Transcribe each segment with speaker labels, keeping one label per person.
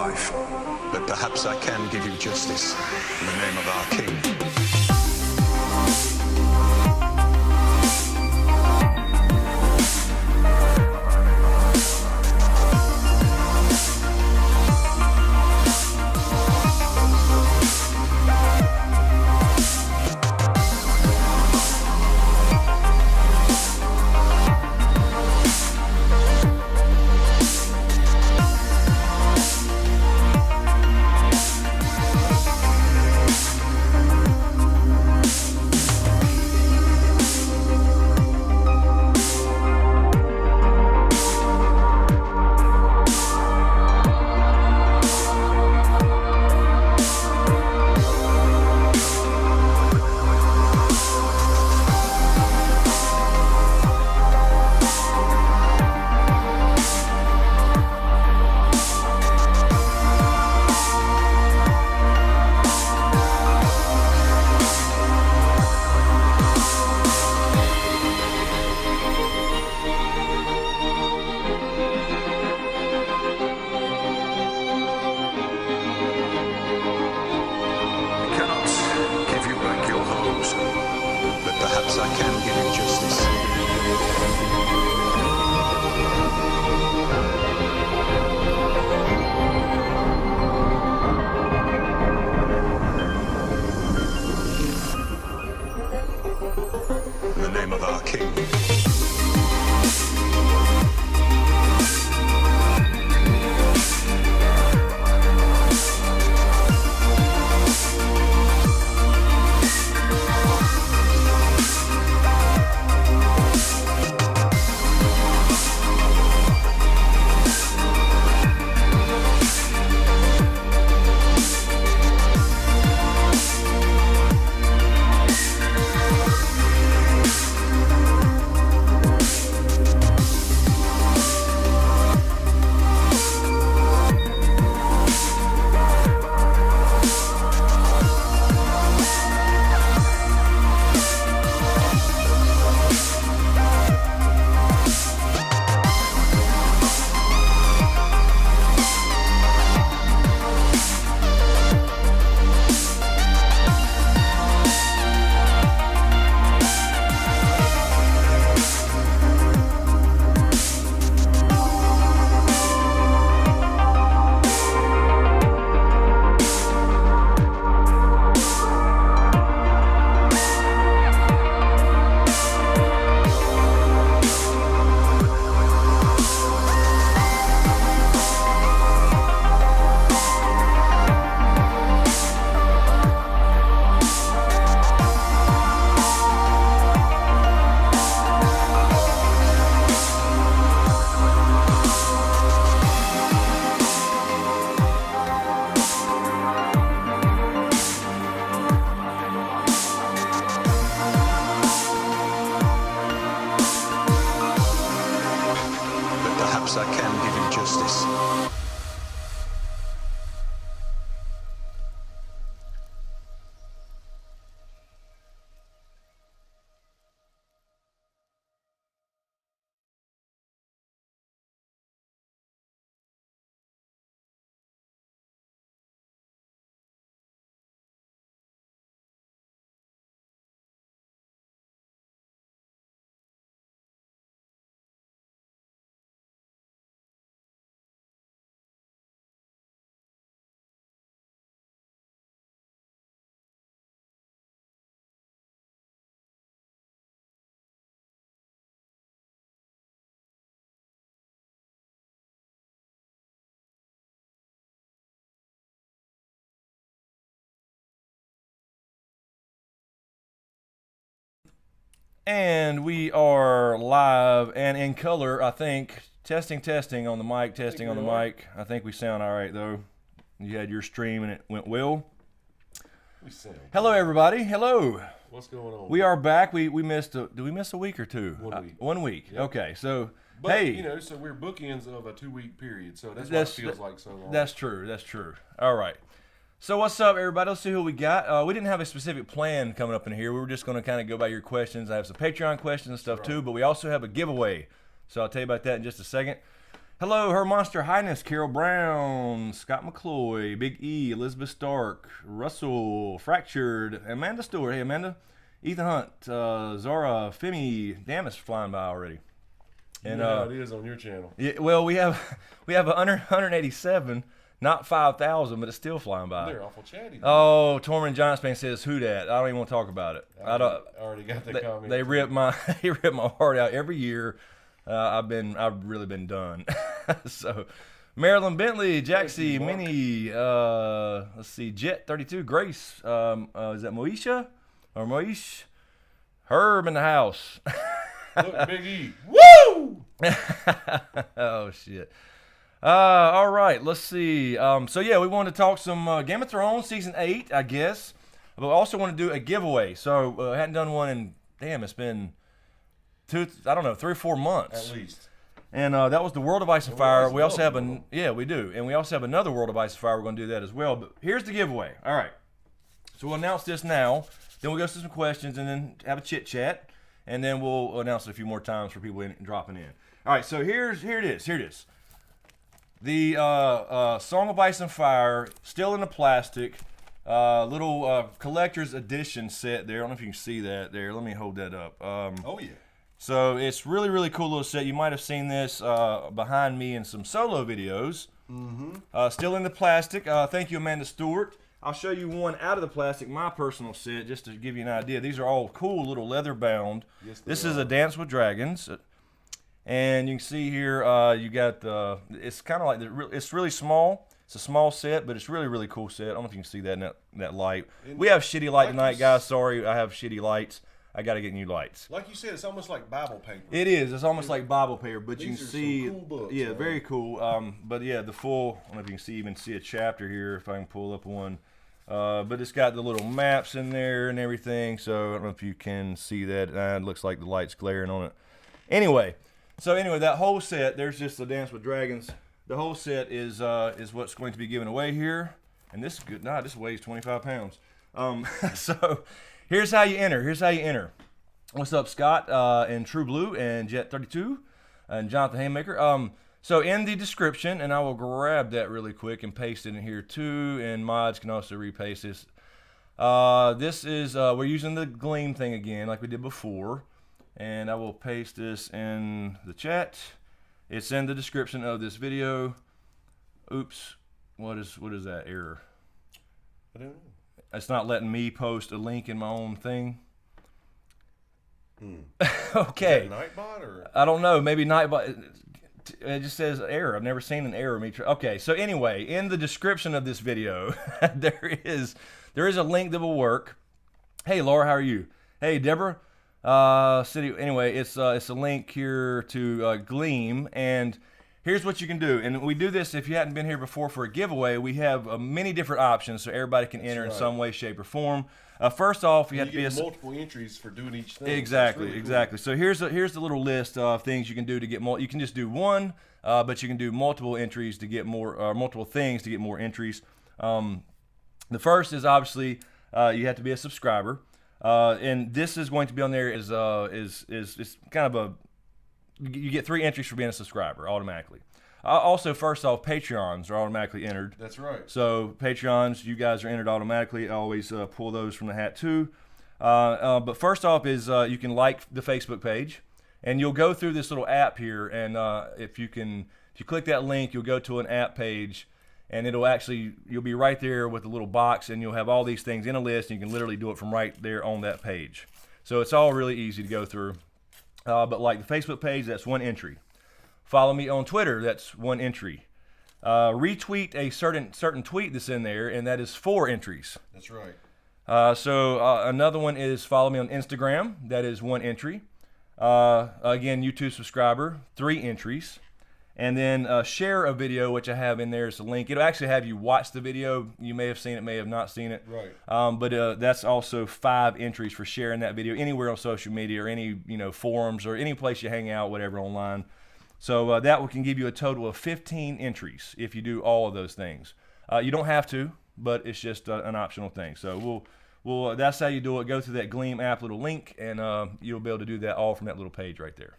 Speaker 1: life, but perhaps I can give you justice in the name of our king. I can give you justice.
Speaker 2: And we are live and in color, I think. Testing on the mic, testing on the mic. I think we sound all right, though. You had your stream and it went well.
Speaker 3: We sound.
Speaker 2: Hello, everybody. Hello.
Speaker 3: What's going on?
Speaker 2: We are back. We missed did we miss a week or two?
Speaker 3: 1 week.
Speaker 2: 1 week.
Speaker 3: Yep.
Speaker 2: Okay, so,
Speaker 3: but,
Speaker 2: hey.
Speaker 3: you know, so we're bookends of a 2 week period, so that's why it feels like so long.
Speaker 2: That's true. That's true. All right. So what's up, everybody? Let's see who we got. We didn't have a specific plan coming up in here. We were just going to kind of go by your questions. I have some Patreon questions and stuff too, but we also have a giveaway. So I'll tell you about that in just a second. Hello, Her Monster Highness, Carol Brown, Scott McCloy, Big E, Elizabeth Stark, Russell, Fractured, Amanda Stewart. Hey, Amanda. Ethan Hunt, Zara, Femi. Damn, it's flying by already.
Speaker 3: And how it is on your channel.
Speaker 2: Yeah, well, we have 187, not 5,000, but it's still flying by.
Speaker 3: They're awful chatty.
Speaker 2: Oh, Torment Giant Span says, "Who dat?" I don't even want to talk about it.
Speaker 3: I already got the comment.
Speaker 2: They rip my heart out every year. I've really been done. So, Marilyn Bentley, Jaxie, Minnie, let's see, Jet 32, Grace, is that Moesha or Moish? Herb in the house.
Speaker 3: Look, Big E. Woo!
Speaker 2: Oh shit. All right, let's see. So yeah, we wanted to talk some Game of Thrones season 8, I guess. But we also want to do a giveaway. So I hadn't done one in it's been 3 or 4 months
Speaker 3: At least.
Speaker 2: And that was the World of Ice and Fire. We also have we do, and we also have another World of Ice and Fire. We're going to do that as well. But here's the giveaway. All right. So we'll announce this now. Then we'll go through some questions and then have a chit chat. And then we'll announce it a few more times for people dropping in. All right, so here it is. The Song of Ice and Fire, still in the plastic, little collector's edition set there. I don't know if you can see that there. Let me hold that up.
Speaker 3: Oh, yeah.
Speaker 2: So it's really, really cool little set. You might have seen this behind me in some solo videos. Mm-hmm. Still in the plastic. Thank you, Amanda Stewart. I'll show you one out of the plastic, my personal set, just to give you an idea. These are all cool little leather bound. Yes, this is a Dance with Dragons. And you can see here, you got it's kind of like, it's really small. It's a small set, but it's really, really cool set. I don't know if you can see that in that light. We have shitty light tonight, guys. Sorry, I have shitty lights. I got to get new lights.
Speaker 3: Like you said, it's almost like Bible paper.
Speaker 2: It is. It's almost like Bible paper, but you can see,
Speaker 3: some cool books,
Speaker 2: yeah,
Speaker 3: man.
Speaker 2: very cool. But yeah, the full, I don't know if you can even see a chapter here, if I can pull up one. But it's got the little maps in there and everything, so I don't know if you can see that. It looks like the light's glaring on it. Anyway, that whole set, there's just the Dance with Dragons. The whole set is what's going to be given away here, and this is good. This weighs 25 pounds. So here's how you enter. What's up, Scott and True Blue and Jet 32 and Jonathan Haymaker? So in the description, and I will grab that really quick and paste it in here too, and mods can also repaste this. This is, we're using the Gleam thing again like we did before, and I will paste this in the chat. It's in the description of this video. Oops, what is that error?
Speaker 3: I don't know.
Speaker 2: It's not letting me post a link in my own thing. Okay.
Speaker 3: Is that Nightbot or?
Speaker 2: I don't know, maybe Nightbot. It just says error. I've never seen an error meter. Okay, so anyway, in the description of this video, there is a link that will work. Hey, Laura, how are you? Hey, Deborah. Anyway, it's a link here to Gleam, and here's what you can do. And we do this if you hadn't been here before for a giveaway. We have many different options so everybody can enter in some way, shape, or form. First off, you have to be
Speaker 3: multiple entries for doing each thing.
Speaker 2: Exactly,
Speaker 3: really
Speaker 2: exactly. So here's the little list of things you can do to get more. You can just do one, but you can do multiple entries to get more, multiple things to get more entries. The first is obviously you have to be a subscriber, and this is going to be on there is kind of you get 3 entries for being a subscriber automatically. Also, first off, Patreons are automatically entered.
Speaker 3: That's right.
Speaker 2: So Patreons, you guys are entered automatically. I always pull those from the hat too. But first off is you can like the Facebook page, and you'll go through this little app here, and if you click that link, you'll go to an app page, and you'll be right there with a little box, and you'll have all these things in a list, and you can literally do it from right there on that page. So it's all really easy to go through. But like the Facebook page, that's 1 entry. Follow me on Twitter, that's 1 entry. Retweet a certain tweet that's in there, and that is 4 entries.
Speaker 3: That's right.
Speaker 2: Another one is follow me on Instagram, that is 1 entry. Again, YouTube subscriber, 3 entries. And then share a video, which I have in there as a link. It'll actually have you watch the video. You may have seen it, may have not seen it.
Speaker 3: Right.
Speaker 2: But that's also 5 entries for sharing that video anywhere on social media or any forums or any place you hang out, whatever, online. So that can give you a total of 15 entries if you do all of those things. You don't have to, but it's just an optional thing. So we'll that's how you do it. Go through that Gleam app little link, and you'll be able to do that all from that little page right there.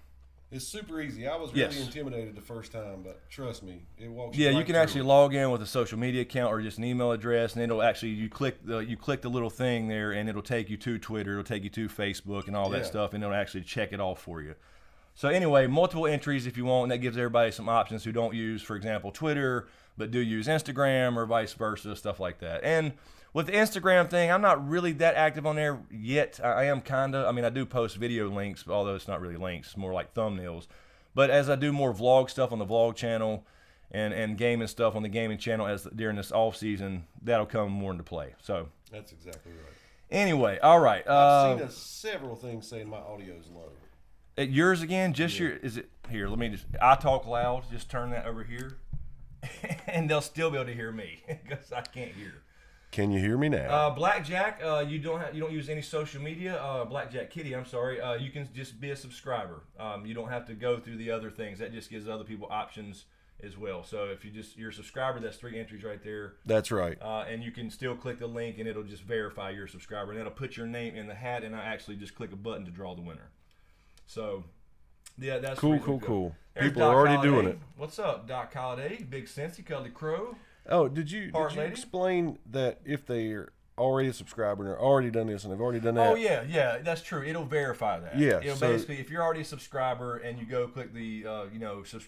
Speaker 3: It's super easy. I was really intimidated the first time, but trust me, it walks.
Speaker 2: Yeah,
Speaker 3: right
Speaker 2: you can
Speaker 3: through
Speaker 2: actually
Speaker 3: it.
Speaker 2: log in with a social media account or just an email address, and it'll actually you click the little thing there, and it'll take you to Twitter, it'll take you to Facebook, and all that stuff, and it'll actually check it all for you. So anyway, multiple entries if you want, and that gives everybody some options who don't use, for example, Twitter, but do use Instagram or vice versa, stuff like that. And with the Instagram thing, I'm not really that active on there yet. I am kinda. I mean, I do post video links, although it's not really links, it's more like thumbnails. But as I do more vlog stuff on the vlog channel and gaming stuff on the gaming channel during this off season, that'll come more into play. So
Speaker 3: That's exactly right.
Speaker 2: anyway, all right.
Speaker 3: I've seen several things saying my audio's low.
Speaker 2: Yours again? Just your? Is it here? Let me just. I talk loud. Just turn that over here, and they'll still be able to hear me because I can't hear.
Speaker 3: Can you hear me now?
Speaker 2: Blackjack, you don't use any social media. Blackjack Kitty, I'm sorry. You can just be a subscriber. You don't have to go through the other things. That just gives other people options as well. So if you're a subscriber, that's 3 entries right there.
Speaker 3: That's right.
Speaker 2: And you can still click the link, and it'll just verify you're a subscriber, and it'll put your name in the hat, and I actually just click a button to draw the winner. So yeah, that's
Speaker 3: cool.
Speaker 2: There's
Speaker 3: People
Speaker 2: Doc
Speaker 3: are already
Speaker 2: Holliday.
Speaker 3: doing it.
Speaker 2: What's up, Doc Holiday? Big Sense, you called the crow.
Speaker 3: Oh, did you
Speaker 2: Lady?
Speaker 3: explain that if they're already a subscriber and they're already done this and they've already done that?
Speaker 2: Oh yeah, that's true. It'll verify that.
Speaker 3: Yeah,
Speaker 2: It'll
Speaker 3: so
Speaker 2: basically, if you're already a subscriber and you go click the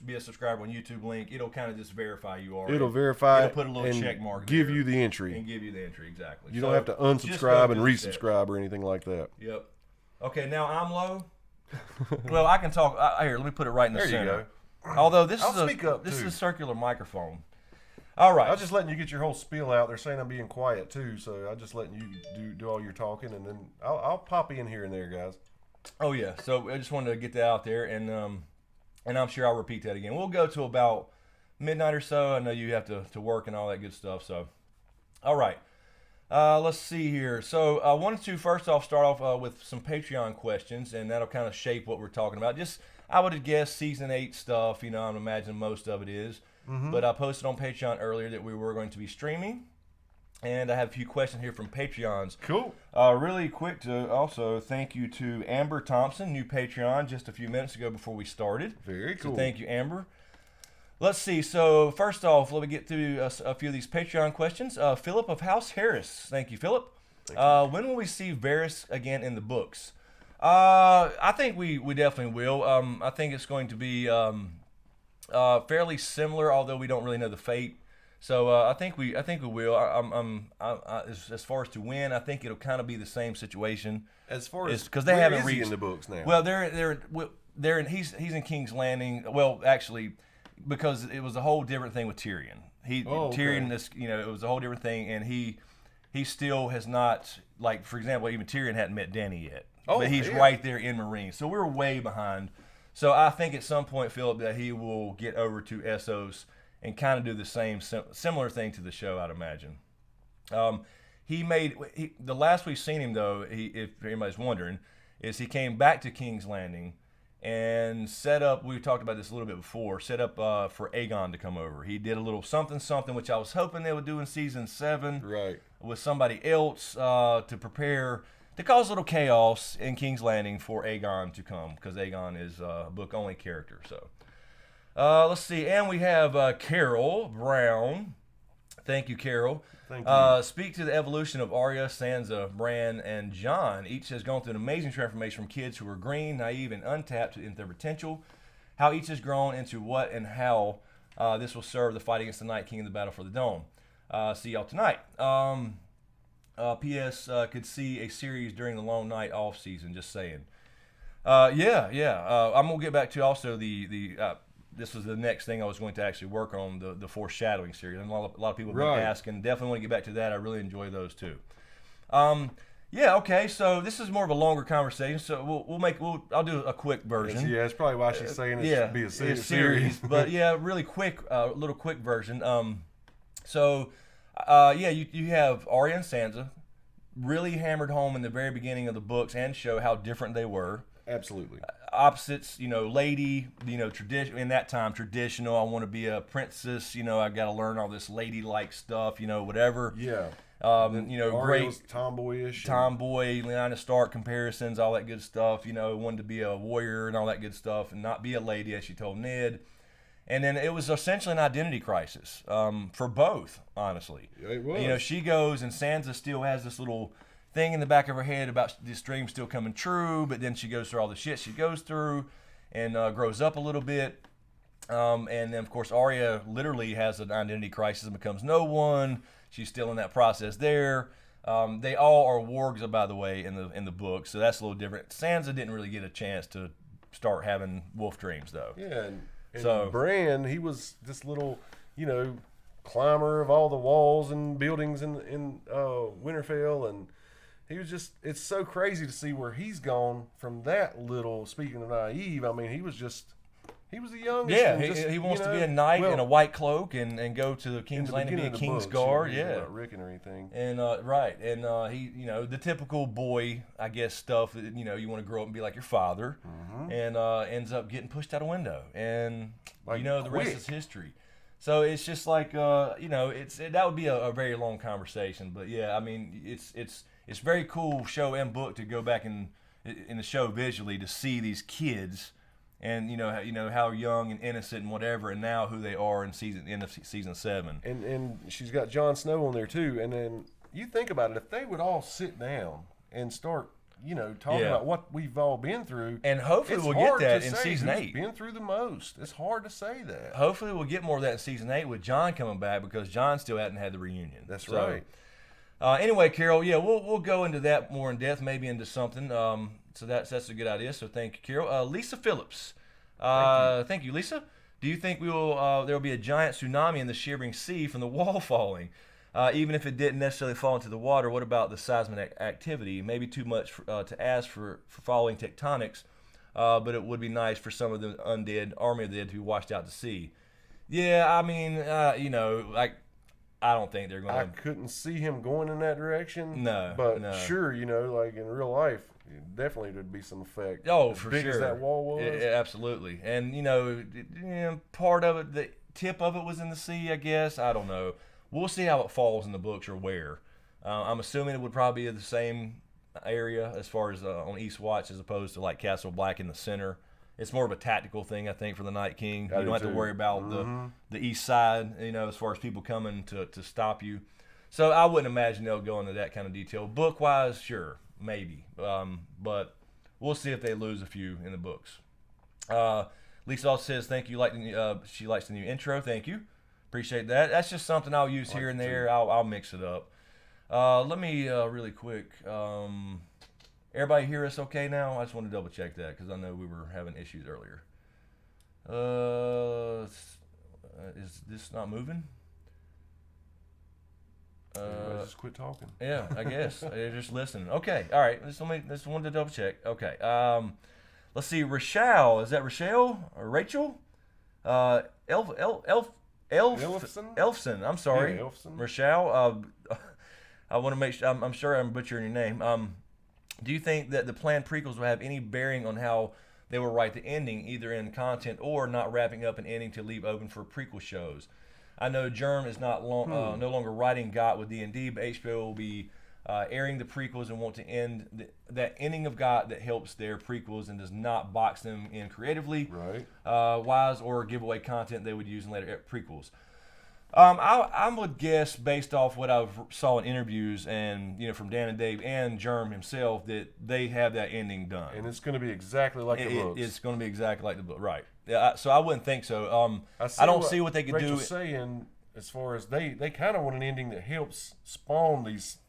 Speaker 2: be a subscriber on YouTube link, it'll kind of just verify you are.
Speaker 3: It'll verify
Speaker 2: It'll put a little
Speaker 3: and
Speaker 2: check mark
Speaker 3: give
Speaker 2: there
Speaker 3: you the entry.
Speaker 2: and give you the entry exactly.
Speaker 3: You
Speaker 2: So
Speaker 3: don't have to
Speaker 2: just go
Speaker 3: unsubscribe and
Speaker 2: through the steps.
Speaker 3: resubscribe or anything like that.
Speaker 2: Yep. Okay, now I'm low. Well, I can talk. Here, let me put it right in the
Speaker 3: There you
Speaker 2: center. Although this
Speaker 3: I'll
Speaker 2: is
Speaker 3: speak up,
Speaker 2: this
Speaker 3: too.
Speaker 2: is a circular microphone. All right.
Speaker 3: I was just letting you get your whole spiel out. They're saying I'm being quiet too, so I'm just letting you do all your talking, and then I'll pop in here and there, guys.
Speaker 2: Oh yeah, so I just wanted to get that out there, and I'm sure I'll repeat that again. We'll go to about midnight or so. I know you have to work and all that good stuff. So, all right, let's see here. So I wanted to first off start off with some Patreon questions, and that'll kind of shape what we're talking about. Just I would guess season 8 stuff. You know, I'm imagining most of it is. But I posted on Patreon earlier that we were going to be streaming, and I have a few questions here from Patreons.
Speaker 3: Cool.
Speaker 2: Really quick to also thank you to Amber Thompson, new Patreon, just a few minutes ago before we started.
Speaker 3: Very cool.
Speaker 2: So thank you, Amber. Let's see. So first off, let me get through a few of these Patreon questions. Philip of House Harris. Thank you, Philip. When will we see Varys again in the books? I think we definitely will. I think it's going to be fairly similar, although we don't really know the fate. So I think we will. As far as to win, I think it'll kind of be the same situation.
Speaker 3: As far as
Speaker 2: because they
Speaker 3: where
Speaker 2: haven't
Speaker 3: is he
Speaker 2: reached
Speaker 3: in the books now.
Speaker 2: Well, they're in, he's in King's Landing. Well, actually, because it was a whole different thing with Tyrion. Tyrion, it was a whole different thing, and he still has not, like, for example, even Tyrion hadn't met Dany yet. But he's right there in Marine, so we're way behind. So I think at some point, Philip, that he will get over to Essos and kind of do the same similar thing to the show, I'd imagine. The last we've seen him, though, if anybody's wondering, is he came back to King's Landing and set up, we talked about this a little bit before, set up for Aegon to come over. He did a little something, which I was hoping they would do in season 7
Speaker 3: right.
Speaker 2: with somebody else to prepare, to cause a little chaos in King's Landing for Aegon to come, because Aegon is a book-only character. So let's see, and we have Carol Brown. Thank you, Carol.
Speaker 3: Thank you.
Speaker 2: Speak to the evolution of Arya, Sansa, Bran, and Jon. Each has gone through an amazing transformation from kids who were green, naive, and untapped into their potential. How each has grown into what and how this will serve the fight against the Night King in the Battle for the Dome. See y'all tonight. P.S. Could see a series during the long night off season. Just saying. I'm gonna get back to also this was the next thing I was going to actually work on, the foreshadowing series. And a lot of people have been asking. Definitely want to get back to that. I really enjoy those too. Okay. So this is more of a longer conversation. So I'll do a quick version.
Speaker 3: Yeah, that's probably why she's saying it should be a series.
Speaker 2: But yeah, really quick, little quick version. You have Arya and Sansa, really hammered home in the very beginning of the books and show how different they were.
Speaker 3: Absolutely.
Speaker 2: Opposites, lady, tradition in that time, traditional. I want to be a princess, I got to learn all this ladylike stuff, whatever.
Speaker 3: Yeah.
Speaker 2: You know,
Speaker 3: Arya
Speaker 2: great
Speaker 3: was tomboyish.
Speaker 2: tomboy, Lyanna Stark comparisons, all that good stuff. You know, wanted to be a warrior and all that good stuff, and not be a lady, as she told Ned. And then it was essentially an identity crisis for both, honestly.
Speaker 3: Yeah, it was.
Speaker 2: You know, she goes, and Sansa still has this little thing in the back of her head about this dream still coming true, but then she goes through all the shit she goes through and grows up a little bit. And then, of course, Arya literally has an identity crisis and becomes no one. She's still in that process there. They all are wargs, by the way, in the book, so that's a little different. Sansa didn't really get a chance to start having wolf dreams, though.
Speaker 3: Yeah, and
Speaker 2: So-
Speaker 3: Bran, he was this little, you know, climber of all the walls and buildings in Winterfell, and he was just, it's so crazy to see where he's gone from that little, speaking of naive, I mean, he was the youngest.
Speaker 2: Yeah,
Speaker 3: and just,
Speaker 2: he wants
Speaker 3: you
Speaker 2: to be
Speaker 3: know,
Speaker 2: a knight
Speaker 3: well,
Speaker 2: in a white cloak and go to the
Speaker 3: in
Speaker 2: King's
Speaker 3: the
Speaker 2: Landing and be a
Speaker 3: beginning of the
Speaker 2: King's
Speaker 3: books,
Speaker 2: Guard.
Speaker 3: you know,
Speaker 2: Yeah.
Speaker 3: not Rickon or anything.
Speaker 2: And right, and he, you know, the typical boy, I guess, stuff that, you know, you want to grow up and be like your father, and ends up getting pushed out a window, and
Speaker 3: Like,
Speaker 2: you know, the rest
Speaker 3: quick.
Speaker 2: is history. So it's just like, you know, that would be a very long conversation, but yeah, I mean, it's very cool show and book to go back in the show visually to see these kids. And you know how young and innocent and whatever, and now who they are in end of season 7.
Speaker 3: And she's got Jon Snow on there too. And then you think about it, if they would all sit down and start, you know, talking
Speaker 2: Yeah.
Speaker 3: about what we've all been through,
Speaker 2: And hopefully
Speaker 3: it's
Speaker 2: we'll get
Speaker 3: hard
Speaker 2: that
Speaker 3: to
Speaker 2: in
Speaker 3: say
Speaker 2: season
Speaker 3: who's
Speaker 2: 8.
Speaker 3: Been through the most. It's hard to say that.
Speaker 2: Hopefully we'll get more of that in season 8 with John coming back, because John still hadn't had the reunion.
Speaker 3: That's
Speaker 2: So,
Speaker 3: right.
Speaker 2: Anyway, Carol, yeah, we'll go into that more in depth, maybe into something. So that's a good idea. So thank you, Carol. Lisa Phillips. Thank you, Lisa. Do you think there will be a giant tsunami in the Shivering Sea from the wall falling? Even if it didn't necessarily fall into the water, what about the seismic activity? Maybe too much to ask for following tectonics, but it would be nice for some of the undead, army of the dead, to be washed out to sea. Yeah, I mean, you know, like, I don't think they're
Speaker 3: I
Speaker 2: going to.
Speaker 3: couldn't see him going in that direction.
Speaker 2: No,
Speaker 3: But
Speaker 2: no.
Speaker 3: sure, you know, like in real life, definitely there'd be some effect.
Speaker 2: Oh,
Speaker 3: as
Speaker 2: for
Speaker 3: big
Speaker 2: sure.
Speaker 3: as that wall was.
Speaker 2: Yeah, absolutely. And, you know, part of it, the tip of it was in the sea, I guess. I don't know. We'll see how it falls in the books or where. I'm assuming it would probably be the same area as far as on East Watch, as opposed to like Castle Black in the center. It's more of a tactical thing, I think, for the Night King.
Speaker 3: I
Speaker 2: You
Speaker 3: do
Speaker 2: don't have to
Speaker 3: too.
Speaker 2: worry about the east side, you know, as far as people coming to stop you. So I wouldn't imagine they'll go into that kind of detail. Book-wise, sure, maybe. But we'll see if they lose a few in the books. Lisa also says, thank you. She likes the new intro. Thank you. Appreciate that. That's just something I'll use here and there. I'll mix it up. Let me really quick. Everybody hear us okay now? I just want to double check that because I know we were having issues earlier. Is this not moving?
Speaker 3: Everybody just quit talking.
Speaker 2: Yeah, I guess. They're just listening. Okay, all right. Just wanted to double check. Okay. Let's see. Rochelle. Is that Rochelle or Rachel?
Speaker 3: Elfson?
Speaker 2: Elfson. I'm sorry.
Speaker 3: Yeah, Elfson.
Speaker 2: Rochelle. I want to make sure. I'm sure I'm butchering your name. Do you think that the planned prequels will have any bearing on how they will write the ending, either in content or not wrapping up an ending to leave open for prequel shows? I know Germ is no longer writing GOT with D&D, but HBO will be airing the prequels and want to end that ending of GOT that helps their prequels and does not box them in creatively,
Speaker 3: Right.
Speaker 2: wise, or give away content they would use in later prequels. I would guess, based off what I've saw in interviews and from Dan and Dave and Germ himself, that they have that ending done.
Speaker 3: And it's going to be exactly like the books.
Speaker 2: It's going to be exactly like the book, right? Yeah. So I wouldn't think so.
Speaker 3: see
Speaker 2: I don't see what they could
Speaker 3: Rachel's
Speaker 2: do.
Speaker 3: saying, as far as they kind of want an ending that helps spawn these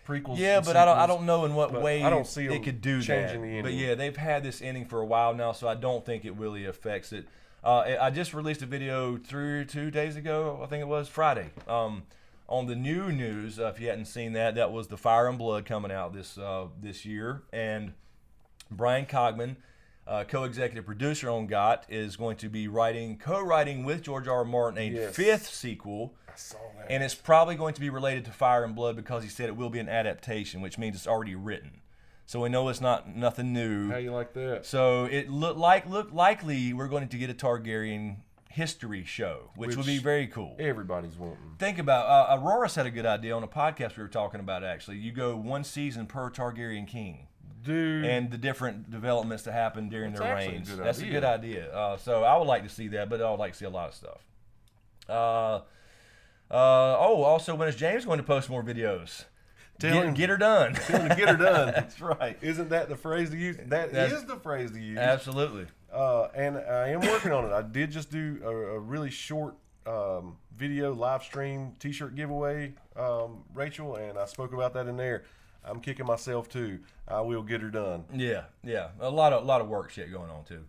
Speaker 3: prequels.
Speaker 2: Yeah,
Speaker 3: and
Speaker 2: but I
Speaker 3: sequels,
Speaker 2: don't know in what
Speaker 3: but
Speaker 2: way
Speaker 3: I don't see
Speaker 2: it
Speaker 3: them
Speaker 2: could do
Speaker 3: changing
Speaker 2: that.
Speaker 3: the
Speaker 2: But
Speaker 3: ending.
Speaker 2: yeah, they've had this ending for a while now, so I don't think it really affects it. I just released a video 2 days ago, I think it was Friday, on the new news. If you hadn't seen that, that was the Fire and Blood coming out this year, and Brian Cogman, co-executive producer on GOT, is going to be co-writing with George R. R. Martin a
Speaker 3: Yes.
Speaker 2: 5th sequel.
Speaker 3: I saw that.
Speaker 2: And it's probably going to be related to Fire and Blood because he said it will be an adaptation, which means it's already written. So we know it's nothing new.
Speaker 3: How you like that?
Speaker 2: So it looked likely we're going to get a Targaryen history show, which would be very cool.
Speaker 3: Everybody's wanting.
Speaker 2: Think about Aurora's had a good idea on a podcast we were talking about. Actually, you go one season per Targaryen king,
Speaker 3: Dude.
Speaker 2: and the different developments that happen during
Speaker 3: That's
Speaker 2: their
Speaker 3: actually a
Speaker 2: reigns.
Speaker 3: good
Speaker 2: That's a
Speaker 3: idea.
Speaker 2: good idea. So I would like to see that, but I would like to see a lot of stuff. Also, when is James going to post more videos? Get her done.
Speaker 3: Tell him to get her done.
Speaker 2: That's right.
Speaker 3: Isn't that the phrase to use? That's the phrase to use.
Speaker 2: Absolutely.
Speaker 3: And I am working on it. I did just do a really short video live stream T-shirt giveaway, Rachel, and I spoke about that in there. I'm kicking myself too. I will get her done.
Speaker 2: Yeah. A lot of work shit going on too.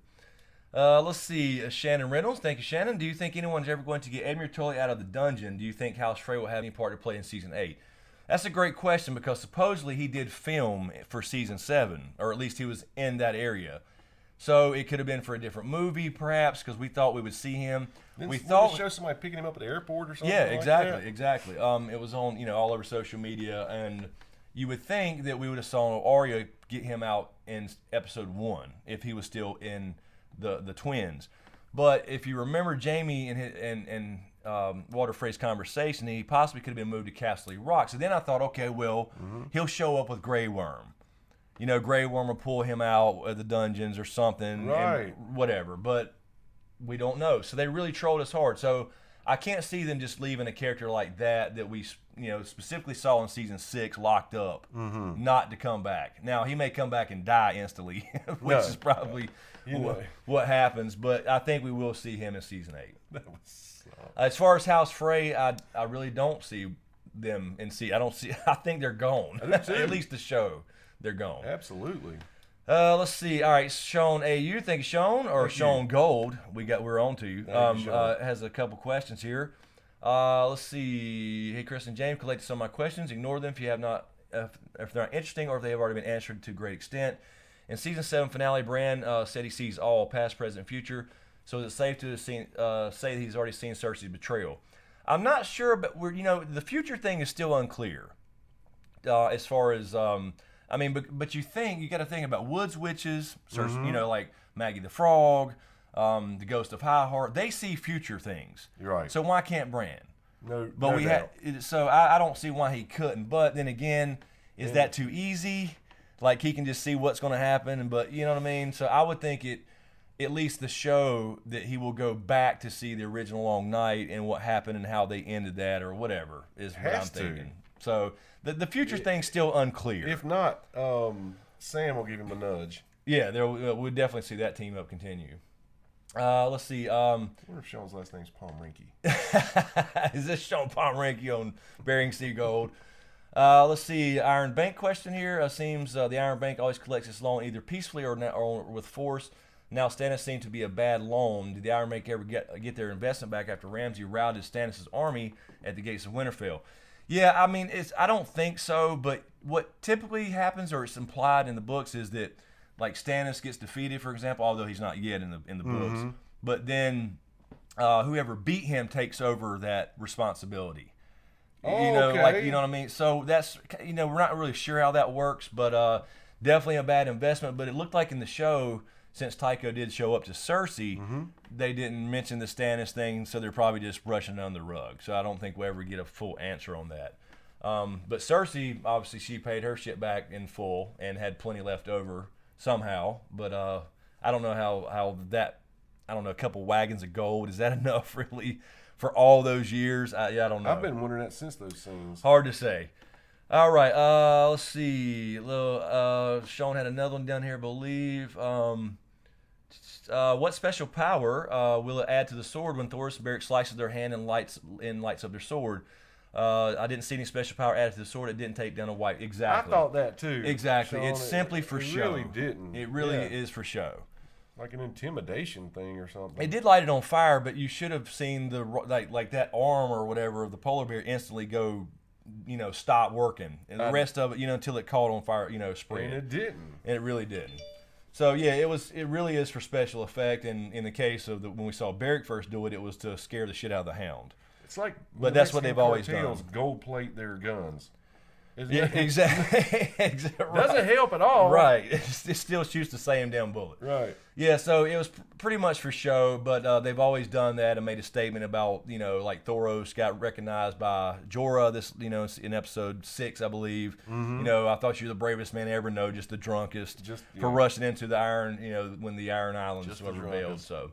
Speaker 2: Let's see. Shannon Reynolds. Thank you, Shannon. Do you think anyone's ever going to get Edmure Tully out of the dungeon? Do you think House Frey will have any part to play in season 8? That's a great question because supposedly he did film for season 7, or at least he was in that area. So it could have been for a different movie, perhaps, because we thought we would see him. We thought
Speaker 3: show somebody picking him up at the airport or something.
Speaker 2: Yeah,
Speaker 3: like
Speaker 2: exactly. It was on all over social media, and you would think that we would have saw Arya get him out in episode 1 if he was still in the twins. But if you remember Jamie and Walter Frey's conversation, he possibly could have been moved to Castle Rock. So then I thought, okay, well, he'll show up with Grey Worm. Grey Worm will pull him out of the dungeons or something,
Speaker 3: Right.
Speaker 2: and whatever. But we don't know. So they really trolled us hard. So I can't see them just leaving a character like that we specifically saw in season 6 locked up, not to come back. Now he may come back and die instantly, which is probably what happens. But I think we will see him in season 8. As far as House Frey, I really don't see them in I think they're gone.
Speaker 3: I do too.
Speaker 2: At least the show, they're gone.
Speaker 3: Absolutely.
Speaker 2: Let's see. All right, Sean AU. Thank you, Sean, or Sean Gold. We're on to you. Has a couple questions here. Let's see. Hey, Chris and James, collected some of my questions. Ignore them if you have not, if they're not interesting or if they have already been answered to a great extent. In season 7 finale, Bran said he sees all, past, present, future. So is it safe to say that he's already seen Cersei's betrayal? I'm not sure, but the future thing is still unclear. As far as but you got to think about Woods witches, Cersei, like Maggie the Frog, the Ghost of High Heart. They see future things.
Speaker 3: You're right.
Speaker 2: So why can't Bran?
Speaker 3: No,
Speaker 2: But
Speaker 3: no
Speaker 2: we
Speaker 3: doubt.
Speaker 2: So I don't see why he couldn't. But then again, is that too easy? Like he can just see what's going to happen, but you know what I mean. So I would think at least the show that he will go back to see the original Long Night and what happened and how they ended that or whatever is what I'm thinking. So the future thing's still unclear.
Speaker 3: If not, Sam will give him a nudge.
Speaker 2: Yeah, we'll definitely see that team up continue. Let's see.
Speaker 3: I wonder if Sean's last name's Pomerinky.
Speaker 2: Is this Sean Pomeranke on Bering Sea Gold? Let's see. Iron Bank question here. Seems the Iron Bank always collects its loan either peacefully or with force. Now Stannis seemed to be a bad loan. Did the Iron Bank ever get their investment back after Ramsay routed Stannis' army at the gates of Winterfell? Yeah, I mean, I don't think so, but what typically happens, or it's implied in the books, is that like Stannis gets defeated, for example, although he's not yet in the books, but then whoever beat him takes over that responsibility.
Speaker 3: Okay.
Speaker 2: You know what I mean? So that's, we're not really sure how that works, but definitely a bad investment. But it looked like in the show, since Tycho did show up to Cersei, they didn't mention the Stannis thing, so they're probably just brushing it under the rug. So I don't think we'll ever get a full answer on that. But Cersei, obviously, she paid her shit back in full and had plenty left over somehow. But I don't know how that, a couple wagons of gold, is that enough really for all those years? I don't know.
Speaker 3: I've been wondering that since those scenes.
Speaker 2: Hard to say. All right, let's see. Sean had another one down here, I believe. What special power will it add to the sword when Thoros and Beric slices their hand and lights up their sword? I didn't see any special power added to the sword. It didn't take down a white. Exactly.
Speaker 3: I thought that too.
Speaker 2: Exactly.
Speaker 3: Sean,
Speaker 2: It's simply for show.
Speaker 3: It really didn't.
Speaker 2: It really is for show.
Speaker 3: Like an intimidation thing or something.
Speaker 2: It did light it on fire, but you should have seen the like that arm or whatever of the polar bear instantly go, stop working, and the rest of it, until it caught on fire, spread.
Speaker 3: And it didn't.
Speaker 2: And it really didn't. So yeah, it really is for special effect. And in the case of when we saw Beric first do it, it was to scare the shit out of the Hound.
Speaker 3: It's like,
Speaker 2: but that's what they've always done.
Speaker 3: Gold plate their guns.
Speaker 2: Yeah, exactly. Right.
Speaker 3: Doesn't help at all.
Speaker 2: Right. It still shoots the same damn bullet.
Speaker 3: Right.
Speaker 2: Yeah, so it was pretty much for show, but they've always done that and made a statement about, like Thoros got recognized by Jorah in episode 6, I believe.
Speaker 3: Mm-hmm.
Speaker 2: I thought you were the bravest man I ever know, just the drunkest for rushing into the Iron, when the Iron Islands were revealed. So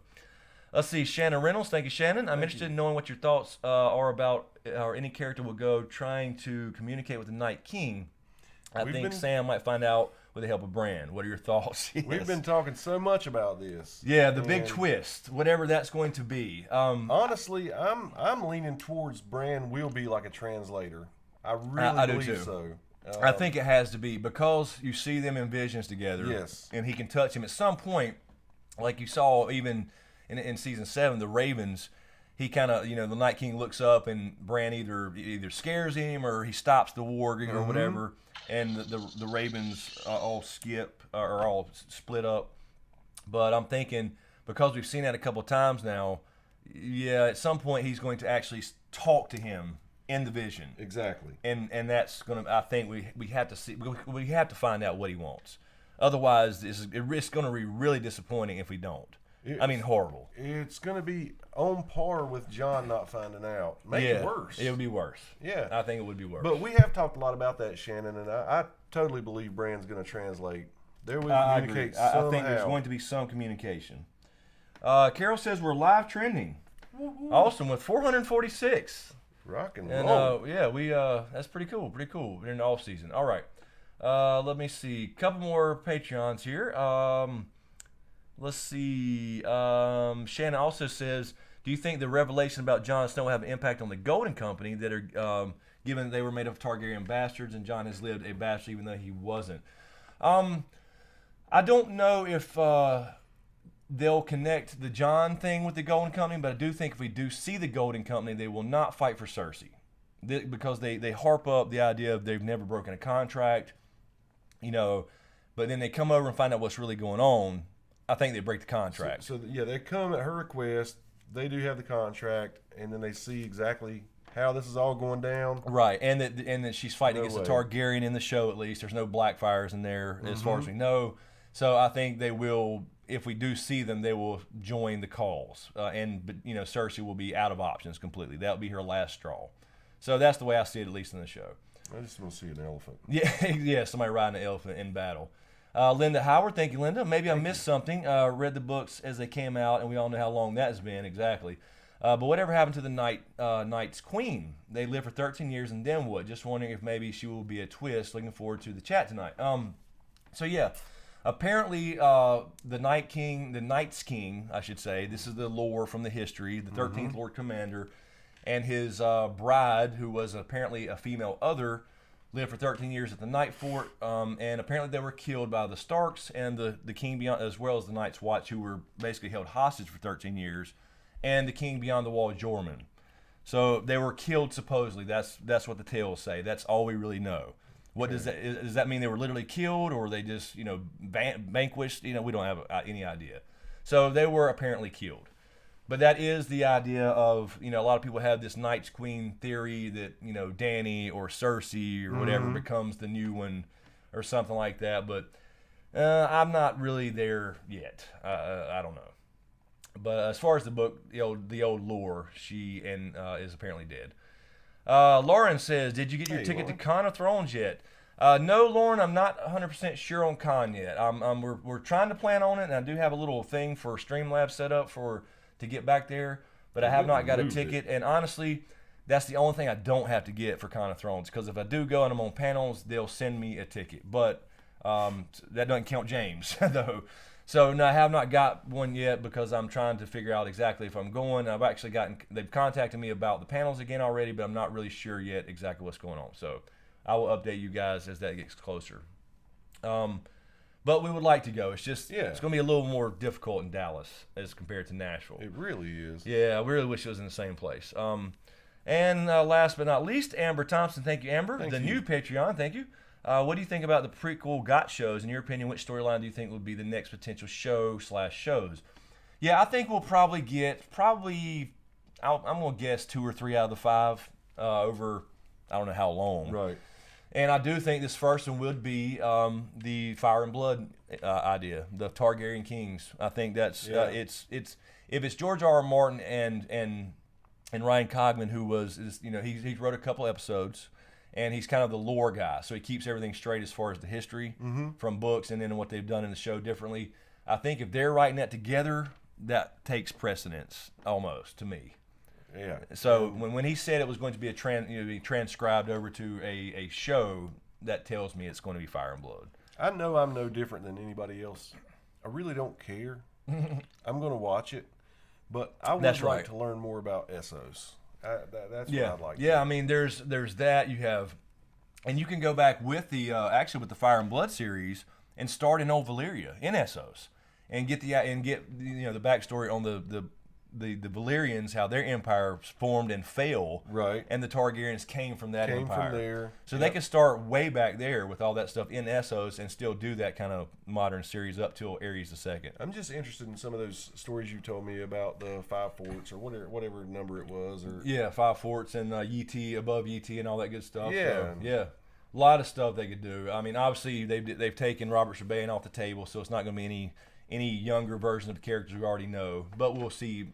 Speaker 2: let's see, Shannon Reynolds. Thank you, Shannon. I'm interested in knowing what your thoughts are about or any character will go trying to communicate with the Night King. I think Sam might find out with the help of Bran. What are your thoughts? Yes.
Speaker 3: We've been talking so much about this.
Speaker 2: Yeah, the big twist, whatever that's going to be.
Speaker 3: Honestly, I'm leaning towards Bran will be like a translator. I really believe
Speaker 2: too.
Speaker 3: so.
Speaker 2: I think it has to be because you see them in visions together.
Speaker 3: Yes.
Speaker 2: And he can touch him at some point, like you saw even in season 7, the Ravens. He kind of, the Night King looks up and Bran either scares him or he stops the warging or whatever, and the Ravens all skip or all split up. But I'm thinking because we've seen that a couple times now, yeah, at some point he's going to actually talk to him in the vision.
Speaker 3: Exactly.
Speaker 2: And that's gonna. I think we have to see. We have to find out what he wants. Otherwise, it's going to be really disappointing if we don't. Horrible.
Speaker 3: It's going to be on par with Jon not finding out. Maybe worse.
Speaker 2: It would be worse.
Speaker 3: Yeah.
Speaker 2: I think it would be worse.
Speaker 3: But we have talked a lot about that, Shannon, and I totally believe Bran's going to translate. There will communicate somehow.
Speaker 2: I think there's going to be some communication. Carol says we're live trending. Woo-hoo. Awesome, with 446.
Speaker 3: Rock and
Speaker 2: roll. And we that's pretty cool. Pretty cool. We're in the off season. All right. Let me see. Couple more Patreons here. Let's see. Shannon also says, do you think the revelation about Jon Snow will have an impact on the Golden Company that are given they were made of Targaryen bastards and Jon has lived a bastard even though he wasn't? I don't know if they'll connect the Jon thing with the Golden Company, but I do think if we do see the Golden Company, they will not fight for Cersei because they harp up the idea of they've never broken a contract, but then they come over and find out what's really going on. I think they break the contract.
Speaker 3: So they come at her request. They do have the contract, and then they see exactly how this is all going down.
Speaker 2: Right, and that she's fighting against the Targaryen in the show. At least there's no Blackfires in there, as far as we know. So I think they will. If we do see them, they will join the cause, but Cersei will be out of options completely. That will be her last straw. So that's the way I see it, at least in the show.
Speaker 3: I just want to see an elephant.
Speaker 2: Yeah, somebody riding an elephant in battle. Linda Howard, thank you, Linda. Maybe I missed something. Read the books as they came out, and we all know how long that has been exactly. But whatever happened to the Night's Queen? They lived for 13 years in Denwood. Just wondering if maybe she will be a twist. Looking forward to the chat tonight. Apparently the Night's King, I should say. This is the lore from the history. The 13th Lord Commander and his bride, who was apparently a female other, lived for 13 years at the Night Fort, and apparently they were killed by the Starks and the King Beyond, as well as the Night's Watch, who were basically held hostage for 13 years, and the King Beyond the Wall, Jormungand. So they were killed supposedly. That's what the tales say. That's all we really know. What does that mean? They were literally killed, or they just vanquished? We don't have any idea. So they were apparently killed. But that is the idea of, a lot of people have this Night's Queen theory that, Dany or Cersei or whatever becomes the new one or something like that. But I'm not really there yet. I don't know. But as far as the book, the old lore, she is apparently dead. Lauren says, did you get your ticket to Con of Thrones yet? No, Lauren, I'm not 100% sure on Con yet. We're trying to plan on it, and I do have a little thing for Streamlabs set up to get back there, but I have not got a ticket. And honestly, that's the only thing I don't have to get for Con of Thrones, because if I do go and I'm on panels, they'll send me a ticket. But that doesn't count James, though. So no, I have not got one yet because I'm trying to figure out exactly if I'm going. They've contacted me about the panels again already, but I'm not really sure yet exactly what's going on. So I will update you guys as that gets closer. But we would like to go. It's just it's going to be a little more difficult in Dallas as compared to Nashville.
Speaker 3: It really is.
Speaker 2: Yeah, I really wish it was in the same place. And last but not least, Amber Thompson. Thank you, Amber. New Patreon. Thank you. What do you think about the prequel GOT shows? In your opinion, which storyline do you think would be the next potential show/shows? Yeah, I think we'll probably get I'm going to guess 2 or 3 out of the 5 over I don't know how long.
Speaker 3: Right.
Speaker 2: And I do think this first one would be the Fire and Blood idea, the Targaryen Kings. I think that's it's if it's George R. R. Martin and Ryan Cogman, who was he wrote a couple episodes, and he's kind of the lore guy, so he keeps everything straight as far as the history from books and then what they've done in the show differently. I think if they're writing that together, that takes precedence almost to me.
Speaker 3: Yeah.
Speaker 2: So when he said it was going to be be transcribed over to a show, that tells me it's going to be Fire and Blood.
Speaker 3: I know I'm no different than anybody else. I really don't care. I'm going to watch it, but I would like to learn more about Essos. That's what I'd like.
Speaker 2: Yeah, I mean, there's that you have, and you can go back with the actually with the Fire and Blood series and start in Old Valyria in Essos and get the backstory on the Valyrians, how their empire formed and fell,
Speaker 3: right?
Speaker 2: And the Targaryens came from that empire.
Speaker 3: From there.
Speaker 2: So they could start way back there with all that stuff in Essos and still do that kind of modern series up till Aerys II.
Speaker 3: I'm just interested in some of those stories you told me about the Five Forts or whatever number it was. Or
Speaker 2: Five Forts and Yeti, above Yeti and all that good stuff.
Speaker 3: Yeah.
Speaker 2: So, a lot of stuff they could do. I mean, obviously they've taken Robert Trebayne off the table, so it's not going to be any younger version of the characters we already know, but we'll see,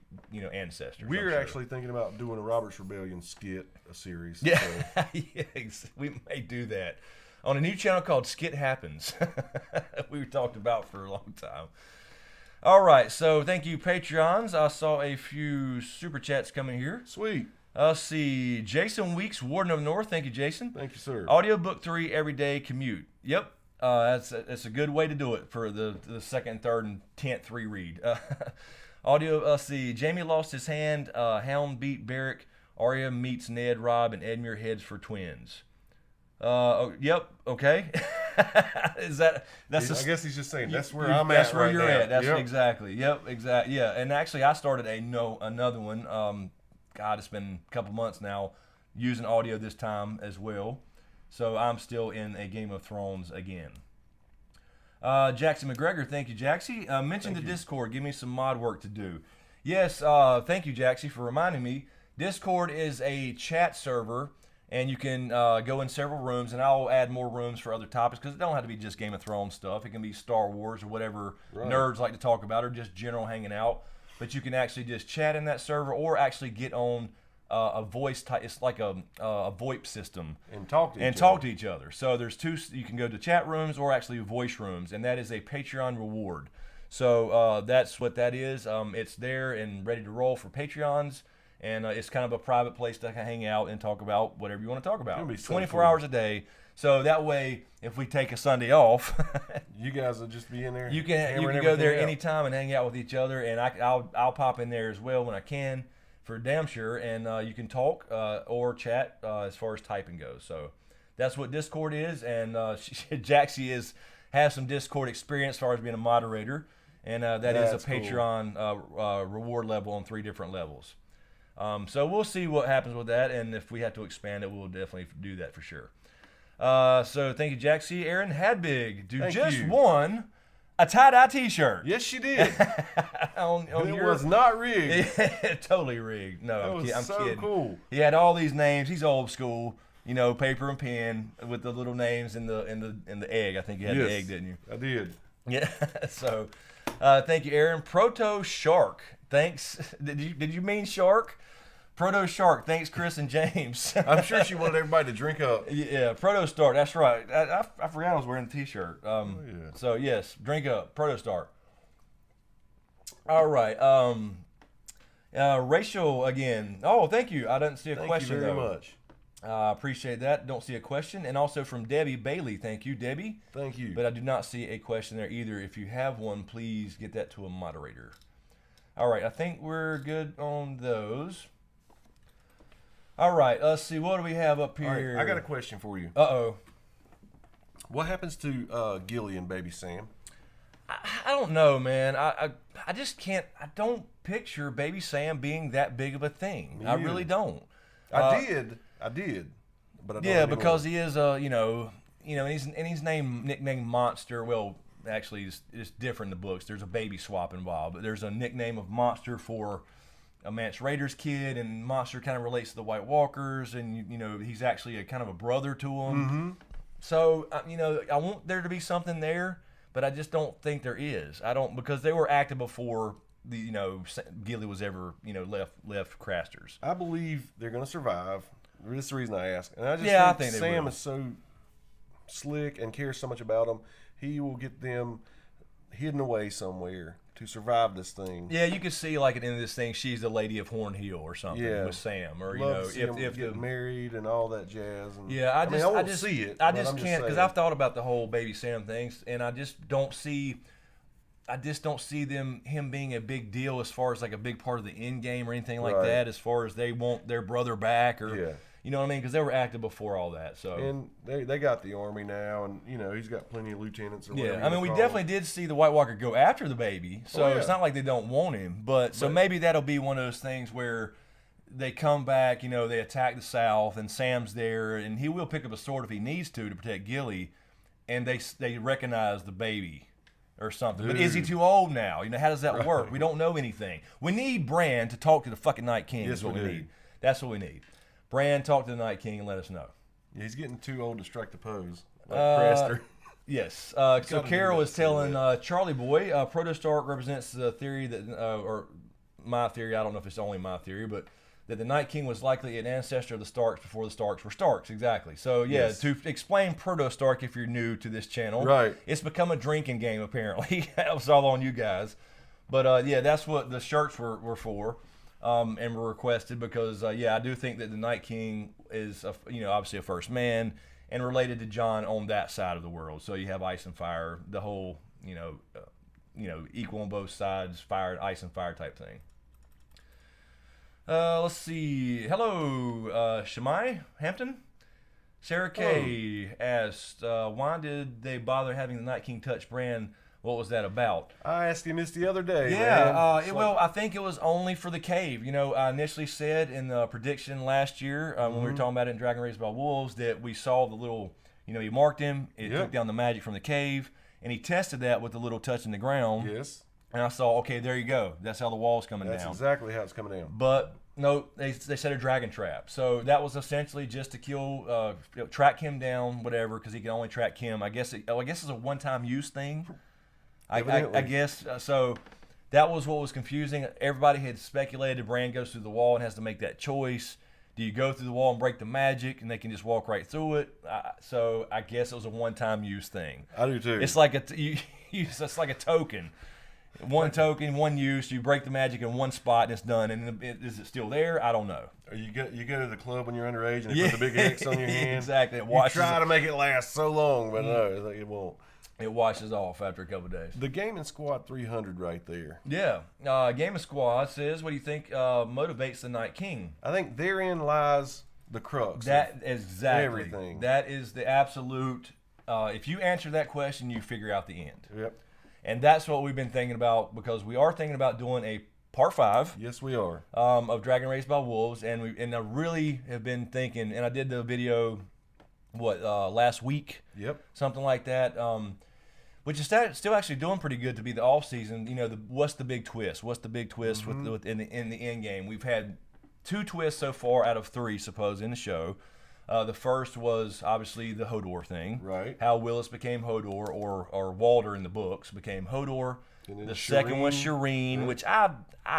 Speaker 2: ancestors.
Speaker 3: We're actually thinking about doing a Robert's Rebellion skit, a series.
Speaker 2: Yeah,
Speaker 3: so.
Speaker 2: yes, we may do that on a new channel called Skit Happens. We talked about for a long time. All right, so thank you, Patreons. I saw a few super chats coming here.
Speaker 3: Sweet.
Speaker 2: Let's see, Jason Weeks, Warden of North. Thank you, Jason.
Speaker 3: Thank you, sir.
Speaker 2: Audiobook 3 everyday commute. Yep. That's a good way to do it for the second, third, and 10th reread. Audio, let's see. Jamie lost his hand. Hound beat Beric. Arya meets Ned, Robb, and Edmure heads for twins. Yep. Okay. I
Speaker 3: guess he's just saying that's where I'm at.
Speaker 2: That's where
Speaker 3: right
Speaker 2: you're
Speaker 3: now.
Speaker 2: at. That's exactly. Yep. Exactly. Yeah. And actually, I started another one. God, it's been a couple months now, using audio this time as well. So I'm still in a Game of Thrones again. Jackson McGregor, thank you, Jaxie. Mention the Discord. Give me some mod work to do. Yes, thank you, Jaxie, for reminding me. Discord is a chat server, and you can go in several rooms, and I'll add more rooms for other topics, because it don't have to be just Game of Thrones stuff. It can be Star Wars or whatever nerds like to talk about, or just general hanging out. But you can actually just chat in that server, or actually get on a voice type. It's like a VoIP system,
Speaker 3: and talk
Speaker 2: to each other. So there's two. You can go to chat rooms or actually voice rooms, and that is a Patreon reward. So that's what that is. It's there and ready to roll for Patreons, and it's kind of a private place to hang out and talk about whatever you want to talk about. 24 hours a day. So that way, if we take a Sunday off,
Speaker 3: you guys will just be in there.
Speaker 2: You can go there anytime and hang out with each other, and I'll pop in there as well when I can, for damn sure, and you can talk or chat as far as typing goes. So that's what Discord is, and Jaxie has some Discord experience as far as being a moderator, and that is a Patreon reward level on 3 different levels. So we'll see what happens with that, and if we have to expand it, we'll definitely do that for sure. So thank you, Jaxie. Aaron Hadbig won a tie-dye t-shirt.
Speaker 3: Yes, she did.
Speaker 2: It
Speaker 3: was not rigged.
Speaker 2: Totally rigged. No, I'm
Speaker 3: so
Speaker 2: kidding.
Speaker 3: Cool.
Speaker 2: He had all these names. He's old school, paper and pen with the little names in the egg. I think you had the egg, didn't you?
Speaker 3: I did.
Speaker 2: Yeah. So, thank you, Aaron. Proto Shark. Thanks. Did you mean shark? Proto Shark, thanks, Chris and James.
Speaker 3: I'm sure she wanted everybody to drink up.
Speaker 2: Yeah, Proto Star, that's right. I forgot I was wearing the t-shirt. So, yes, drink up. Proto Star. All right. Rachel, again. Oh, thank you. I didn't see a question,
Speaker 3: Thank you very much.
Speaker 2: Appreciate that. Don't see a question. And also from Debbie Bailey. Thank you, Debbie.
Speaker 3: Thank you.
Speaker 2: But I do not see a question there either. If you have one, please get that to a moderator. All right, I think we're good on those. All right, let's see. What do we have up here?
Speaker 3: All right, I got a question for you.
Speaker 2: Uh-oh.
Speaker 3: What happens to Gilly and Baby Sam?
Speaker 2: I don't know, man. I just can't. I don't picture Baby Sam being that big of a thing. I really don't.
Speaker 3: I did, but I don't anymore.
Speaker 2: Because he is and he's nicknamed Monster. Well, actually, it's different in the books. There's a baby swap involved, but there's a nickname of Monster for a Mance Rayder's kid, and Monster kind of relates to the White Walkers, and he's actually a kind of a brother to them. So I want there to be something there, but I just don't think there is. I don't because they were active before Gilly was ever left Craster's.
Speaker 3: I believe they're going to survive. That's the reason I ask. And I just
Speaker 2: I
Speaker 3: think
Speaker 2: think
Speaker 3: Sam is so slick and cares so much about them. He will get them hidden away somewhere to survive this thing.
Speaker 2: Yeah, you could see like at the end of this thing, she's the Lady of Hornhill or something with Sam, or
Speaker 3: Love to see
Speaker 2: if
Speaker 3: get married and all that jazz. And,
Speaker 2: I
Speaker 3: won't see it.
Speaker 2: I just can't because I've thought about the whole baby Sam things, and I just don't see him being a big deal as far as like a big part of the end game or anything like that. As far as they want their brother back or. You know what I mean? Because they were active before all that. So
Speaker 3: and they got the army now, and he's got plenty of lieutenants. Or whatever
Speaker 2: I mean, we definitely did see the White Walker go after the baby, so it's not like they don't want him. But maybe that'll be one of those things where they come back, they attack the South, and Sam's there, and he will pick up a sword if he needs to protect Gilly, and they recognize the baby or something. Dude. But is he too old now? How does that work? We don't know anything. We need Bran to talk to the fucking Night King.
Speaker 3: Yes,
Speaker 2: is what
Speaker 3: we do.
Speaker 2: need. That's what we need. Bran, talk to the Night King and let us know.
Speaker 3: Yeah, he's getting too old to strike the pose. Like Craster.
Speaker 2: Yes. So Carol was telling Charlie Boy, Proto-Stark represents the theory that, or my theory, I don't know if it's only my theory, but that the Night King was likely an ancestor of the Starks before the Starks were Starks. Exactly. So, to explain Proto-Stark if you're new to this channel, it's become a drinking game, apparently. That was all on you guys. But, that's what the shirts were for. And were requested because, I do think that the Night King is, obviously a first man and related to Jon on that side of the world. So you have ice and fire, the whole, equal on both sides, fire, ice and fire type thing. Let's see. Hello, Shemai Hampton. Sarah Kay asked, why did they bother having the Night King touch Bran? What was that about?
Speaker 3: I asked him this the other day.
Speaker 2: I think it was only for the cave. I initially said in the prediction last year when we were talking about it in Dragon Raised by Wolves that we saw the little, he marked him, it took down the magic from the cave, and he tested that with the little touch in the ground.
Speaker 3: Yes.
Speaker 2: And I saw, okay, there you go. That's how the wall's coming down.
Speaker 3: That's exactly how it's coming down.
Speaker 2: But no, they set a dragon trap. So that was essentially just to kill, track him down, whatever, because he can only track him. I guess it's a one-time use thing. I guess so. That was what was confusing. Everybody had speculated Bran goes through the wall and has to make that choice. Do you go through the wall and break the magic, and they can just walk right through it? So I guess it was a one-time use thing.
Speaker 3: I do too.
Speaker 2: It's like it's like a token. One token, one use. You break the magic in one spot, and it's done. And is it still there? I don't know.
Speaker 3: Or you go to the club when you're underage, and they put the big X on your hand.
Speaker 2: Exactly.
Speaker 3: You try to make it last so long, but no, it's like it won't.
Speaker 2: It washes off after a couple of days.
Speaker 3: The Gaming Squad 300 right there.
Speaker 2: Yeah. Gaming Squad says, what do you think motivates the Night King?
Speaker 3: I think therein lies the crux.
Speaker 2: That exactly.
Speaker 3: Everything.
Speaker 2: That is the absolute. If you answer that question, you figure out the end.
Speaker 3: Yep.
Speaker 2: And that's what we've been thinking about because we are thinking about doing a part 5.
Speaker 3: Yes, we are.
Speaker 2: Of Dragon Raised by Wolves, and I really have been thinking, and I did the video, last week?
Speaker 3: Yep.
Speaker 2: Something like that. Which is still actually doing pretty good to be the off season. What's the big twist? What's the big twist in the end game? We've had 2 twists so far out of 3, suppose, in the show. The first was obviously the Hodor thing,
Speaker 3: right?
Speaker 2: How Willis became Hodor, or Walder in the books became Hodor. The second was Shireen, which I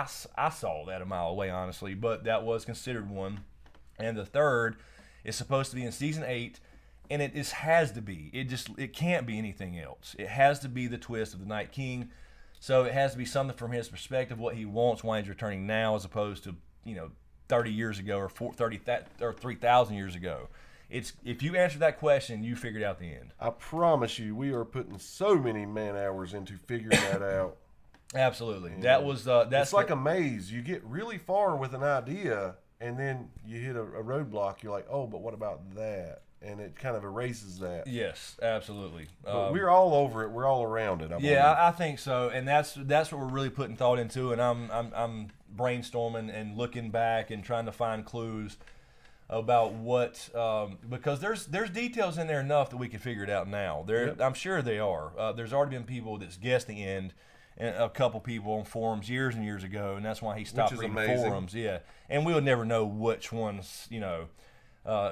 Speaker 2: saw that a mile away, honestly, but that was considered one. And the third is supposed to be in season 8. And it just has to be. It can't be anything else. It has to be the twist of the Night King. So it has to be something from his perspective, what he wants, why he's returning now, as opposed to 30 years ago or 3,000 years ago. If you answer that question, you figured out the end.
Speaker 3: I promise you, we are putting so many man hours into figuring that out.
Speaker 2: Absolutely. That was that's
Speaker 3: it's like a maze. You get really far with an idea, and then you hit a roadblock. You're like, oh, but what about that? And it kind of erases that.
Speaker 2: Yes, absolutely.
Speaker 3: But we're all over it. We're all around it.
Speaker 2: I think so, and that's what we're really putting thought into. And I'm brainstorming and looking back and trying to find clues about what because there's details in there enough that we can figure it out now. I'm sure they are. There's already been people that's guessed the end, and a couple people on forums years and years ago, and that's why he stopped reading forums. Yeah, and we'll never know which ones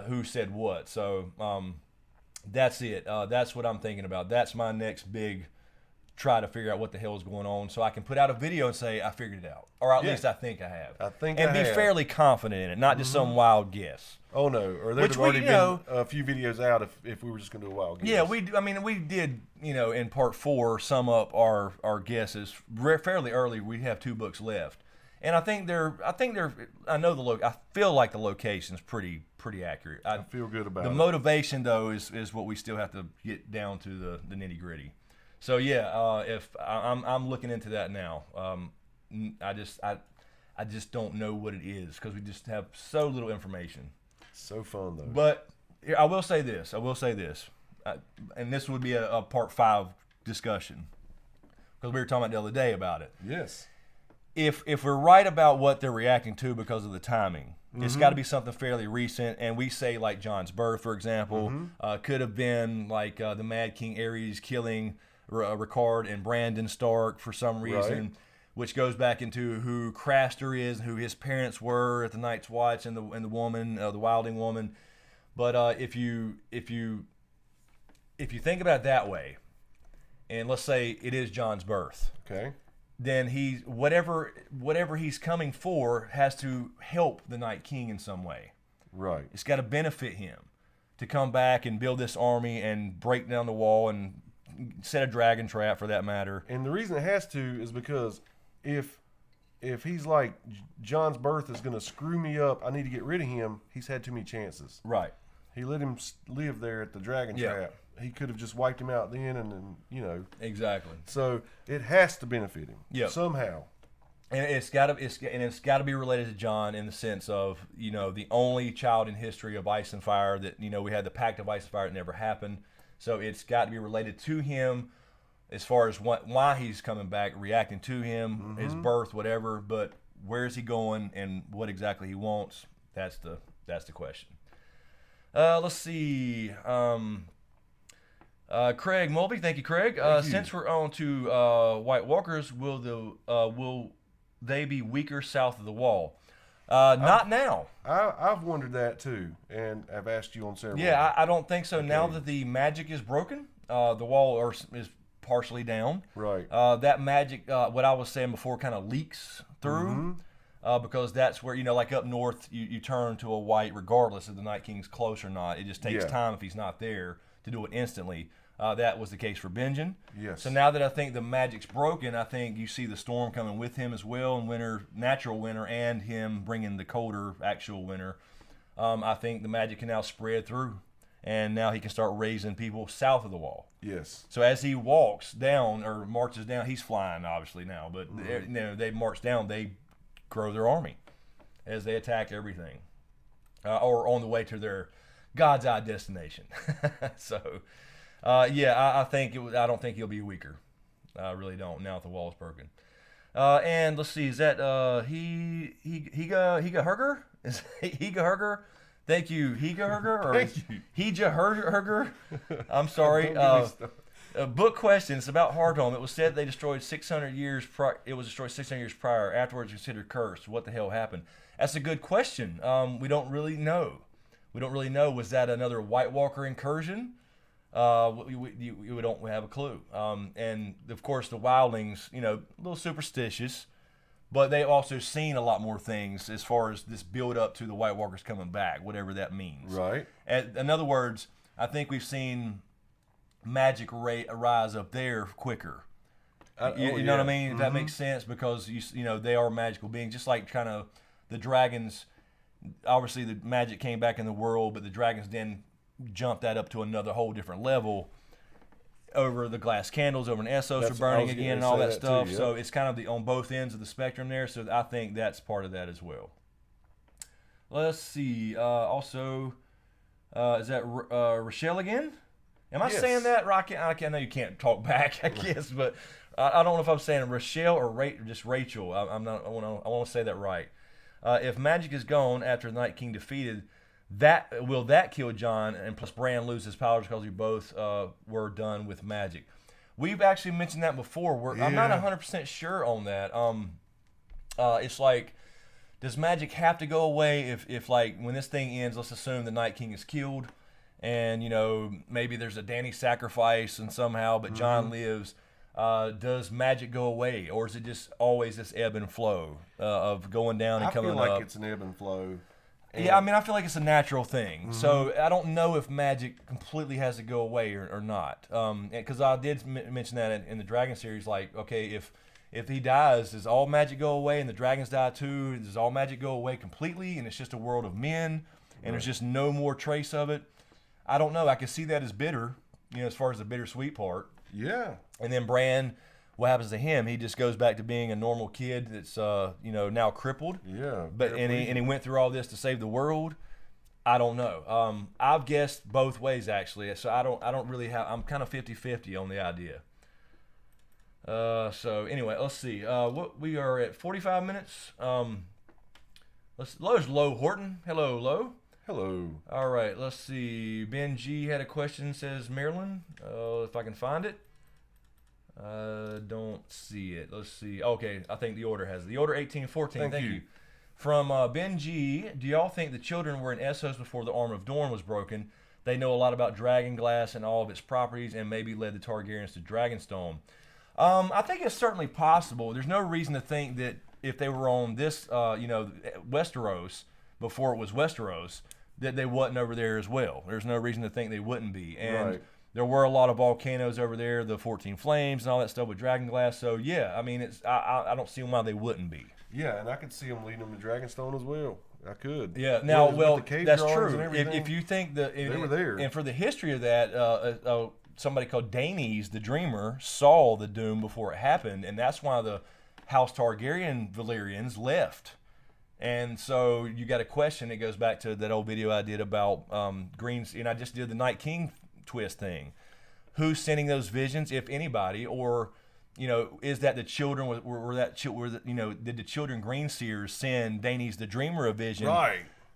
Speaker 2: who said what. So, That's it. That's what I'm thinking about. That's my next big try to figure out what the hell is going on, so I can put out a video and say I figured it out, or at least I think I have. And be fairly confident in it, not just some wild guess.
Speaker 3: Oh no, or there'd have already been a few videos out if we were just going to do a wild guess.
Speaker 2: Yeah, we did, in part 4 sum up our guesses fairly early. We have 2 books left, and I feel like the location's pretty accurate. I
Speaker 3: feel good about
Speaker 2: the motivation though is what we still have to get down to the nitty gritty. So yeah, if I'm looking into that now, I just don't know what it is because we just have so little information.
Speaker 3: So fun though.
Speaker 2: But I will say this, and this would be a part 5 discussion because we were talking about the other day about it.
Speaker 3: Yes.
Speaker 2: If we're right about what they're reacting to because of the timing, it's got to be something fairly recent. And we say like Jon's birth, for example, could have been like the Mad King Ares killing Ricard and Brandon Stark for some reason, which goes back into who Craster is, who his parents were at the Night's Watch, and the woman, the Wilding woman. But if you think about it that way, and let's say it is Jon's birth,
Speaker 3: okay,
Speaker 2: then he's whatever he's coming for has to help the Night King in some way.
Speaker 3: Right.
Speaker 2: It's got to benefit him to come back and build this army and break down the wall and set a dragon trap, for that matter.
Speaker 3: And the reason it has to is because if he's like, Jon's birth is going to screw me up, I need to get rid of him, he's had too many chances.
Speaker 2: Right.
Speaker 3: He let him live there at the dragon trap. He could have just wiped him out then, and
Speaker 2: Exactly.
Speaker 3: So it has to benefit him somehow.
Speaker 2: And it's got to be related to Jon in the sense of the only child in history of ice and fire that we had the Pact of Ice and Fire that never happened. So it's got to be related to him, as far as why he's coming back, reacting to him, his birth, whatever. But where is he going and what exactly he wants? That's the question. Let's see. Craig Mulvey, thank you, Craig. Since we're on to White Walkers, will they be weaker south of the wall? Not now.
Speaker 3: I've wondered that too, and I've asked you on several.
Speaker 2: Yeah, I don't think so. Okay. Now that the magic is broken, the wall is partially down.
Speaker 3: Right.
Speaker 2: That magic, what I was saying before, kind of leaks through. Because that's where, like up north, you turn to a white regardless if the Night King's close or not. It just takes time if he's not there to do it instantly. That was the case for Benjen.
Speaker 3: Yes.
Speaker 2: So now that I think the magic's broken, I think you see the storm coming with him as well, and natural winter, and him bringing the colder actual winter. I think the magic can now spread through, and now he can start raising people south of the wall.
Speaker 3: Yes.
Speaker 2: So as he walks down or marches down, he's flying obviously now, but they march down, they grow their army as they attack everything, or on the way to their God's eye destination. So, I think I don't think he'll be weaker. I really don't. Now that the wall is broken. And let's see, is that Higa Herger? Is Higa Herger? Thank you, Higa Herger, or Hija Herger? I'm sorry. Book question. It's about Hardhome. It was said they destroyed 600 years. It was destroyed 600 years prior. Afterwards, considered cursed. What the hell happened? That's a good question. We don't really know. Was that another White Walker incursion? We don't have a clue. And of course, the wildlings, a little superstitious, but they've also seen a lot more things as far as this build up to the White Walkers coming back, whatever that means.
Speaker 3: Right.
Speaker 2: In other words, I think we've seen magic rise up there quicker. You know what I mean? If that makes sense, because they are magical beings, just like kind of the dragons. Obviously, the magic came back in the world, but the dragons then jumped that up to another whole different level over the glass candles, over in Essos are burning again, and all that stuff. Too, yeah. So it's kind of on both ends of the spectrum there. So I think that's part of that as well. Let's see. Also, is that Rochelle again? Am I saying that? I know you can't talk back, I guess, but I don't know if I'm saying Rochelle or just Rachel. I want to say that right. If magic is gone after the Night King defeated, will that kill Jon, and plus Bran lose his powers because we both were done with magic? We've actually mentioned that before. I'm not 100% sure on that. It's like, does magic have to go away if like when this thing ends, let's assume the Night King is killed, and maybe there's a Danny sacrifice and somehow, but John lives. Does magic go away, or is it just always this ebb and flow of going down and coming up?
Speaker 3: I feel like it's an ebb and flow.
Speaker 2: Yeah, I mean, I feel like it's a natural thing. So I don't know if magic completely has to go away or not. Because I did mention that in the Dragon series, like, okay, if he dies, does all magic go away and the dragons die too? Does all magic go away completely and it's just a world of men and there's just no more trace of it? I don't know. I can see that as bitter, as far as the bittersweet part.
Speaker 3: Yeah.
Speaker 2: And then Bran, what happens to him? He just goes back to being a normal kid that's now crippled.
Speaker 3: Yeah.
Speaker 2: But and he went through all this to save the world. I don't know. I've guessed both ways actually. So I don't really have. I'm kind of 50-50 on the idea. So anyway, let's see. What we are at 45 minutes. There's Lo Horton. Hello, Lo.
Speaker 3: Hello.
Speaker 2: All right, let's see. Ben G had a question, says Maryland. If I can find it. Don't see it. Let's see. Okay, I think the order has it. The order 1814. Thank you. From Ben G, do y'all think the children were in Essos before the Arm of Dorne was broken? They know a lot about Dragonglass and all of its properties and maybe led the Targaryens to Dragonstone. I think it's certainly possible. There's no reason to think that if they were on this, Westeros, before it was Westeros, that they wasn't over there as well. There's no reason to think they wouldn't be. And there were a lot of volcanoes over there, the 14 Flames and all that stuff with Dragonglass. So, yeah, I mean, I don't see why they wouldn't be.
Speaker 3: Yeah, and I could see them leading them to Dragonstone as well. I could.
Speaker 2: Yeah, now, that's true.
Speaker 3: If
Speaker 2: If you think that...
Speaker 3: They were there.
Speaker 2: And for the history of that, somebody called Daenerys, the Dreamer, saw the doom before it happened, and that's why the House Targaryen Valyrians left. And so you got a question. It goes back to that old video I did about Greens, and I just did the Night King twist thing. Who's sending those visions, if anybody, or is that the children? Did the children Greenseers send Daenerys the Dreamer a vision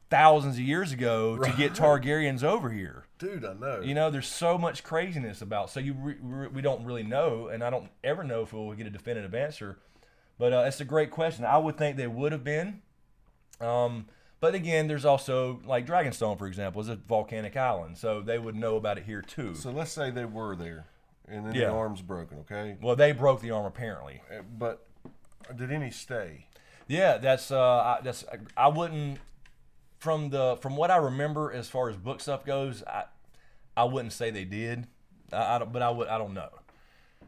Speaker 2: thousands of years ago to get Targaryens over here?
Speaker 3: Dude, I know.
Speaker 2: There's so much craziness about. So we don't really know, and I don't ever know if we'll get a definitive answer. But it's a great question. I would think they would have been. But again, there's also, like Dragonstone, for example, is a volcanic island, so they would know about it here too.
Speaker 3: So let's say they were there, and then the arm's broken, okay?
Speaker 2: Well, they broke the arm apparently.
Speaker 3: But did any stay?
Speaker 2: Yeah, I wouldn't, from what I remember as far as book stuff goes, I wouldn't say they did. I don't know.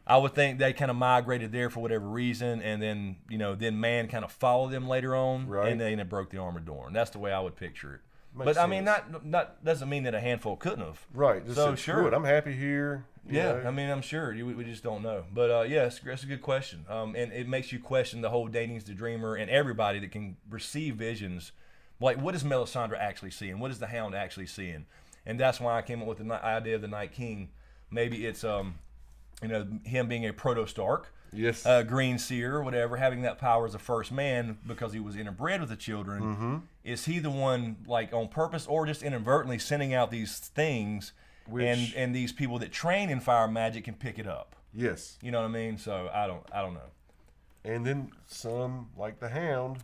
Speaker 2: I would think they kind of migrated there for whatever reason, and then then man kind of followed them later on, and then it broke the Arm of Dorne. That's the way I would picture it. But I mean, not doesn't mean that a handful couldn't have.
Speaker 3: Right. Just
Speaker 2: so
Speaker 3: sure, I'm happy here.
Speaker 2: I mean, I'm sure we just don't know. But it's a good question. And it makes you question the whole Daenerys the Dreamer and everybody that can receive visions. Like, what is Melisandre actually seeing? What is the Hound actually seeing? And that's why I came up with the idea of the Night King. Maybe it's him being a proto-Stark, Green Seer, or whatever, having that power as a first man because he was interbred with the children.
Speaker 3: Mm-hmm.
Speaker 2: Is he the one, like, on purpose or just inadvertently sending out these things, and these people that train in fire magic can pick it up?
Speaker 3: Yes.
Speaker 2: You know what I mean? So I don't know.
Speaker 3: And then some, like the Hound,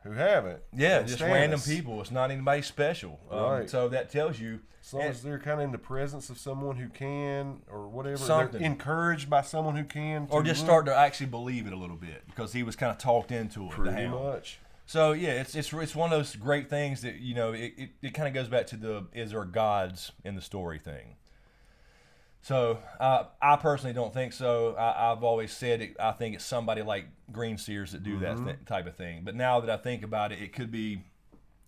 Speaker 3: who have it.
Speaker 2: Yeah, just random people. It's not anybody special. So that tells you.
Speaker 3: As long as they're kind of in the presence of someone who can, or whatever,
Speaker 2: something.
Speaker 3: They're encouraged by someone who can.
Speaker 2: Or just start to actually believe it a little bit, because he was kind of talked into it.
Speaker 3: Pretty much.
Speaker 2: So yeah, it's one of those great things that it kind of goes back to is there gods in the story thing. So I personally don't think so. I've always said I think it's somebody like Green Seers that do that type of thing. But now that I think about it, it could be,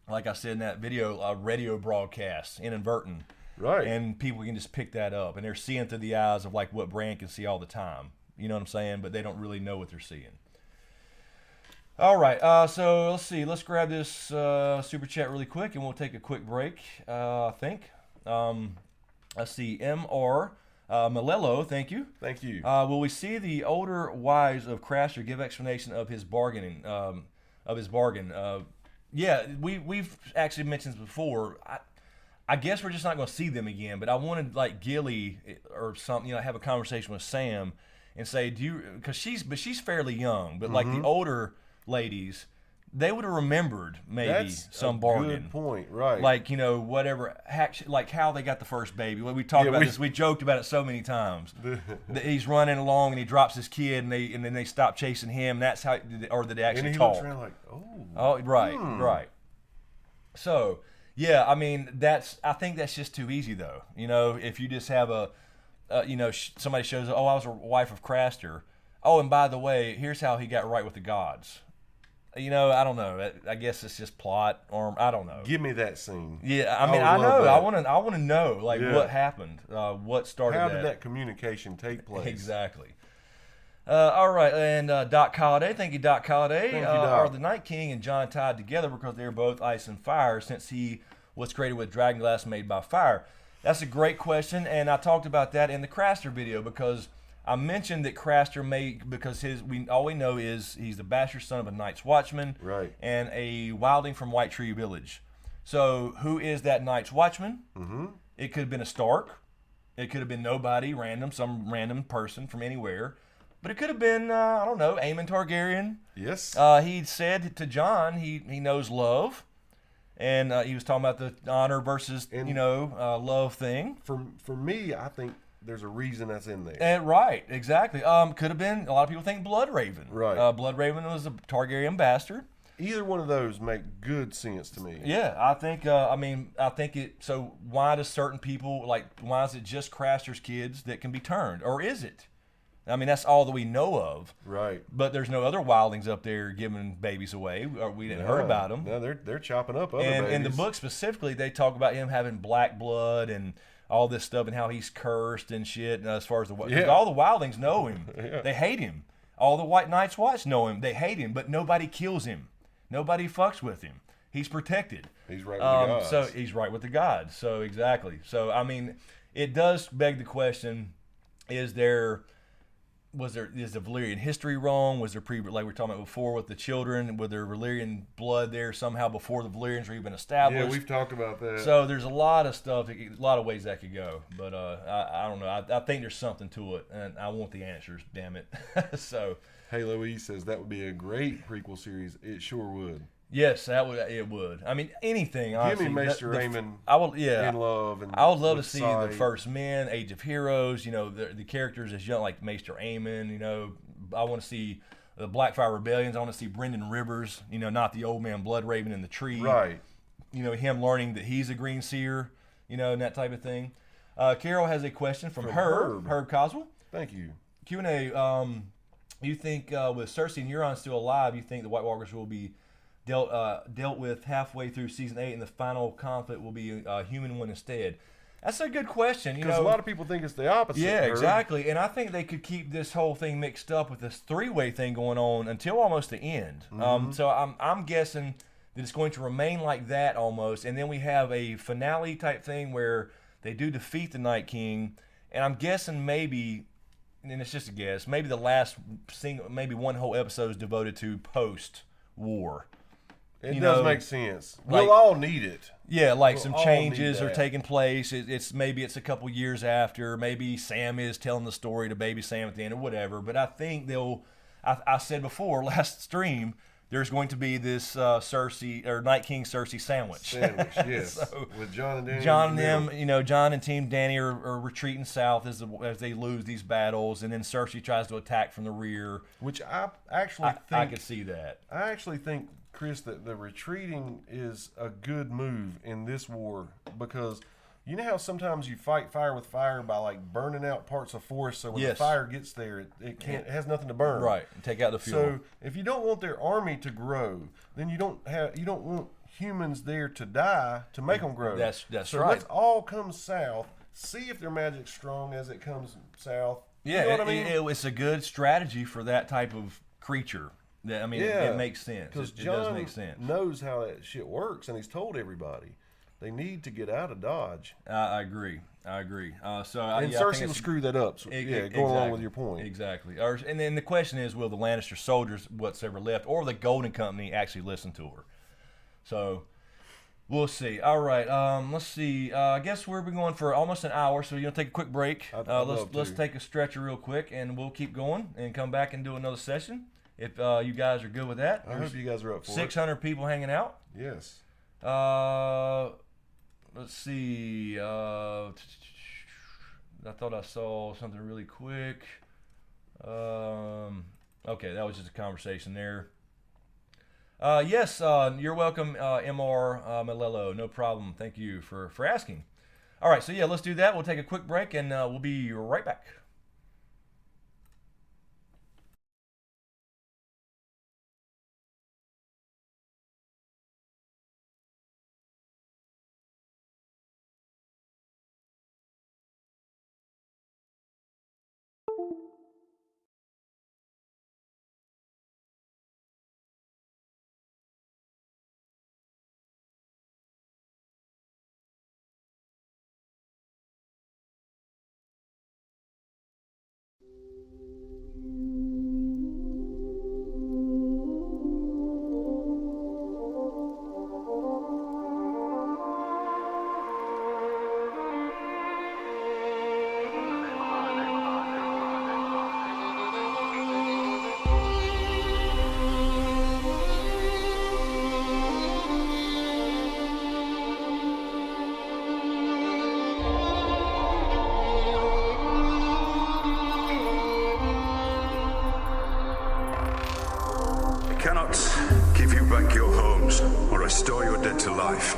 Speaker 2: like I said in that video, a radio broadcast, inadvertent.
Speaker 3: Right.
Speaker 2: And people can just pick that up. And they're seeing through the eyes of like what Bran can see all the time. You know what I'm saying? But they don't really know what they're seeing. All right. So let's see. Let's grab this super chat really quick, and we'll take a quick break, I think. Let's see. MR Malello, thank you.
Speaker 3: Thank you.
Speaker 2: Will we see the older wives of Craster give explanation of his bargaining, bargain? Yeah, we've actually mentioned this before. I guess we're just not going to see them again. But I wanted like Gilly or something, have a conversation with Sam and say, because she's fairly young, but like the older ladies, they would have remembered maybe
Speaker 3: That's
Speaker 2: some
Speaker 3: a
Speaker 2: bargain.
Speaker 3: Good point, right?
Speaker 2: Like, whatever, like how they got the first baby. We talked about this. We joked about it so many times. That he's running along and he drops his kid, and then they stop chasing him. That's how, or that they actually
Speaker 3: and he
Speaker 2: talk.
Speaker 3: looks around like,
Speaker 2: Oh, right, right. So, yeah, I mean, I think that's just too easy, though. If you just have somebody shows, I was a wife of Craster. Oh, and by the way, here's how he got right with the gods. I don't know. I guess it's just plot, or I don't know.
Speaker 3: Give me that scene.
Speaker 2: Yeah, I mean, I know. I want to know, what happened, what started that.
Speaker 3: How did that communication take place?
Speaker 2: Exactly. All right, and Doc Holliday, thank you, Doc Holliday.
Speaker 3: Thank you, Doc.
Speaker 2: Are the Night King and John tied together because they are both ice and fire, since he was created with dragon glass made by fire? That's a great question, and I talked about that in the Craster video, because I mentioned that Craster because all we know is he's the bastard son of a Night's Watchman,
Speaker 3: right,
Speaker 2: and a wildling from White Tree Village. So who is that Night's Watchman? Mm-hmm. It could have been a Stark. It could have been nobody, some random person from anywhere. But it could have been, I don't know, Aemon Targaryen.
Speaker 3: Yes.
Speaker 2: He said to Jon he knows love. And he was talking about the honor versus, love thing.
Speaker 3: For me, I think there's a reason that's in there.
Speaker 2: And, right, exactly. Could have been, a lot of people think Bloodraven.
Speaker 3: Right.
Speaker 2: Bloodraven was a Targaryen bastard.
Speaker 3: Either one of those make good sense to me.
Speaker 2: Yeah, I think, so why do certain people, why is it just Craster's kids that can be turned? Or is it? I mean, that's all that we know of.
Speaker 3: Right.
Speaker 2: But there's no other wildlings up there giving babies away. Or we didn't heard about them.
Speaker 3: No, they're chopping up other
Speaker 2: and
Speaker 3: babies.
Speaker 2: in the book specifically, they talk about him having black blood and all this stuff and how he's cursed and shit. And as far as all the wildlings know him. Yeah. They hate him. All the White Night's Watch know him. They hate him, but nobody kills him. Nobody fucks with him. He's protected.
Speaker 3: He's right with the gods.
Speaker 2: So he's right with the gods. So exactly. So I mean, it does beg the question: is the Valyrian history wrong? Was there like we were talking about before with the children? Was there Valyrian blood there somehow before the Valyrians were even established?
Speaker 3: Yeah, we've talked about that.
Speaker 2: So there's a lot of stuff, a lot of ways that could go. But I don't know. I think there's something to it, and I want the answers. Damn it. So
Speaker 3: Halo E says that would be a great prequel series. It sure would.
Speaker 2: Yes, it would. I mean, anything. Honestly,
Speaker 3: give me Maester Aemon.
Speaker 2: In
Speaker 3: love.
Speaker 2: I would love to see the First Men, Age of Heroes. The characters as young, like Maester Aemon. I want to see the Blackfire Rebellions. I want to see Brendan Rivers. Not the old man Bloodraven in the tree.
Speaker 3: Right.
Speaker 2: Him learning that he's a Green Seer. And that type of thing. Carol has a question from Herb Coswell.
Speaker 3: Thank you.
Speaker 2: Q&A. You think with Cersei and Euron still alive, you think the White Walkers will be dealt with halfway through season 8, and the final conflict will be a human one instead? That's a good question.
Speaker 3: Because a lot of people think it's the opposite.
Speaker 2: Yeah, exactly. And I think they could keep this whole thing mixed up with this three-way thing going on until almost the end. Mm-hmm. So I'm guessing that it's going to remain like that almost, and then we have a finale type thing where they do defeat the Night King, and I'm guessing maybe, and it's just a guess, maybe the last maybe one whole episode is devoted to post-war.
Speaker 3: It does make sense. We'll all need it.
Speaker 2: Yeah, some changes are taking place. Maybe it's a couple years after. Maybe Sam is telling the story to baby Sam at the end or whatever. But I think I said before, last stream, there's going to be this Cersei or Night King Cersei sandwich.
Speaker 3: Yes. So, with Jon and Dany.
Speaker 2: Jon and them, Jon and Team Dany are retreating south as they lose these battles, and then Cersei tries to attack from the rear.
Speaker 3: Which I actually think
Speaker 2: I could see that.
Speaker 3: I actually think, Chris, that the retreating is a good move in this war, because you know how sometimes you fight fire with fire by burning out parts of forest, so when the fire gets there, it has nothing to burn.
Speaker 2: Right, and take out the fuel.
Speaker 3: So if you don't want their army to grow, then you don't want humans there to die to make them grow.
Speaker 2: That's
Speaker 3: so
Speaker 2: right.
Speaker 3: Let's all come south, see if their magic's strong as it comes south.
Speaker 2: Yeah,
Speaker 3: you know what I mean?
Speaker 2: It's a good strategy for that type of creature. It makes sense.
Speaker 3: Because
Speaker 2: it does make sense.
Speaker 3: Knows how that shit works, and he's told everybody they need to get out of Dodge.
Speaker 2: I agree.
Speaker 3: Cersei will screw that up. So, going along with your point.
Speaker 2: Exactly. And then the question is, will the Lannister soldiers, what's ever left, or the Golden Company actually listen to her? So we'll see. All right. Let's see. I guess we're going for almost an hour, so you're gonna take a quick break. Let's take a stretcher real quick, and we'll keep going and come back and do another session. if you guys are good with that.
Speaker 3: I hope you guys are up for
Speaker 2: 600 people hanging out.
Speaker 3: it. Yes.
Speaker 2: Let's see. I thought I saw something really quick. Okay, that was just a conversation there. Yes, you're welcome, MR Malello. No problem. Thank you for asking. All right, so yeah, let's do that. We'll take a quick break, and we'll be right back.
Speaker 1: Cannot give you back your homes or restore your dead to life,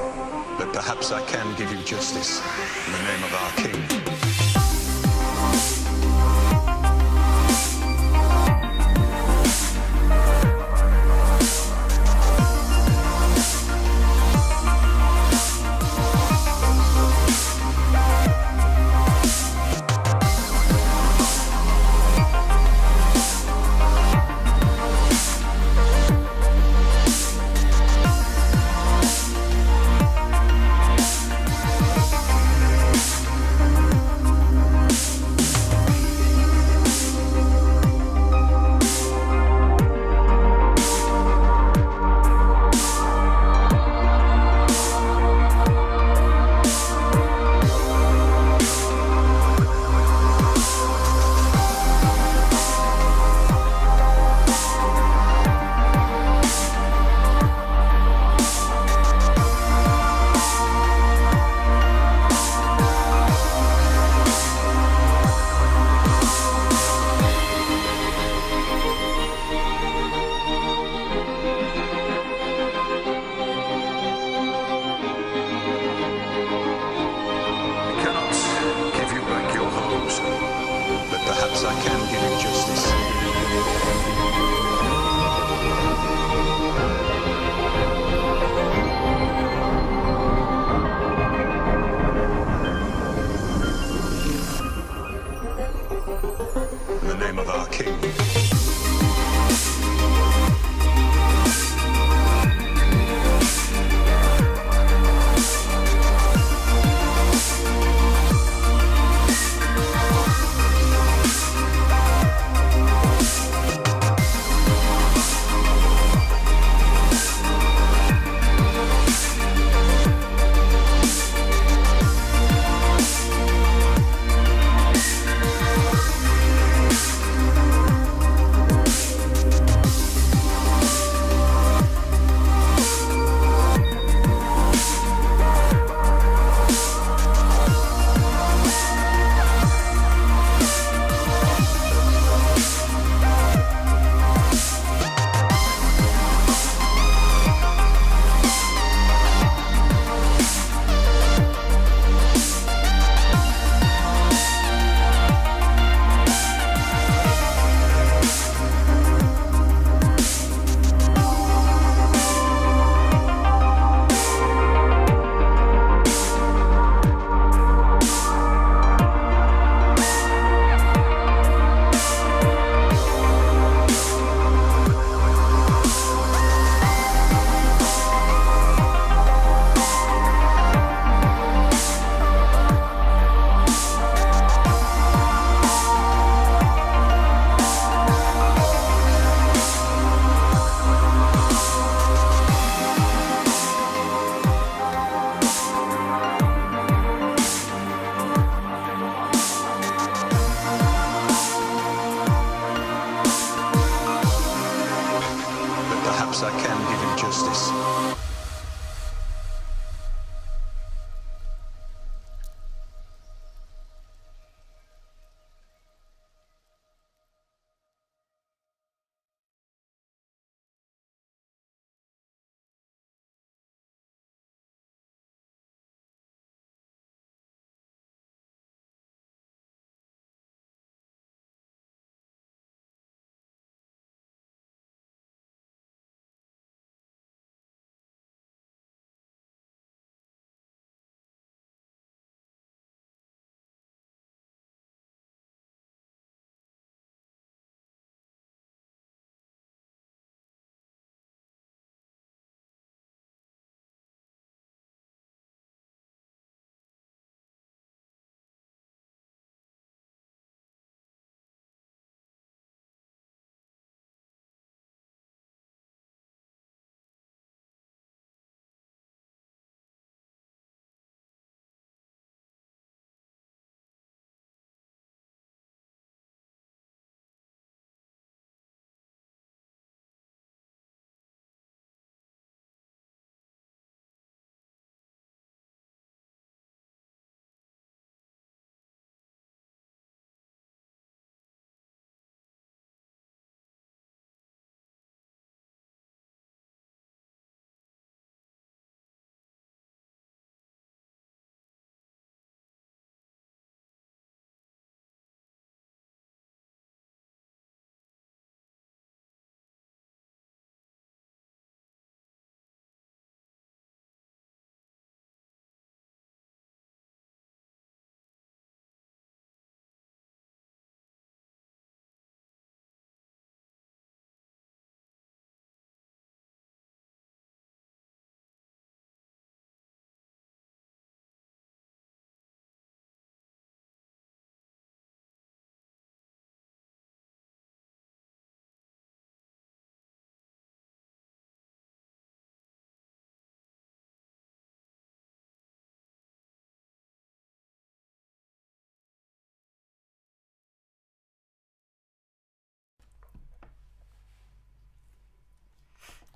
Speaker 1: but perhaps I can give you justice in the name of our King. I can give you justice.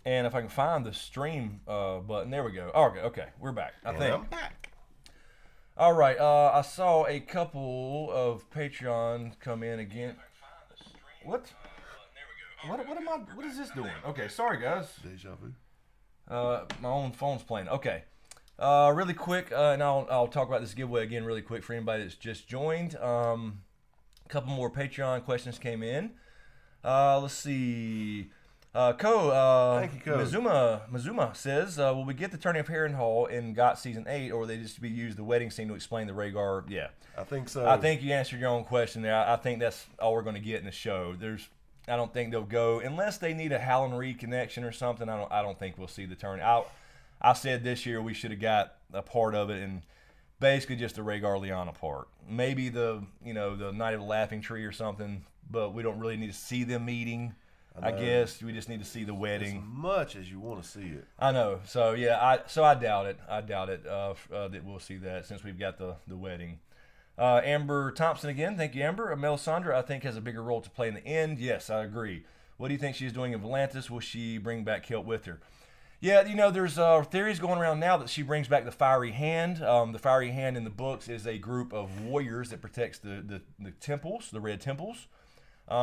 Speaker 2: And if I can find the stream button, there we go. Oh, okay, we're back. I think.
Speaker 3: I'm back.
Speaker 2: All right. I saw a couple of Patreon come in again. What? What is this doing? Okay, sorry guys.
Speaker 3: Deja vu.
Speaker 2: My own phone's playing. Okay. Really quick, and I'll talk about this giveaway again really quick for anybody that's just joined. A couple more Patreon questions came in. Let's see.
Speaker 3: Thank you, Ko.
Speaker 2: Mazuma says, will we get the turning of Harrenhal in GOT Season 8, or will they just be used the wedding scene to explain the Rhaegar? Yeah.
Speaker 3: I think so.
Speaker 2: I think you answered your own question there. I think that's all we're going to get in the show. I don't think they'll go, unless they need a Howland Reed connection or something, I don't think we'll see the turn. I said this year we should have got a part of it, and basically just the Rhaegar Lyanna part. Maybe the Night of the Laughing Tree or something, but we don't really need to see them meeting. I guess we just need to see the wedding.
Speaker 3: As much as you want to see it.
Speaker 2: I know. So yeah, I doubt it. That we'll see that since we've got the wedding. Amber Thompson again. Thank you, Amber. Melisandre, I think, has a bigger role to play in the end. Yes, I agree. What do you think she's doing in Volantis? Will she bring back Kilt with her? Yeah, there's theories going around now that she brings back the Fiery Hand. The Fiery Hand in the books is a group of warriors that protects the temples, the Red Temples.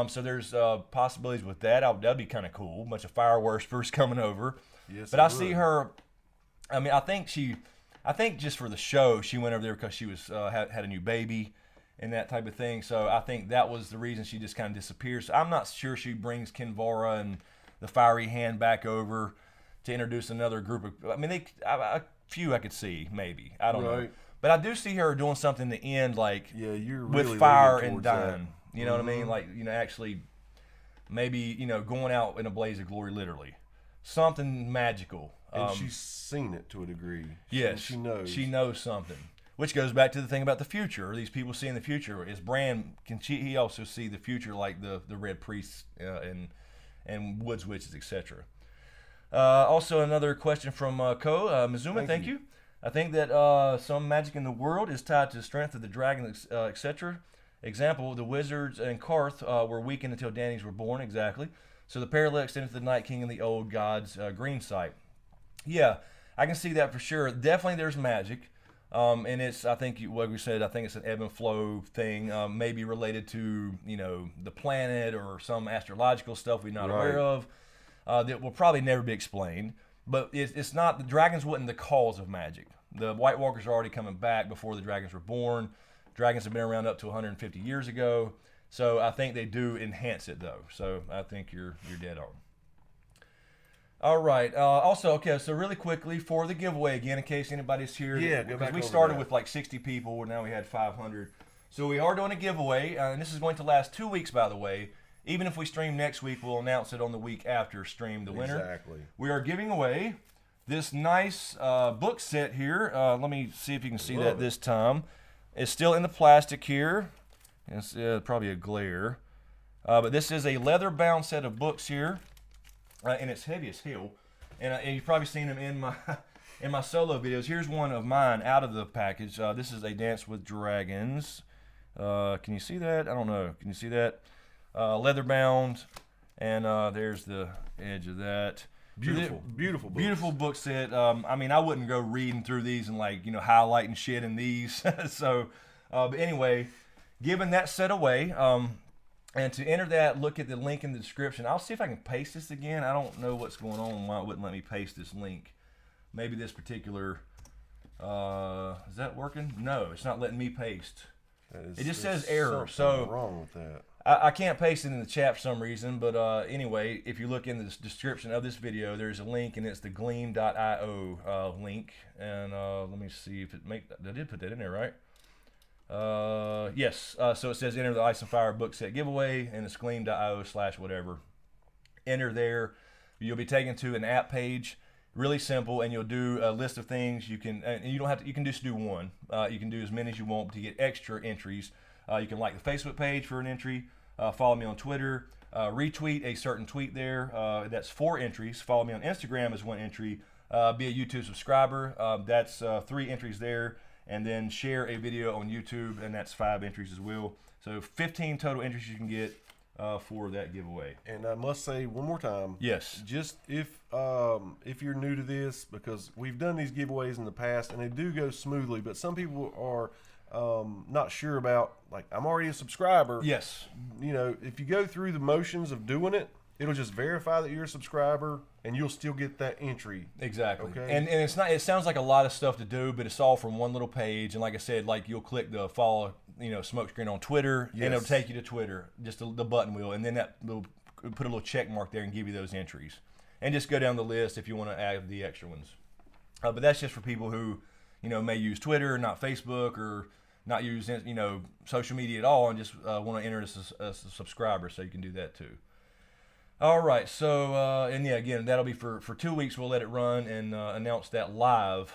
Speaker 2: So there's possibilities with that. That'd be kind of cool. A bunch of fire worshippers coming over.
Speaker 3: Yes,
Speaker 2: but I see her. I mean, I think just for the show she went over there because she was had a new baby and that type of thing. So I think that was the reason she just kind of disappears. So I'm not sure she brings Kinvara and the Fiery Hand back over to introduce another group of. I mean, a few I could see maybe. I don't know. But I do see her doing something in the end, like
Speaker 3: you're
Speaker 2: with
Speaker 3: really
Speaker 2: fire and dying.
Speaker 3: that.
Speaker 2: You know what I mean? Like, actually maybe, going out in a blaze of glory, literally. Something magical.
Speaker 3: And she's seen it to a degree.
Speaker 2: Yes.
Speaker 3: She knows.
Speaker 2: She knows something. Which goes back to the thing about the future. These people seeing the future. Is Bran, he also see the future like the Red Priests and Woods Witches, etc. Also another question from Ko. Mizuma, thank you. I think that some magic in the world is tied to the strength of the dragon, etc. Example, the wizards in Karth were weakened until Dany's were born, exactly. So the parallel extended to the Night King and the old gods green site. Yeah, I can see that for sure. Definitely there's magic. And it's, I think, what we said, I think it's an ebb and flow thing, maybe related to, the planet or some astrological stuff we're not aware of, that will probably never be explained. But it's not, the dragons wasn't the cause of magic. The White Walkers are already coming back before the dragons were born. Dragons have been around up to 150 years ago. So I think they do enhance it, though. So I think you're dead on. All right. Also, okay, so really quickly for the giveaway again, in case anybody's here.
Speaker 3: Yeah, go back
Speaker 2: we
Speaker 3: over
Speaker 2: started
Speaker 3: that.
Speaker 2: with like 60 people, and now we had 500. So we are doing a giveaway, and this is going to last 2 weeks, by the way. Even if we stream next week, we'll announce it on the week after stream the winner.
Speaker 3: Exactly.
Speaker 2: We are giving away this nice book set here. Let me see if you can see that this time. It's still in the plastic here. It's probably a glare. But this is a leather-bound set of books here. And it's heavy as hell. And you've probably seen them in my solo videos. Here's one of mine out of the package. This is A Dance with Dragons. Can you see that? I don't know. Can you see that? Leather bound. And there's the edge of that.
Speaker 3: Beautiful, beautiful books.
Speaker 2: Beautiful book set. I mean, I wouldn't go reading through these and highlighting shit in these. So, but anyway, giving that set away. And to enter that, look at the link in the description. I'll see if I can paste this again. I don't know what's going on, why it wouldn't let me paste this link. Maybe this particular, is that working? No, it's not letting me paste. It just says error. So
Speaker 3: wrong with that.
Speaker 2: I can't paste it in the chat for some reason, but anyway, if you look in the description of this video, there's a link, and it's the gleam.io link. And let me see if I did put that in there, right? Yes. So it says enter the Ice and Fire book set giveaway, and it's gleam.io/whatever. Enter there. You'll be taken to an app page, really simple, and you'll do a list of things you can. And you don't have to. You can just do one. You can do as many as you want to get extra entries. You can like the Facebook page for an entry. Follow me on Twitter. Retweet a certain tweet there. That's 4 entries. Follow me on Instagram as 1 entry. Be a YouTube subscriber. That's 3 entries there. And then share a video on YouTube, and that's 5 entries as well. So 15 total entries you can get for that giveaway.
Speaker 3: And I must say one more time.
Speaker 2: Yes.
Speaker 3: Just if you're new to this, because we've done these giveaways in the past, and they do go smoothly, but some people are not sure about, like, I'm already a subscriber.
Speaker 2: Yes.
Speaker 3: If you go through the motions of doing it, it'll just verify that you're a subscriber, and you'll still get that entry.
Speaker 2: Exactly.
Speaker 3: Okay.
Speaker 2: And it's not. It sounds like a lot of stuff to do, but it's all from one little page. And like I said, you'll click the follow, Smokescreen on Twitter, and it'll take you to Twitter, just the button wheel, and then that will put a little check mark there and give you those entries. And just go down the list if you want to add the extra ones. But that's just for people who, may use Twitter, not Facebook, or not use social media at all, and just want to enter as a subscriber. So you can do that too. All right, so, and yeah, again, that'll be for 2 weeks. We'll let it run and announce that live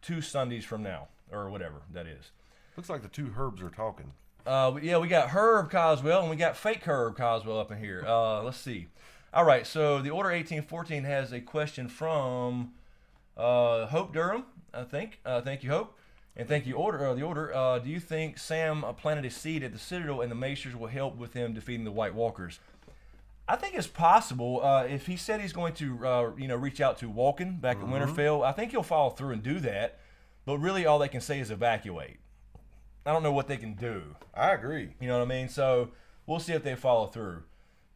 Speaker 2: 2 Sundays from now, or whatever that is.
Speaker 3: Looks like the 2 Herbs are talking.
Speaker 2: Yeah, we got Herb Coswell, and we got fake Herb Coswell up in here. Let's see. All right, so the Order 1814 has a question from Hope Durham, I think. Thank you, Hope. And thank you, the Order. Do you think Sam planted a seed at the Citadel, and the Maesters will help with him defeating the White Walkers? I think it's possible. If he said he's going to, reach out to Walken back at Winterfell, I think he'll follow through and do that. But really, all they can say is evacuate. I don't know what they can do.
Speaker 3: I agree.
Speaker 2: You know what I mean? So we'll see if they follow through.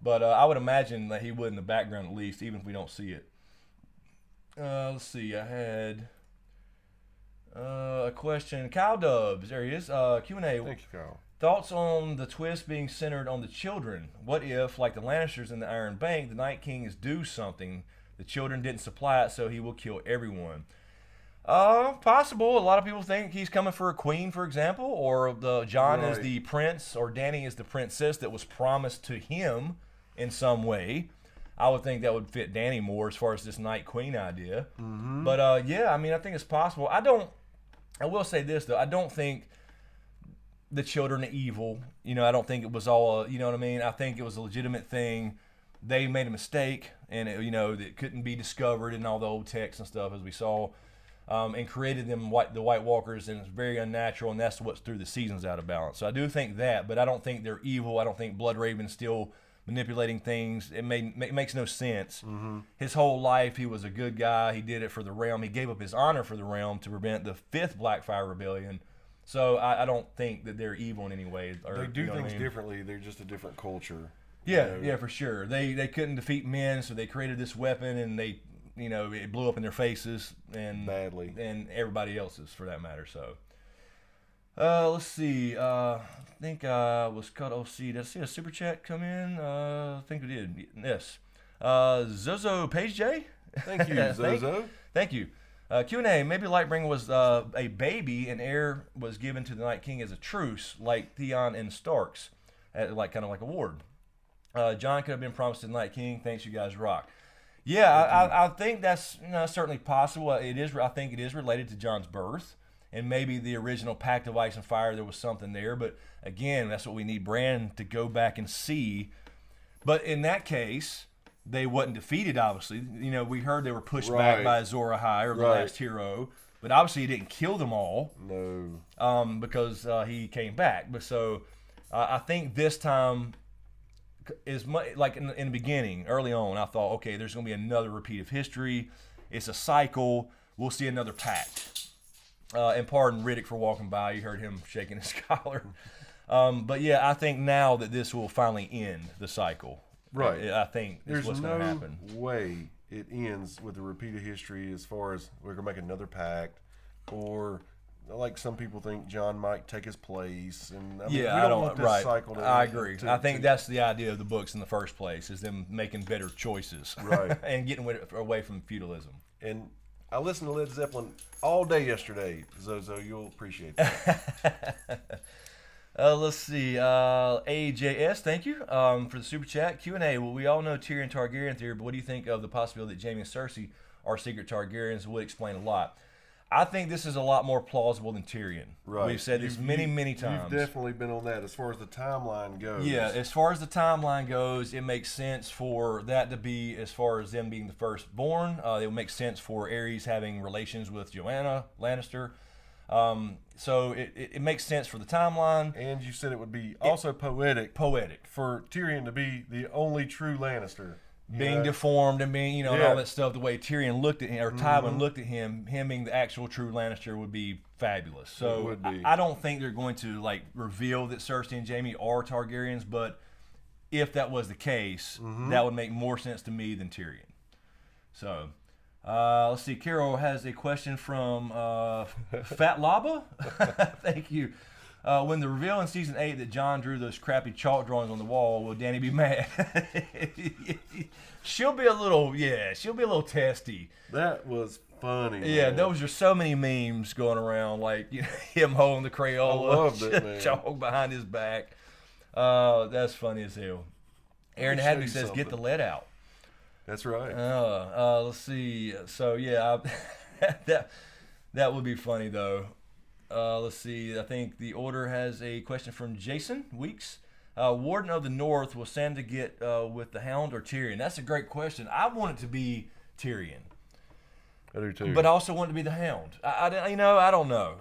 Speaker 2: But I would imagine that he would in the background at least, even if we don't see it. Let's see. I had a question. Kyle Dubs. There he is. Q&A.
Speaker 3: Thank you, Kyle.
Speaker 2: Thoughts on the twist being centered on the children? What if, like the Lannisters in the Iron Bank, the Night King is due something, the children didn't supply it, so he will kill everyone? Possible. A lot of people think he's coming for a queen, for example, or John is the prince, or Dany is the princess that was promised to him in some way. I would think that would fit Dany more as far as this Night Queen idea. Mm-hmm. But yeah, I mean, I think it's possible. I will say this though. I don't think the children are evil. I don't think it was all, you know what I mean? I think it was a legitimate thing. They made a mistake, and it couldn't be discovered in all the old texts and stuff, as we saw, and created the White Walkers, and it's very unnatural, and that's what's threw the seasons out of balance. So I do think that, but I don't think they're evil. I don't think Bloodraven's still manipulating things. It makes no sense. His whole life, he was a good guy. He did it for the realm. He gave up his honor for the realm to prevent the 5th Blackfire Rebellion. So I don't think that they're evil in any way. Or,
Speaker 3: They do
Speaker 2: you know
Speaker 3: things
Speaker 2: what I mean?
Speaker 3: differently. They're just a different culture.
Speaker 2: Yeah, for sure. They couldn't defeat men, so they created this weapon, and they, it blew up in their faces and
Speaker 3: Badly.
Speaker 2: and everybody else's for that matter. So, let's see. I think I was cut. Oh, see, did I see a super chat come in? I think we did. Yes. Zozo Page J.
Speaker 3: Thank you, Zozo.
Speaker 2: Thank you. Q&A, maybe Lightbringer was a baby and heir was given to the Night King as a truce, like Theon and Starks, kind of like a ward. John could have been promised to the Night King. Thanks, you guys rock. Yeah, I think that's certainly possible. It is. I think it is related to John's birth, and maybe the original Pact of Ice and Fire. There was something there, but again, that's what we need Bran to go back and see. But in that case, they wasn't defeated. Obviously, we heard they were pushed back by Azor Ahai, or the last hero, but obviously he didn't kill them all.
Speaker 3: No.
Speaker 2: Because he came back. But so I think this time is like in the beginning, early on, I thought, okay, there's going to be another repeat of history. It's a cycle. We'll see another pact. And pardon Riddick for walking by. You heard him shaking his collar. But yeah, I think now that this will finally end the cycle.
Speaker 3: Right.
Speaker 2: I think that's what's going to happen.
Speaker 3: There's no way it ends with a repeat of history as far as we're going to make another pact, or like some people think John might take his place. And we don't want this cycle to
Speaker 2: I agree. I think that's the idea of the books in the first place, is them making better choices.
Speaker 3: Right.
Speaker 2: And getting away from feudalism.
Speaker 3: And I listened to Led Zeppelin all day yesterday, Zozo. You'll appreciate that.
Speaker 2: Let's see. AJS, thank you for the super chat. Q&A. Well, we all know Tyrion Targaryen theory, but what do you think of the possibility that Jaime and Cersei are secret Targaryens? Would explain a lot. I think this is a lot more plausible than Tyrion.
Speaker 3: Right.
Speaker 2: We've said this many times.
Speaker 3: You've definitely been on that as far as the timeline goes.
Speaker 2: Yeah, as far as the timeline goes, it makes sense for that to be, as far as them being the firstborn. It would make sense for Aerys having relations with Joanna Lannister. So it makes sense for the timeline.
Speaker 3: And you said it would be also poetic for Tyrion to be the only true Lannister.
Speaker 2: Being deformed and being, and all that stuff, the way Tyrion looked at him, or Tywin looked at him being the actual true Lannister would be fabulous. So
Speaker 3: it would be.
Speaker 2: I don't think they're going to reveal that Cersei and Jaime are Targaryens, but if that was the case, that would make more sense to me than Tyrion. So, let's see. Carol has a question from Fat Laba. Thank you. When the reveal in season 8 that John drew those crappy chalk drawings on the wall, will Dany be mad? she'll be a little testy.
Speaker 3: That was funny.
Speaker 2: Yeah,
Speaker 3: man.
Speaker 2: there was just so many memes going around, like him holding the Crayola,
Speaker 3: I loved it, man.
Speaker 2: chalk behind his back. That's funny as hell. Aaron Hadley says, "Get the lead out."
Speaker 3: That's right.
Speaker 2: Let's see. So yeah, that would be funny though. Let's see. I think the order has a question from Jason Weeks. Warden of the North, will Sansa get with the Hound or Tyrion? That's a great question. I want it to be Tyrion.
Speaker 3: I do too.
Speaker 2: But I also want it to be the Hound. I don't know.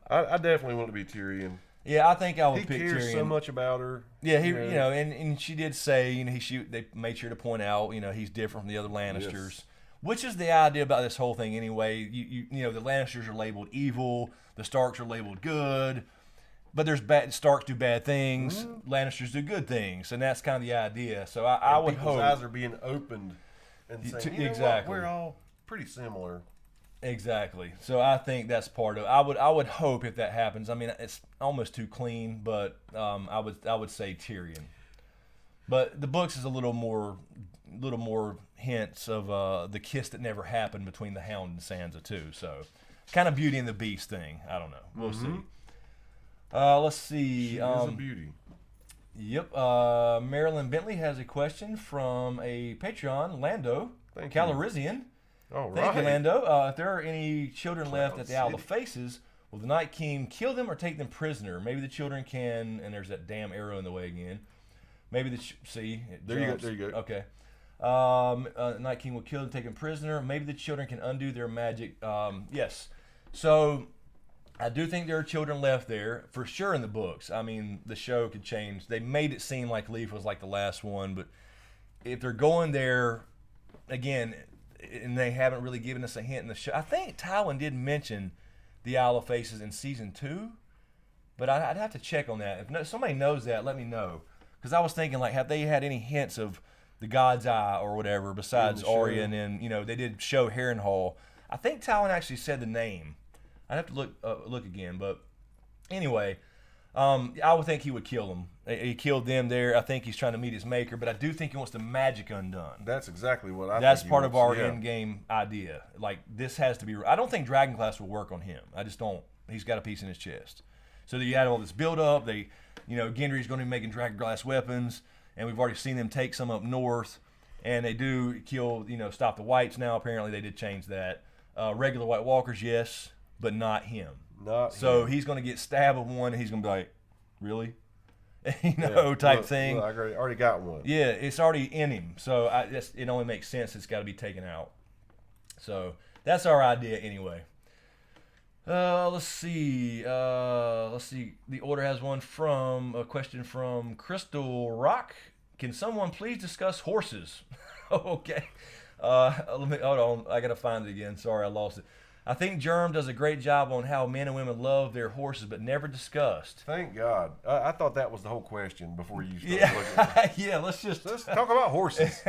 Speaker 3: I definitely want it to be Tyrion.
Speaker 2: Yeah, I think I would
Speaker 3: He
Speaker 2: pick
Speaker 3: cares
Speaker 2: Tyrion.
Speaker 3: so much about her.
Speaker 2: Yeah, and she did say, they made sure to point out, he's different from the other Lannisters.
Speaker 3: Yes.
Speaker 2: Which is the idea about this whole thing anyway. The Lannisters are labeled evil, the Starks are labeled good, but there's Starks do bad things, Lannisters do good things, and that's kind of the idea. So I would
Speaker 3: people's
Speaker 2: hope
Speaker 3: eyes are being opened and saying,
Speaker 2: exactly.
Speaker 3: We're all pretty similar.
Speaker 2: Exactly. So I think that's part of it. I would hope if that happens. I mean, it's almost too clean, but I would say Tyrion. But the books is a little more hints of the kiss that never happened between the Hound and Sansa too. So kind of Beauty and the Beast thing. I don't know. We'll see. Let's see.
Speaker 3: She is a beauty.
Speaker 2: Yep. Marilyn Bentley has a question from a Patreon, Lando
Speaker 3: Thank you.
Speaker 2: Calrissian.
Speaker 3: All right.
Speaker 2: Thank you, Lando. If there are any children left at the Isle of Faces, will the Night King kill them or take them prisoner? Maybe the children can, and there's that damn arrow in the way again. Maybe
Speaker 3: There you go.
Speaker 2: Okay. Night King will kill them, take them prisoner. Maybe the children can undo their magic. Yes. So I do think there are children left there, for sure, in the books. I mean, the show could change. They made it seem like Leaf was like the last one, but if they're going there, again, and they haven't really given us a hint in the show. I think Tywin did mention the Isle of Faces in season 2, but I'd have to check on that. If somebody knows that, let me know. Because I was thinking, like, have they had any hints of the God's Eye or whatever besides Arya? And then, you know, they did show Harrenhal. I think Tywin actually said the name. I'd have to look again, but anyway, I would think he would kill them. He killed them there. I think he's trying to meet his maker, but I do think he wants the magic undone.
Speaker 3: That's exactly what I think.
Speaker 2: That's part of our end game idea. Like, this has to be. I don't think Dragonglass will work on him. I just don't. He's got a piece in his chest. So you had all this build up. Gendry's going to be making Dragonglass weapons, and we've already seen them take some up north, and they do kill. Stop the Whites now. Apparently, they did change that. Regular White Walkers, yes, but not him. So he's going to get stabbed with one, and he's going to be like, really? Type thing.
Speaker 3: Look, I already got one.
Speaker 2: Yeah, it's already in him. So it only makes sense. It's got to be taken out. So that's our idea anyway. Let's see. The order has a question from Crystal Rock. Can someone please discuss horses? Okay. Hold on. I got to find it again. Sorry, I lost it. I think Germ does a great job on how men and women love their horses, but never discussed.
Speaker 3: Thank God. I thought that was the whole question before you started looking at it.
Speaker 2: Yeah, let's
Speaker 3: talk about horses.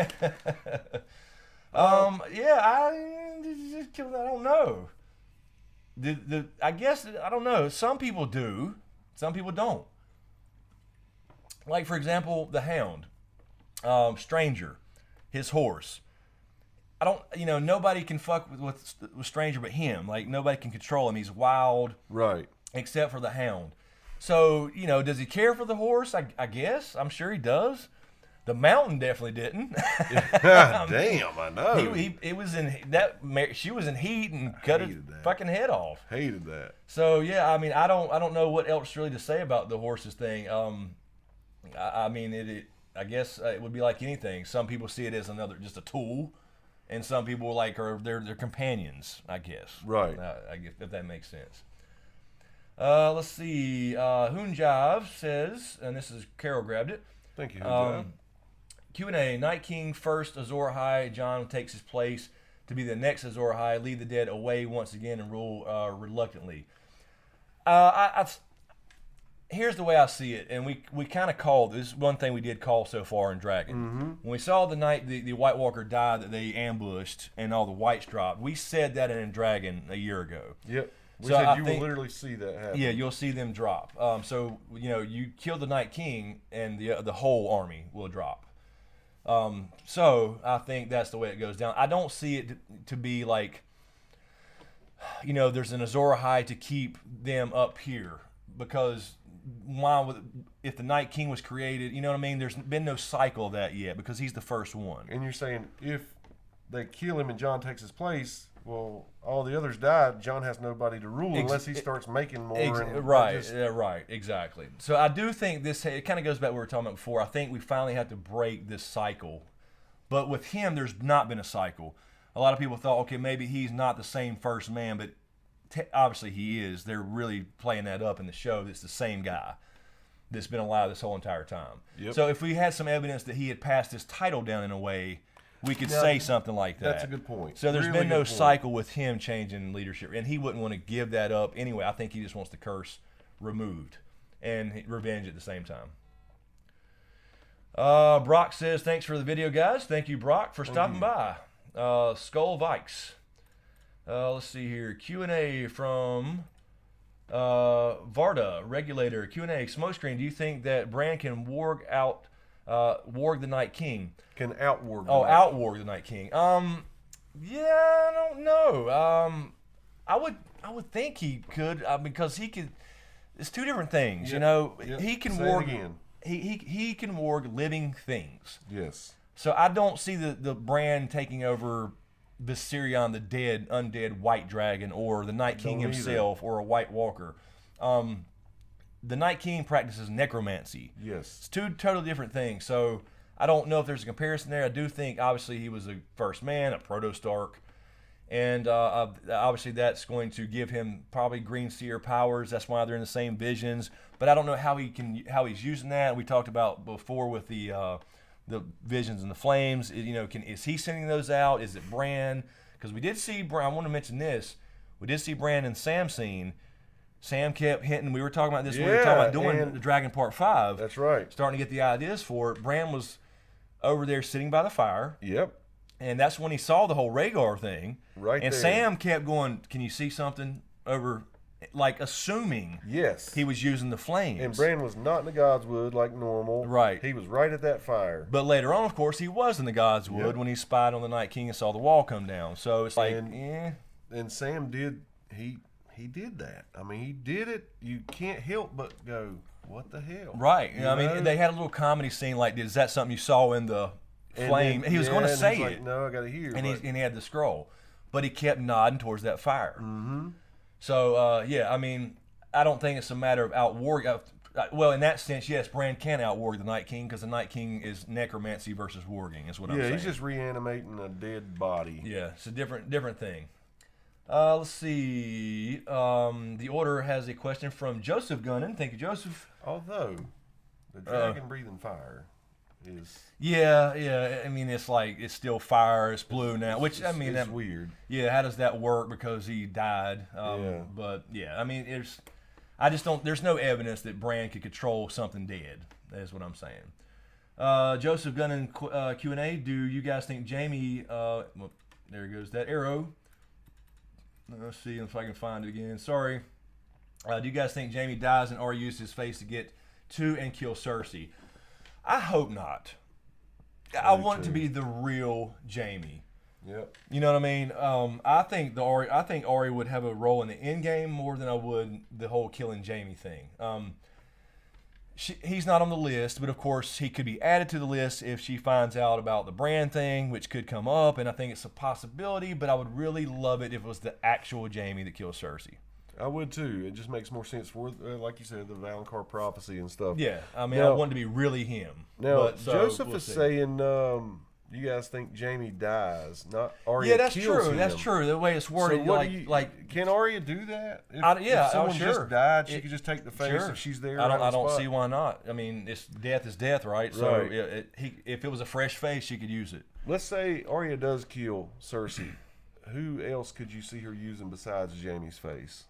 Speaker 2: I don't know. I guess, I don't know. Some people do. Some people don't. Like, for example, the Hound. Stranger. His horse. Nobody can fuck with Stranger but him. Like, nobody can control him. He's wild.
Speaker 3: Right.
Speaker 2: Except for the Hound. So, does he care for the horse? I guess. I'm sure he does. The Mountain definitely didn't.
Speaker 3: Damn, I know.
Speaker 2: It was in that. She was in heat and cut his fucking head off.
Speaker 3: Hated that.
Speaker 2: So yeah, I mean, I don't know what else really to say about the horses thing. I guess it would be like anything. Some people see it as just a tool, and some people are their companions. I guess.
Speaker 3: Right.
Speaker 2: I guess if that makes sense. Let's see. Hoonjive says, and this is Carol grabbed it.
Speaker 3: Thank you, Hoonjive.
Speaker 2: Q&A, Night King first, Azor Ahai. Jon takes his place to be the next Azor Ahai, lead the dead away once again and rule reluctantly. Here's the way I see it, and we kind of called, this is one thing we did call so far in Dragon.
Speaker 3: Mm-hmm.
Speaker 2: When we saw the night the White Walker died that they ambushed and all the Whites dropped, we said that in Dragon a year ago.
Speaker 3: Yep. We said you will literally see that happen.
Speaker 2: Yeah, you'll see them drop. So, you kill the Night King and the whole army will drop. So I think that's the way it goes down. I don't see it to be like, there's an Azor Ahai to keep them up here, because if the Night King was created, you know what I mean? There's been no cycle of that yet because he's the first one.
Speaker 3: And you're saying if they kill him and Jon takes his place, well, all the others died. Jon has nobody to rule unless he starts making more.
Speaker 2: Right, exactly. So I do think it kind of goes back to what we were talking about before. I think we finally have to break this cycle. But with him, there's not been a cycle. A lot of people thought, okay, maybe he's not the same first man, but obviously he is. They're really playing that up in the show. It's the same guy that's been alive this whole entire time.
Speaker 3: Yep.
Speaker 2: So if we had some evidence that he had passed his title down in a way, we could say something like that.
Speaker 3: That's a good point.
Speaker 2: So there's been no cycle with him changing leadership, and he wouldn't want to give that up anyway. I think he just wants the curse removed and revenge at the same time. Brock says, thanks for the video, guys. Thank you, Brock, for stopping by. Skull Vikes. Let's see here. Q&A from Varda, Regulator. Q&A, Smokescreen, do you think that Bran can warg the Night King?
Speaker 3: Can outwarg.
Speaker 2: Outwarg the Night King. Yeah, I don't know. I would think he could, because he could. It's two different things, He can warg. He can warg living things.
Speaker 3: Yes.
Speaker 2: So I don't see the Bran taking over Viserion, the dead, undead White Dragon, or the Night King himself, or a White Walker. The Night King practices necromancy.
Speaker 3: Yes.
Speaker 2: It's two totally different things. So I don't know if there's a comparison there. I do think, obviously, he was a first man, a proto-Stark, And obviously that's going to give him probably green seer powers. That's why they're in the same visions. But I don't know how he's using that. We talked about before with the visions and the flames. Is he sending those out? Is it Bran? Because we did see Bran. I want to mention this. We did see Bran and Sam scene. Sam kept hinting. We were talking about this when we were talking about doing the Dragon Part 5.
Speaker 3: That's right.
Speaker 2: Starting to get the ideas for it. Bran was over there sitting by the fire.
Speaker 3: Yep.
Speaker 2: And that's when he saw the whole Rhaegar thing.
Speaker 3: Right
Speaker 2: and
Speaker 3: there.
Speaker 2: Sam kept going, can you see something over, like assuming
Speaker 3: yes,
Speaker 2: he was using the flames.
Speaker 3: And Bran was not in the Godswood like normal.
Speaker 2: Right.
Speaker 3: He was right at that fire.
Speaker 2: But later on, of course, he was in the Godswood when he spied on the Night King and saw the wall come down. So it's like,
Speaker 3: And Sam did, he did that. I mean, he did it. You can't help but go, what the hell?
Speaker 2: Right. I mean, they had a little comedy scene like, is that something you saw in the flame?
Speaker 3: Then,
Speaker 2: he was going to say it.
Speaker 3: Like, no, I got to hear.
Speaker 2: And he had the scroll. But he kept nodding towards that fire.
Speaker 3: Mm-hmm.
Speaker 2: So, I mean, I don't think it's a matter of outwarring. Well, in that sense, yes, Bran can outwarg the Night King because the Night King is necromancy versus warging, is what I'm saying.
Speaker 3: Yeah, he's just reanimating a dead body.
Speaker 2: Yeah, it's a different thing. Let's see. The Order has a question from Joseph Gunnan. Thank you, Joseph.
Speaker 3: Although, the dragon breathing fire is...
Speaker 2: Yeah. I mean, it's like, it's still fire. It's blue now, which, I mean...
Speaker 3: It's weird.
Speaker 2: Yeah, how does that work? Because he died. But, yeah, I mean, there's no evidence that Bran could control something dead. That's what I'm saying. Joseph Gunnan Q&A. Do you guys think Jaime... well, there goes that arrow. Let's see if I can find it again. Sorry. Do you guys think Jaime dies and Arya uses his face to get to and kill Cersei? I hope not. I want it to be the real Jaime.
Speaker 3: Yep.
Speaker 2: You know what I mean? I think Arya would have a role in the endgame more than I would the whole killing Jaime thing. He's not on the list, but of course he could be added to the list if she finds out about the Bran thing, which could come up, and I think it's a possibility, but I would really love it if it was the actual Jaime that kills Cersei.
Speaker 3: I would too. It just makes more sense for, like you said, the Valonqar prophecy and stuff.
Speaker 2: Yeah, I mean, I want it to be really him.
Speaker 3: Now,
Speaker 2: but,
Speaker 3: Joseph is saying, you guys think Jaime dies, not Arya.
Speaker 2: Yeah, that's
Speaker 3: kills
Speaker 2: true.
Speaker 3: him.
Speaker 2: That's true. The way it's worded,
Speaker 3: So can Arya do that?
Speaker 2: If
Speaker 3: someone
Speaker 2: sure.
Speaker 3: just died, she could just take the face if she's there.
Speaker 2: I don't see why not. I mean, death is death, right? So if it was a fresh face, she could use it.
Speaker 3: Let's say Arya does kill Cersei. Who else could you see her using besides Jaime's face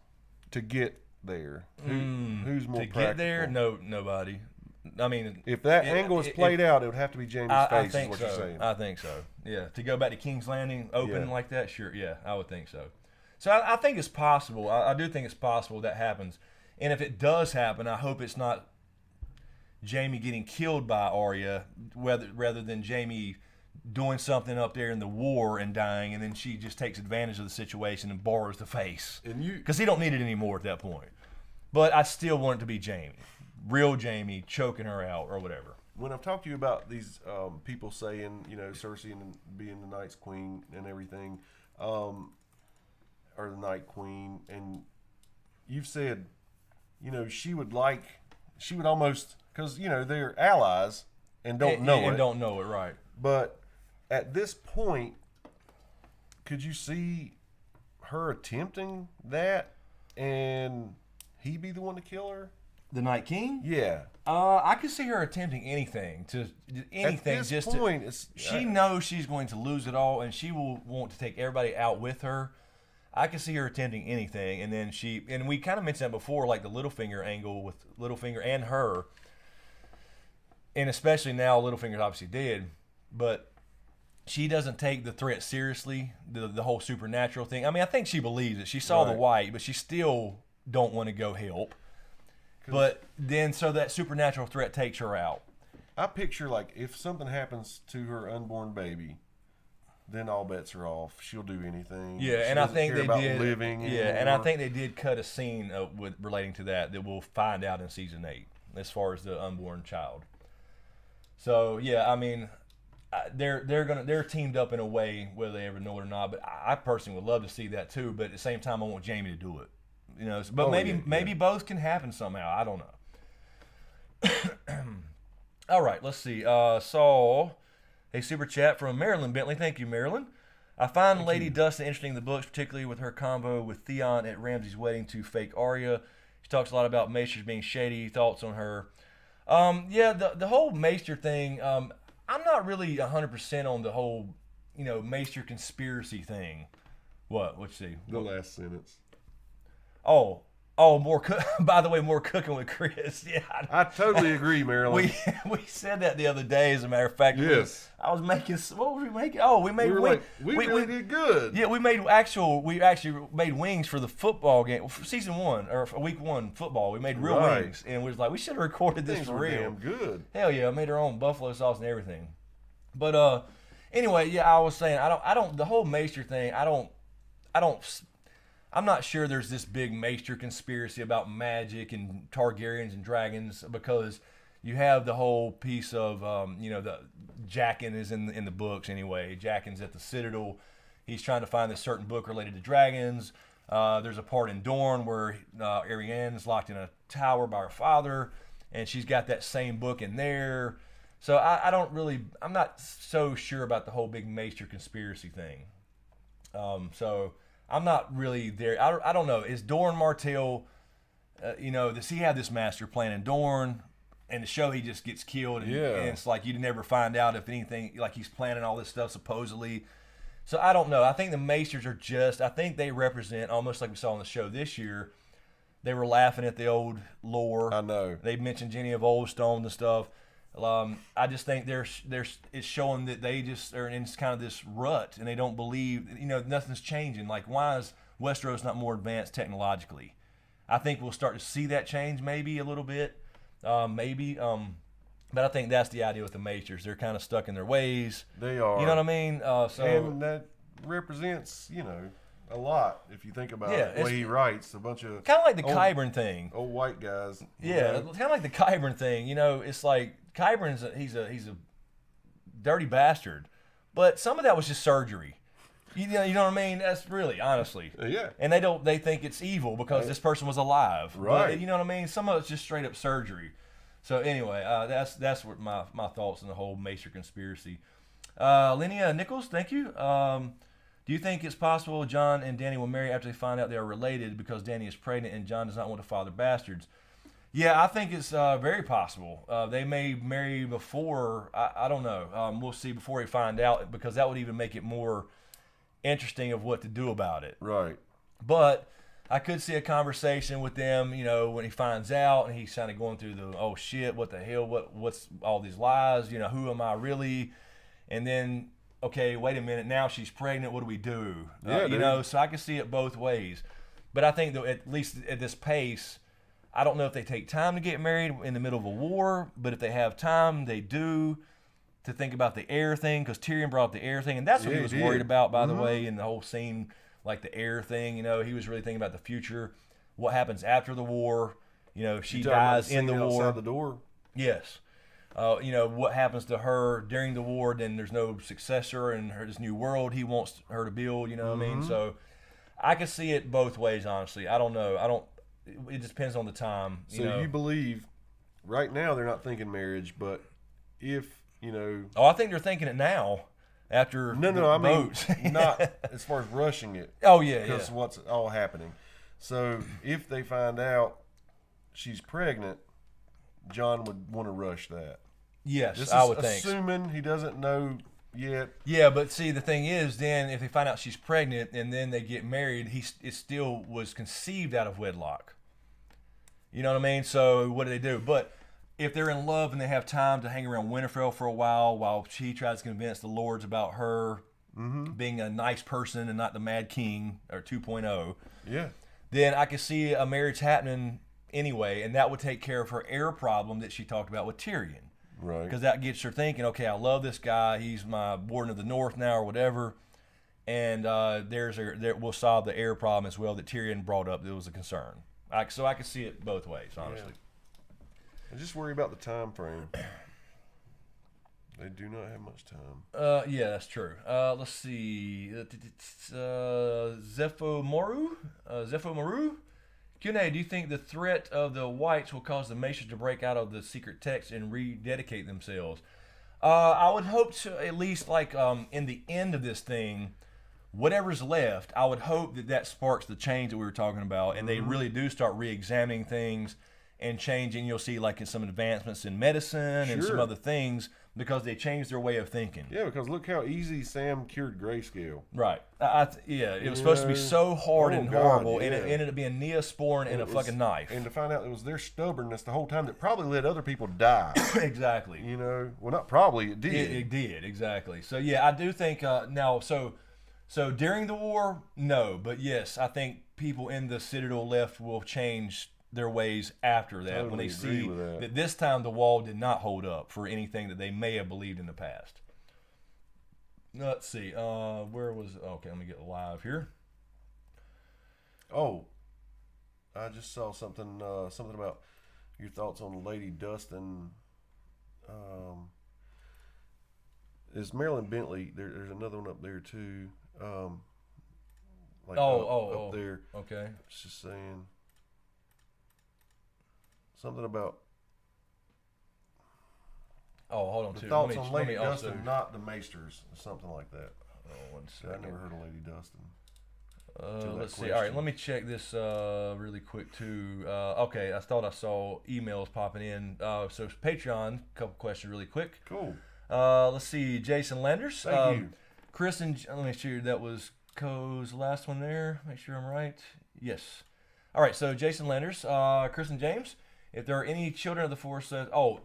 Speaker 3: to get there? Who's more
Speaker 2: to
Speaker 3: practical?
Speaker 2: get there? No, nobody. I mean,
Speaker 3: if that angle is played out, it would have to be Jaime's face.
Speaker 2: Is what
Speaker 3: you're saying.
Speaker 2: I think so. Yeah, to go back to King's Landing open like that, sure. Yeah, I would think so. So I think it's possible. I do think it's possible that happens. And if it does happen, I hope it's not Jaime getting killed by Arya, rather than Jaime doing something up there in the war and dying, and then she just takes advantage of the situation and borrows the face. Because he don't need it anymore at that point. But I still want it to be Jaime. Real Jaime choking her out or whatever.
Speaker 3: When I've talked to you about these people saying, Cersei and being the Night's Queen and everything, or the Night Queen, and you've said, she would almost, because, they're allies and don't know it,
Speaker 2: right.
Speaker 3: But at this point, could you see her attempting that and he be the one to kill her?
Speaker 2: The Night King?
Speaker 3: Yeah.
Speaker 2: I could see her attempting anything.
Speaker 3: At this point,
Speaker 2: she knows she's going to lose it all, and she will want to take everybody out with her. I can see her attempting anything, and then and we kind of mentioned that before, like the Littlefinger angle with Littlefinger and her, and especially now Littlefinger's obviously dead, but she doesn't take the threat seriously, the whole supernatural thing. I mean, I think she believes it. She saw the white, but she still don't want to go help. But then, so that supernatural threat takes her out.
Speaker 3: I picture, like, if something happens to her unborn baby, then all bets are off. She'll do anything.
Speaker 2: Yeah, and I think they did.
Speaker 3: Living
Speaker 2: yeah, and I think they did cut a scene relating to that we'll find out in season 8, as far as the unborn child. So yeah, I mean, they're teamed up in a way, whether they ever know it or not. But I personally would love to see that too. But at the same time, I want Jaime to do it. But maybe both can happen somehow. I don't know. All right, let's see. Saw a super chat from Marilyn Bentley. Thank you, Marilyn. I find Lady Dustin interesting in the books, particularly with her combo with Theon at Ramsay's wedding to fake Arya. She talks a lot about Maesters being shady. Thoughts on her? Yeah, the whole Maester thing. I'm not really 100% on the whole, Maester conspiracy thing. What? Let's see.
Speaker 3: The last sentence.
Speaker 2: Oh, by the way, more cooking with Chris. Yeah,
Speaker 3: I totally agree, Marilyn.
Speaker 2: we said that the other day. As a matter of fact,
Speaker 3: yes.
Speaker 2: I was making. What were we making? Oh, we made.
Speaker 3: We really did good.
Speaker 2: Yeah, we actually made wings for the football game, for season 1 or for week 1 football. We made real wings, and we was like, we should have recorded this for real.
Speaker 3: Damn good.
Speaker 2: Hell yeah, I made our own buffalo sauce and everything. But anyway, yeah, I was saying I don't the whole Maester thing. I'm not sure there's this big Maester conspiracy about magic and Targaryens and dragons, because you have the whole piece of, the Jaqen is in the books anyway. Jaqen's at the Citadel. He's trying to find this certain book related to dragons. There's a part in Dorne where Arianne's locked in a tower by her father, and she's got that same book in there. So I'm not so sure about the whole big Maester conspiracy thing. So I'm not really there. I don't know. Is Dorne Martell, does he have this master plan in Dorne? And the show, he just gets killed. And it's like you never find out if anything, like he's planning all this stuff supposedly. So I don't know. I think the Maesters I think they represent, almost like we saw on the show this year, they were laughing at the old lore.
Speaker 3: I know.
Speaker 2: They mentioned Jenny of Oldstone and stuff. I just think it's showing that they just are in kind of this rut, and they don't believe, nothing's changing. Like, why is Westeros not more advanced technologically? I think we'll start to see that change maybe a little bit, but I think that's the idea with the Maesters. They're kind of stuck in their ways.
Speaker 3: They are.
Speaker 2: You know what I mean?
Speaker 3: And that represents, a lot. If you think about the way he writes, a bunch of
Speaker 2: kind of like the Qyburn thing.
Speaker 3: Old white guys.
Speaker 2: Yeah, kind of like the Qyburn thing. It's like Qyburn's he's a dirty bastard, but some of that was just surgery. You know what I mean? That's really, honestly.
Speaker 3: Yeah.
Speaker 2: And they think it's evil because this person was alive.
Speaker 3: Right.
Speaker 2: But, you know what I mean? Some of it's just straight up surgery. So anyway, that's what my thoughts on the whole Maester conspiracy. Linnea Nichols, thank you. Do you think it's possible Jon and Dany will marry after they find out they are related because Dany is pregnant and Jon does not want to father bastards? Yeah, I think it's very possible. They may marry before, I don't know. We'll see before we find out, because that would even make it more interesting of what to do about it.
Speaker 3: Right.
Speaker 2: But I could see a conversation with them, when he finds out and he's kind of going through the, oh shit, what the hell, what's all these lies, who am I really? And then, okay, wait a minute, now she's pregnant, what do we do?
Speaker 3: Yeah,
Speaker 2: so I can see it both ways. But I think that at least at this pace, I don't know if they take time to get married in the middle of a war, but if they have time, they do, to think about the heir thing, because Tyrion brought up the heir thing, and that's what he was worried about, by the way, in the whole scene, like the heir thing. He was really thinking about the future, what happens after the war, if she dies in the war.
Speaker 3: Outside the door?
Speaker 2: Yes. What happens to her during the war, then there's no successor in this new world he wants her to build, what I mean? So I can see it both ways, honestly. I don't know. It just depends on the time.
Speaker 3: So you believe right now they're not thinking marriage, but if,
Speaker 2: Oh, I think they're thinking it now after
Speaker 3: I mean,
Speaker 2: votes.
Speaker 3: not as far as rushing it.
Speaker 2: Oh, yeah,
Speaker 3: because what's all happening. So if they find out she's pregnant, Jon would want to rush that.
Speaker 2: Yes, I would think.
Speaker 3: Assuming he doesn't know yet.
Speaker 2: Yeah, but see, the thing is, then if they find out she's pregnant and then they get married, it still was conceived out of wedlock. You know what I mean? So what do? But if they're in love and they have time to hang around Winterfell for a while she tries to convince the lords about her being a nice person and not the Mad King or 2.0, then I can see a marriage happening anyway, and that would take care of her heir problem that she talked about with Tyrion.
Speaker 3: Right.
Speaker 2: Because that gets her thinking, okay, I love this guy. He's my Warden of the North now or whatever. And we'll solve the heir problem as well that Tyrion brought up that was a concern. So I can see it both ways, honestly.
Speaker 3: Yeah. I just worry about the time frame. They do not have much time.
Speaker 2: Yeah, that's true. Let's see. Zepho Moru? Q&A, do you think the threat of the whites will cause the Maesters to break out of the secret text and rededicate themselves? I would hope to, at least in the end of this thing, whatever's left, I would hope that sparks the change that we were talking about, and they really do start re-examining things and changing. You'll see like in some advancements in medicine and some other things because they changed their way of thinking.
Speaker 3: Yeah, because look how easy Sam cured grayscale.
Speaker 2: Right. It was supposed to be so hard and horrible, and it ended up being Neosporin and a fucking knife.
Speaker 3: And to find out it was their stubbornness the whole time that probably let other people die.
Speaker 2: Exactly.
Speaker 3: You know, well, not probably, it did.
Speaker 2: It did, exactly. So, yeah, I do think now, so during the war, no. But, yes, I think people in the Citadel left will change their ways after that when they see that this time the wall did not hold up for anything that they may have believed in the past. Let's see. Where was... Okay, let me get live here.
Speaker 3: Oh, I just saw something about your thoughts on Lady Dustin. Is Marilyn Bentley... There's another one up there, too. Up there.
Speaker 2: Okay.
Speaker 3: It's just saying... Something about...
Speaker 2: Oh, hold on.
Speaker 3: The thoughts on Lady Dustin, not the Maesters, or something like that.
Speaker 2: Oh, 1 second.
Speaker 3: I never heard of Lady Dustin.
Speaker 2: Let's see. All right, let me check this really quick, too. Okay, I thought I saw emails popping in. So Patreon, a couple questions really quick.
Speaker 3: Cool.
Speaker 2: Let's see. Jason Landers.
Speaker 3: Thank you.
Speaker 2: Chris and... Let me make sure that was Co's last one there. Make sure I'm right. Yes. All right, so Jason Landers, Chris and James. If there are any children of the Force,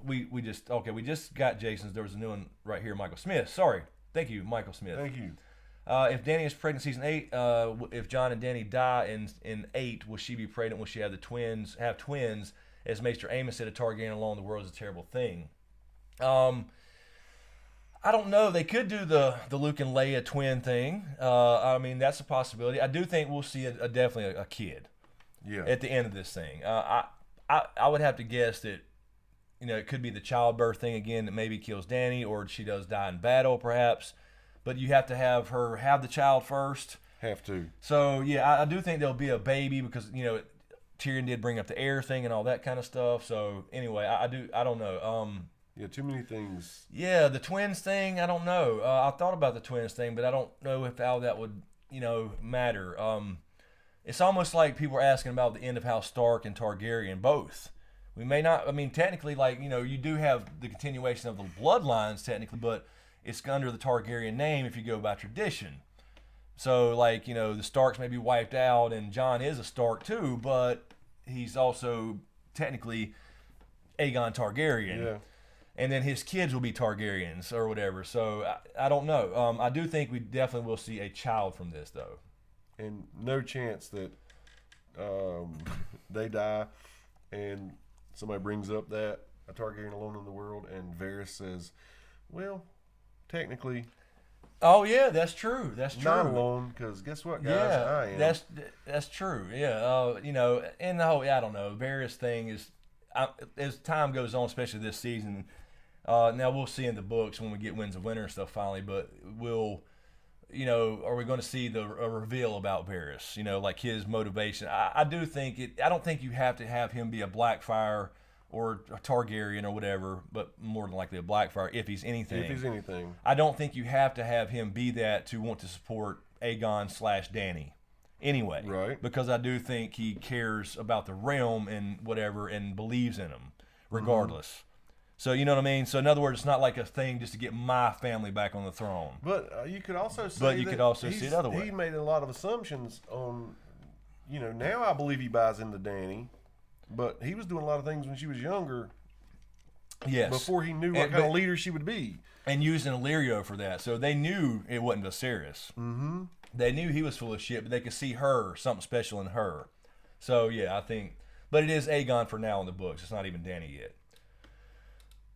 Speaker 2: we just got Jason's. There was a new one right here, Michael Smith. Sorry. Thank you, Michael Smith.
Speaker 3: Thank you.
Speaker 2: If Danny is pregnant in season 8, if John and Danny die in 8, will she be pregnant? Will she have twins? As Maester Amos said, a Targaryen alone in the world is a terrible thing. I don't know. They could do the Luke and Leia twin thing. I mean, that's a possibility. I do think we'll see definitely a kid.
Speaker 3: Yeah.
Speaker 2: At the end of this thing. I would have to guess that, it could be the childbirth thing again that maybe kills Danny, or she does die in battle perhaps. But you have to have her have the child first.
Speaker 3: Have to.
Speaker 2: So, yeah, I do think there'll be a baby because, Tyrion did bring up the heir thing and all that kind of stuff. So, anyway, I don't know.
Speaker 3: Yeah, too many things.
Speaker 2: Yeah, the twins thing, I don't know. I thought about the twins thing, but I don't know how that would, matter. It's almost like people are asking about the end of House Stark and Targaryen both. We may not, technically, you do have the continuation of the bloodlines, technically, but it's under the Targaryen name if you go by tradition. So, the Starks may be wiped out, and Jon is a Stark too, but he's also technically Aegon Targaryen.
Speaker 3: Yeah.
Speaker 2: And then his kids will be Targaryens or whatever. So, I don't know. I do think we definitely will see a child from this, though.
Speaker 3: And no chance that they die and somebody brings up that a Targaryen alone in the world and Varys says, well, technically...
Speaker 2: Oh, yeah, that's true. That's true.
Speaker 3: Not alone, because guess what, guys?
Speaker 2: Yeah,
Speaker 3: I am.
Speaker 2: That's true. Yeah, and the whole, I don't know, Varys thing is, as time goes on, especially this season, now we'll see in the books when we get Winds of Winter and stuff finally, but are we going to see a reveal about Varys? Like his motivation. I do think I don't think you have to have him be a Blackfire or a Targaryen or whatever, but more than likely a Blackfire if he's anything.
Speaker 3: If he's anything.
Speaker 2: I don't think you have to have him be that to want to support Aegon/Danny. Anyway,
Speaker 3: right? Because
Speaker 2: I do think he cares about the realm and whatever and believes in him, regardless. Mm-hmm. So, you know what I mean? So, in other words, it's not like a thing just to get my family back on the throne.
Speaker 3: But you could also say
Speaker 2: see it other way.
Speaker 3: He made a lot of assumptions on, now I believe he buys into Danny, but he was doing a lot of things when she was younger.
Speaker 2: Yes.
Speaker 3: Before he knew what kind of leader she would be.
Speaker 2: And using Illyrio for that. So, they knew it wasn't Viserys.
Speaker 3: Mm-hmm.
Speaker 2: They knew he was full of shit, but they could see something special in her. So, yeah, I think. But it is Aegon for now in the books. It's not even Danny yet.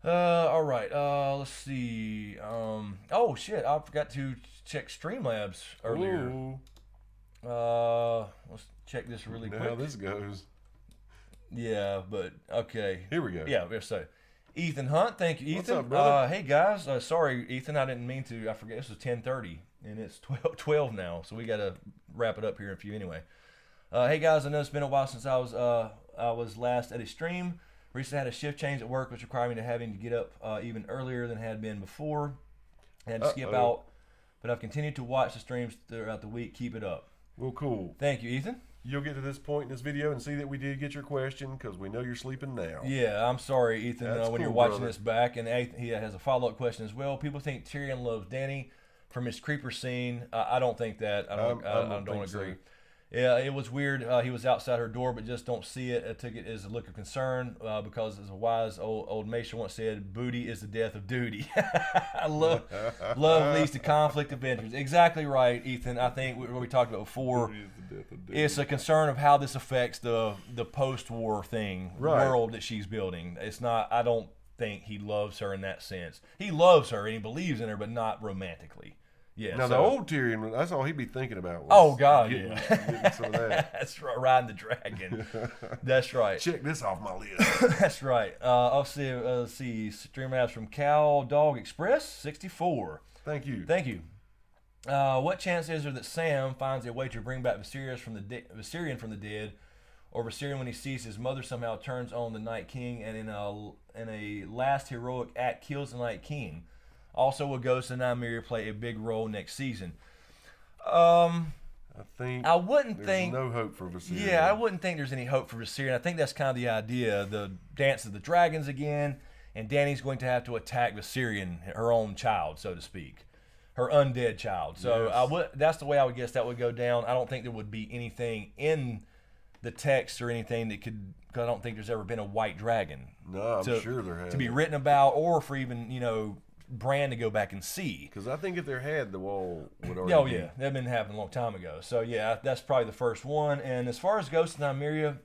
Speaker 2: All right. Let's see. Oh shit! I forgot to check Streamlabs earlier.
Speaker 3: Ooh.
Speaker 2: Let's check this really quick.
Speaker 3: How this goes.
Speaker 2: Yeah, but okay.
Speaker 3: Here we go.
Speaker 2: Yeah, so Ethan Hunt, thank you, Ethan.
Speaker 3: What's up, brother?
Speaker 2: Hey guys, sorry, Ethan, I didn't mean to. I forget this was 10:30 and it's 12 now, so we got to wrap it up here in a few anyway. Hey guys, I know it's been a while since I was last at a stream. Recently had a shift change at work, which required me to having to get up even earlier than had been before. I had to skip out but I've continued to watch the streams throughout the week. Keep it up.
Speaker 3: Well, cool.
Speaker 2: Thank you, Ethan.
Speaker 3: You'll get to this point in this video and see that we did get your question because we know you're sleeping now.
Speaker 2: Yeah, I'm sorry, Ethan,
Speaker 3: That's
Speaker 2: when
Speaker 3: cool,
Speaker 2: you're watching
Speaker 3: brother.
Speaker 2: this back. And he has a follow-up question as well. People think Tyrion loves Dany from his creeper scene. I don't think that. I don't
Speaker 3: think
Speaker 2: agree.
Speaker 3: so.
Speaker 2: Yeah, it was weird. He was outside her door, but just don't see it. I took it as a look of concern because, as a wise old Maester once said, "Booty is the death of duty." I love leads to conflict of interest. Exactly right, Ethan. I think what we talked about before. It's a concern of how this affects the post-war thing world that she's building. It's not. I don't think he loves her in that sense. He loves her and he believes in her, but not romantically. Yeah.
Speaker 3: Now,
Speaker 2: so,
Speaker 3: the old Tyrion, that's all he'd be thinking about. Was
Speaker 2: oh, God,
Speaker 3: getting some of that.
Speaker 2: That's right, riding the dragon. That's right.
Speaker 3: Check this off my list.
Speaker 2: That's right. I'll see stream apps from Cow Dog Express 64.
Speaker 3: Thank you.
Speaker 2: Thank you. What chance is there that Sam finds a way to bring back Viserion from the dead, or Viserion, when he sees his mother, somehow turns on the Night King and in a last heroic act kills the Night King? Also, will Ghost and Nymeria play a big role next season?
Speaker 3: I wouldn't
Speaker 2: think
Speaker 3: there's no hope for Viserion.
Speaker 2: Yeah, I wouldn't think there's any hope for Viserion. I think that's kind of the idea, the dance of the dragons again, and Dany's going to have to attack Viserion, her own child, so to speak, her undead child. So
Speaker 3: Yes.
Speaker 2: That's the way I would guess that would go down. I don't think there would be anything in the text or anything that could, because I don't think there's ever been a white dragon.
Speaker 3: No, I'm sure there has.
Speaker 2: To be written about, or for even, Bran to go back and see.
Speaker 3: Because I think if there had, the wall would already
Speaker 2: Oh
Speaker 3: be.
Speaker 2: yeah, that been happening a long time ago. So yeah, that's probably the first one. And as far as Ghost and Nymeria,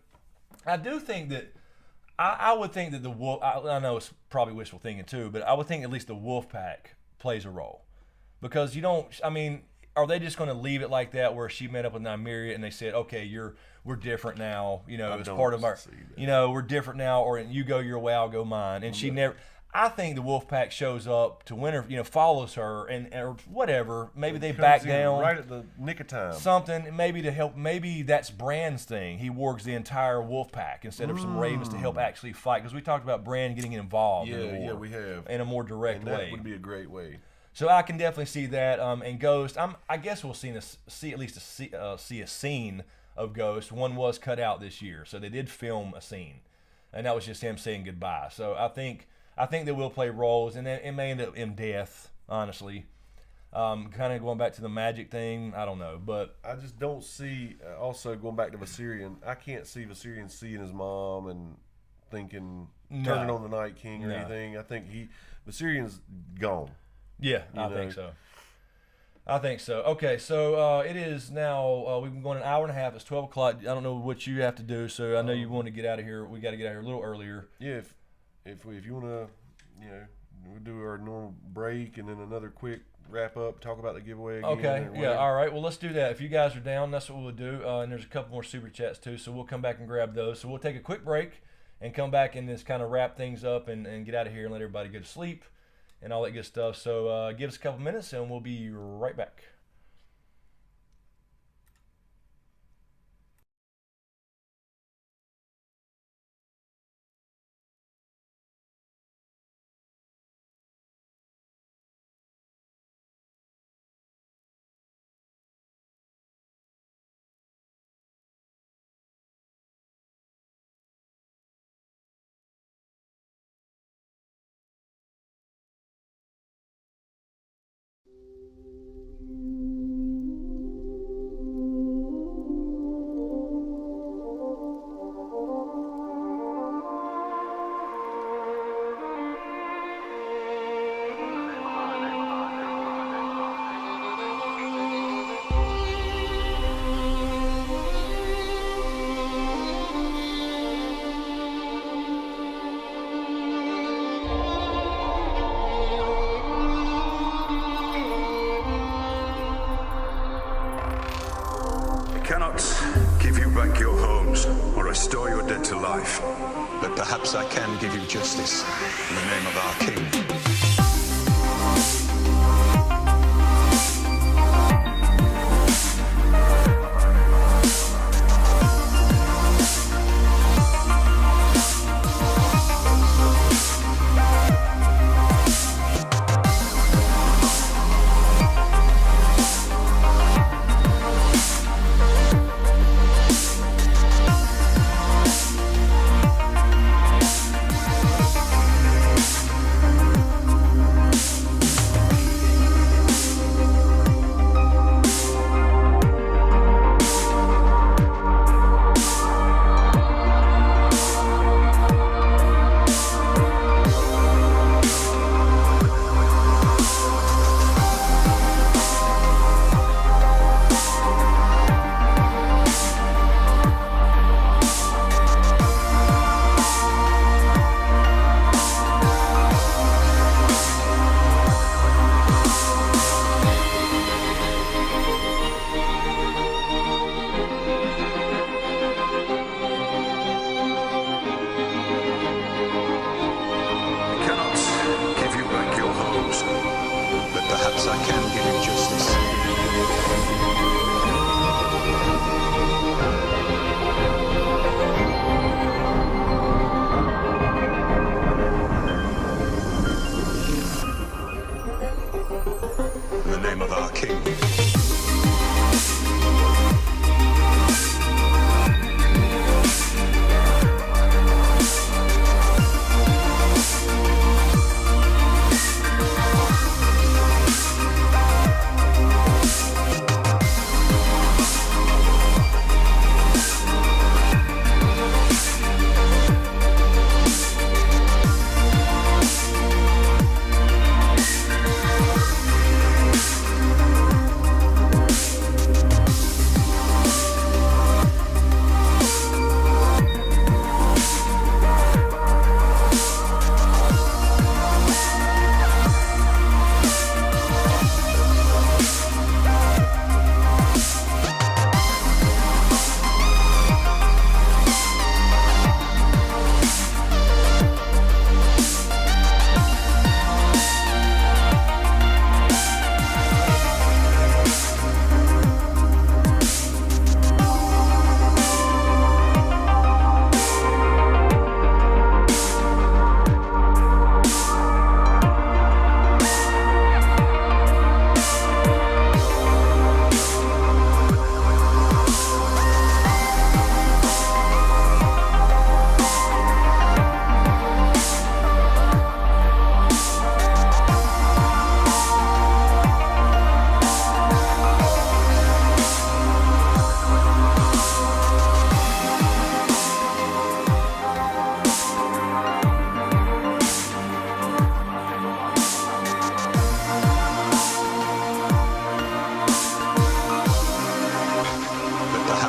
Speaker 2: I do think that I would think that the wolf. I know it's probably wishful thinking too, but I would think at least the wolf pack plays a role, because you don't. I mean, are they just going to leave it like that, where she met up with Nymeria and they said, okay, we're different now. As part of our, we're different now, or you go your way, I'll go mine. And she never. I think the wolf pack shows up to Winter, follows her or whatever. Maybe they back down
Speaker 3: right at the nick of time.
Speaker 2: Something maybe to help. Maybe that's Bran's thing. He works the entire wolf pack instead of some ravens to help actually fight. Because we talked about Bran getting involved. in the war
Speaker 3: we have
Speaker 2: in a more direct
Speaker 3: and
Speaker 2: way.
Speaker 3: That would be a great way.
Speaker 2: So I can definitely see that. And Ghost, I guess we'll see at least see a scene of Ghost. One was cut out this year, so they did film a scene, and that was just him saying goodbye. So I think they will play roles, and then it may end up in death, honestly. Kind of going back to the magic thing, I don't know. But
Speaker 3: I just don't see, also going back to Viserion, I can't see Viserion seeing his mom and thinking, turning on the Night King or anything. I think Viserion's gone.
Speaker 2: Yeah, I think so. I think so. Okay, so it is now, we've been going an hour and a half. It's 12 o'clock. I don't know what you have to do, so I know you want to get out of here. We got to get out of here a little earlier.
Speaker 3: Yeah, if you want to, we'll do our normal break and then another quick wrap up, talk about the giveaway again.
Speaker 2: Okay, yeah, all right. Well, let's do that. If you guys are down, that's what we'll do. And there's a couple more super chats too, so we'll come back and grab those. So we'll take a quick break and come back and just kind of wrap things up and get out of here and let everybody go to sleep and all that good stuff. So give us a couple minutes and we'll be right back.
Speaker 1: Restore your dead to life, but perhaps I can give you justice in the name of our king.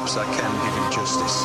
Speaker 1: perhaps I can give you justice.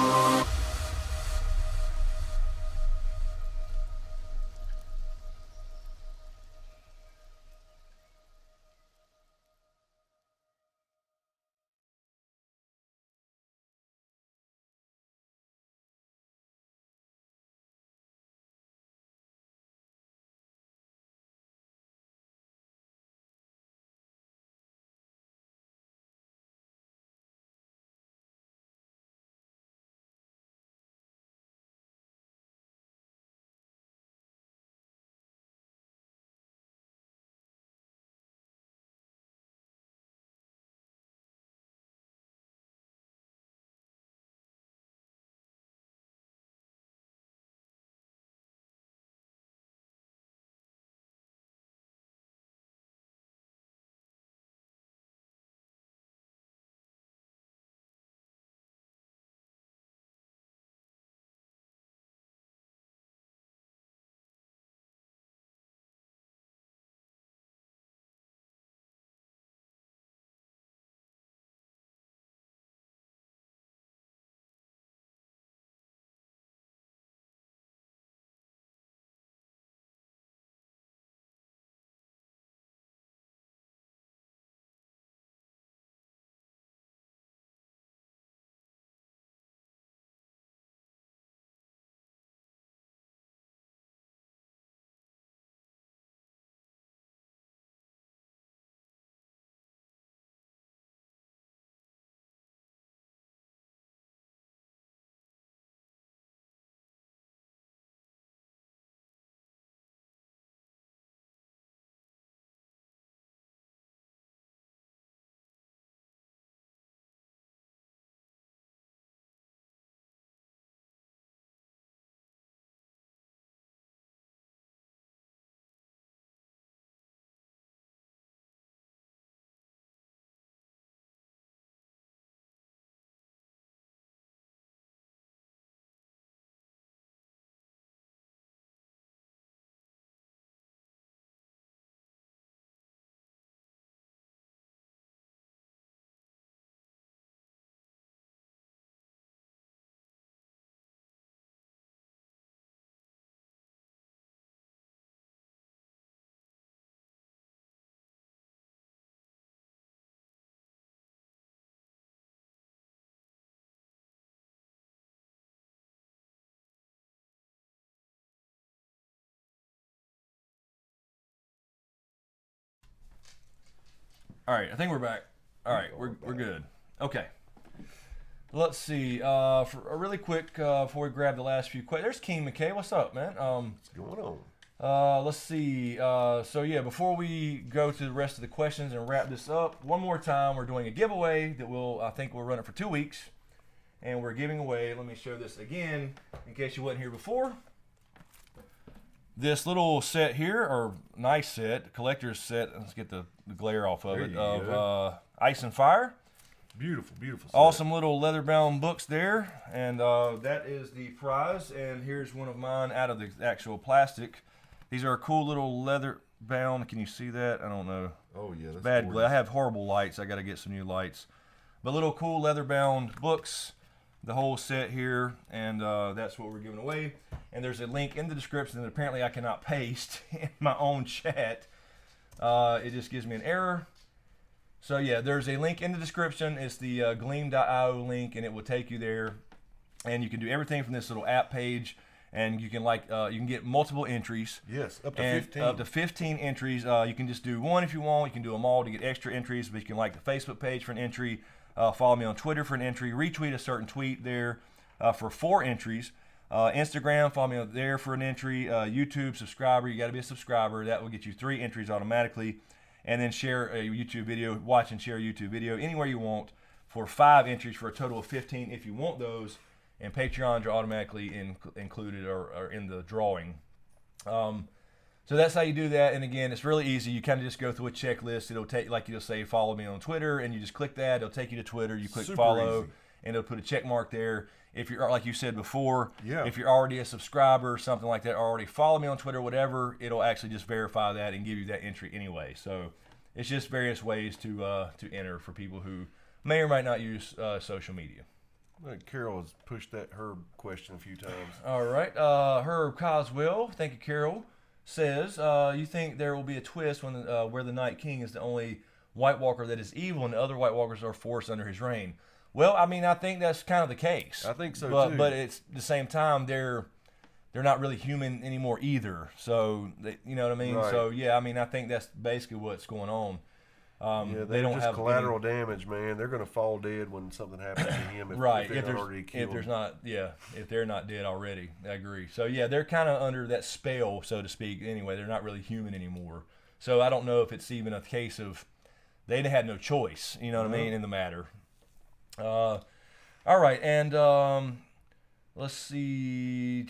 Speaker 2: All right, I think we're back. All right, we're good. Okay. Let's see. For a really quick, before we grab the last few questions, there's King McKay. What's up, man?
Speaker 3: What's going on?
Speaker 2: Let's see. So yeah, before we go to the rest of the questions and wrap this up, one more time, we're doing a giveaway that I think we'll run it for 2 weeks, and we're giving away. Let me show this again in case you wasn't here before. This little set here, or nice set, collector's set. Let's get the glare off of it. Of Ice and Fire.
Speaker 3: Beautiful, beautiful set.
Speaker 2: Awesome little leather-bound books there, and that is the prize. And here's one of mine out of the actual plastic. These are cool little leather-bound. Can you see that? I don't know.
Speaker 3: Oh yeah, that's
Speaker 2: Bad
Speaker 3: gorgeous.
Speaker 2: glare. I have horrible lights. I got to get some new lights. But little cool leather-bound books, the whole set here, and that's what we're giving away. And there's a link in the description that apparently I cannot paste in my own chat. It just gives me an error. So yeah, there's a link in the description. It's the gleam.io link, and it will take you there. And you can do everything from this little app page, and you can you can get multiple entries.
Speaker 3: Yes, up to
Speaker 2: and
Speaker 3: 15.
Speaker 2: Up to 15 entries. You can just do one if you want. You can do them all to get extra entries, but you can like the Facebook page for an entry. Follow me on Twitter for an entry. Retweet a certain tweet there for 4 entries. Instagram, follow me there for an entry. YouTube, subscriber. You got to be a subscriber. That will get you 3 entries automatically. And then share a YouTube video, watch and share a YouTube video anywhere you want for 5 entries for a total of 15 if you want those. And Patreons are automatically included or in the drawing. So that's how you do that. And again, it's really easy. You kind of just go through a checklist. It'll take, like you'll say, follow me on Twitter, and you just click that. It'll take you to Twitter. You click
Speaker 3: Super
Speaker 2: follow,
Speaker 3: easy.
Speaker 2: and it'll put a check mark there. If you're, like you said before,
Speaker 3: Yeah.
Speaker 2: if you're already a subscriber or something like that, or already follow me on Twitter, whatever, it'll actually just verify that and give you that entry anyway. So it's just various ways to enter for people who may or might not use social media.
Speaker 3: Carol has pushed her question a few times.
Speaker 2: All right. Herb Coswell, thank you, Carol, says, you think there will be a twist when where the Night King is the only White Walker that is evil and the other White Walkers are forced under his reign? Well, I mean, I think that's kind of the case.
Speaker 3: I think so,
Speaker 2: too.
Speaker 3: But
Speaker 2: it's at the same time, they're not really human anymore either. So, you know what I mean?
Speaker 3: Right.
Speaker 2: So, yeah, I mean, I think that's basically what's going on.
Speaker 3: Yeah,
Speaker 2: they don't
Speaker 3: just
Speaker 2: have
Speaker 3: collateral damage, man. They're going to fall dead when something happens to him.
Speaker 2: Right.
Speaker 3: If
Speaker 2: they're not dead already. I agree. So yeah, they're kind of under that spell, so to speak. Anyway, they're not really human anymore. So I don't know if it's even a case of they had no choice. You know what I mean in the matter. All right, and let's see.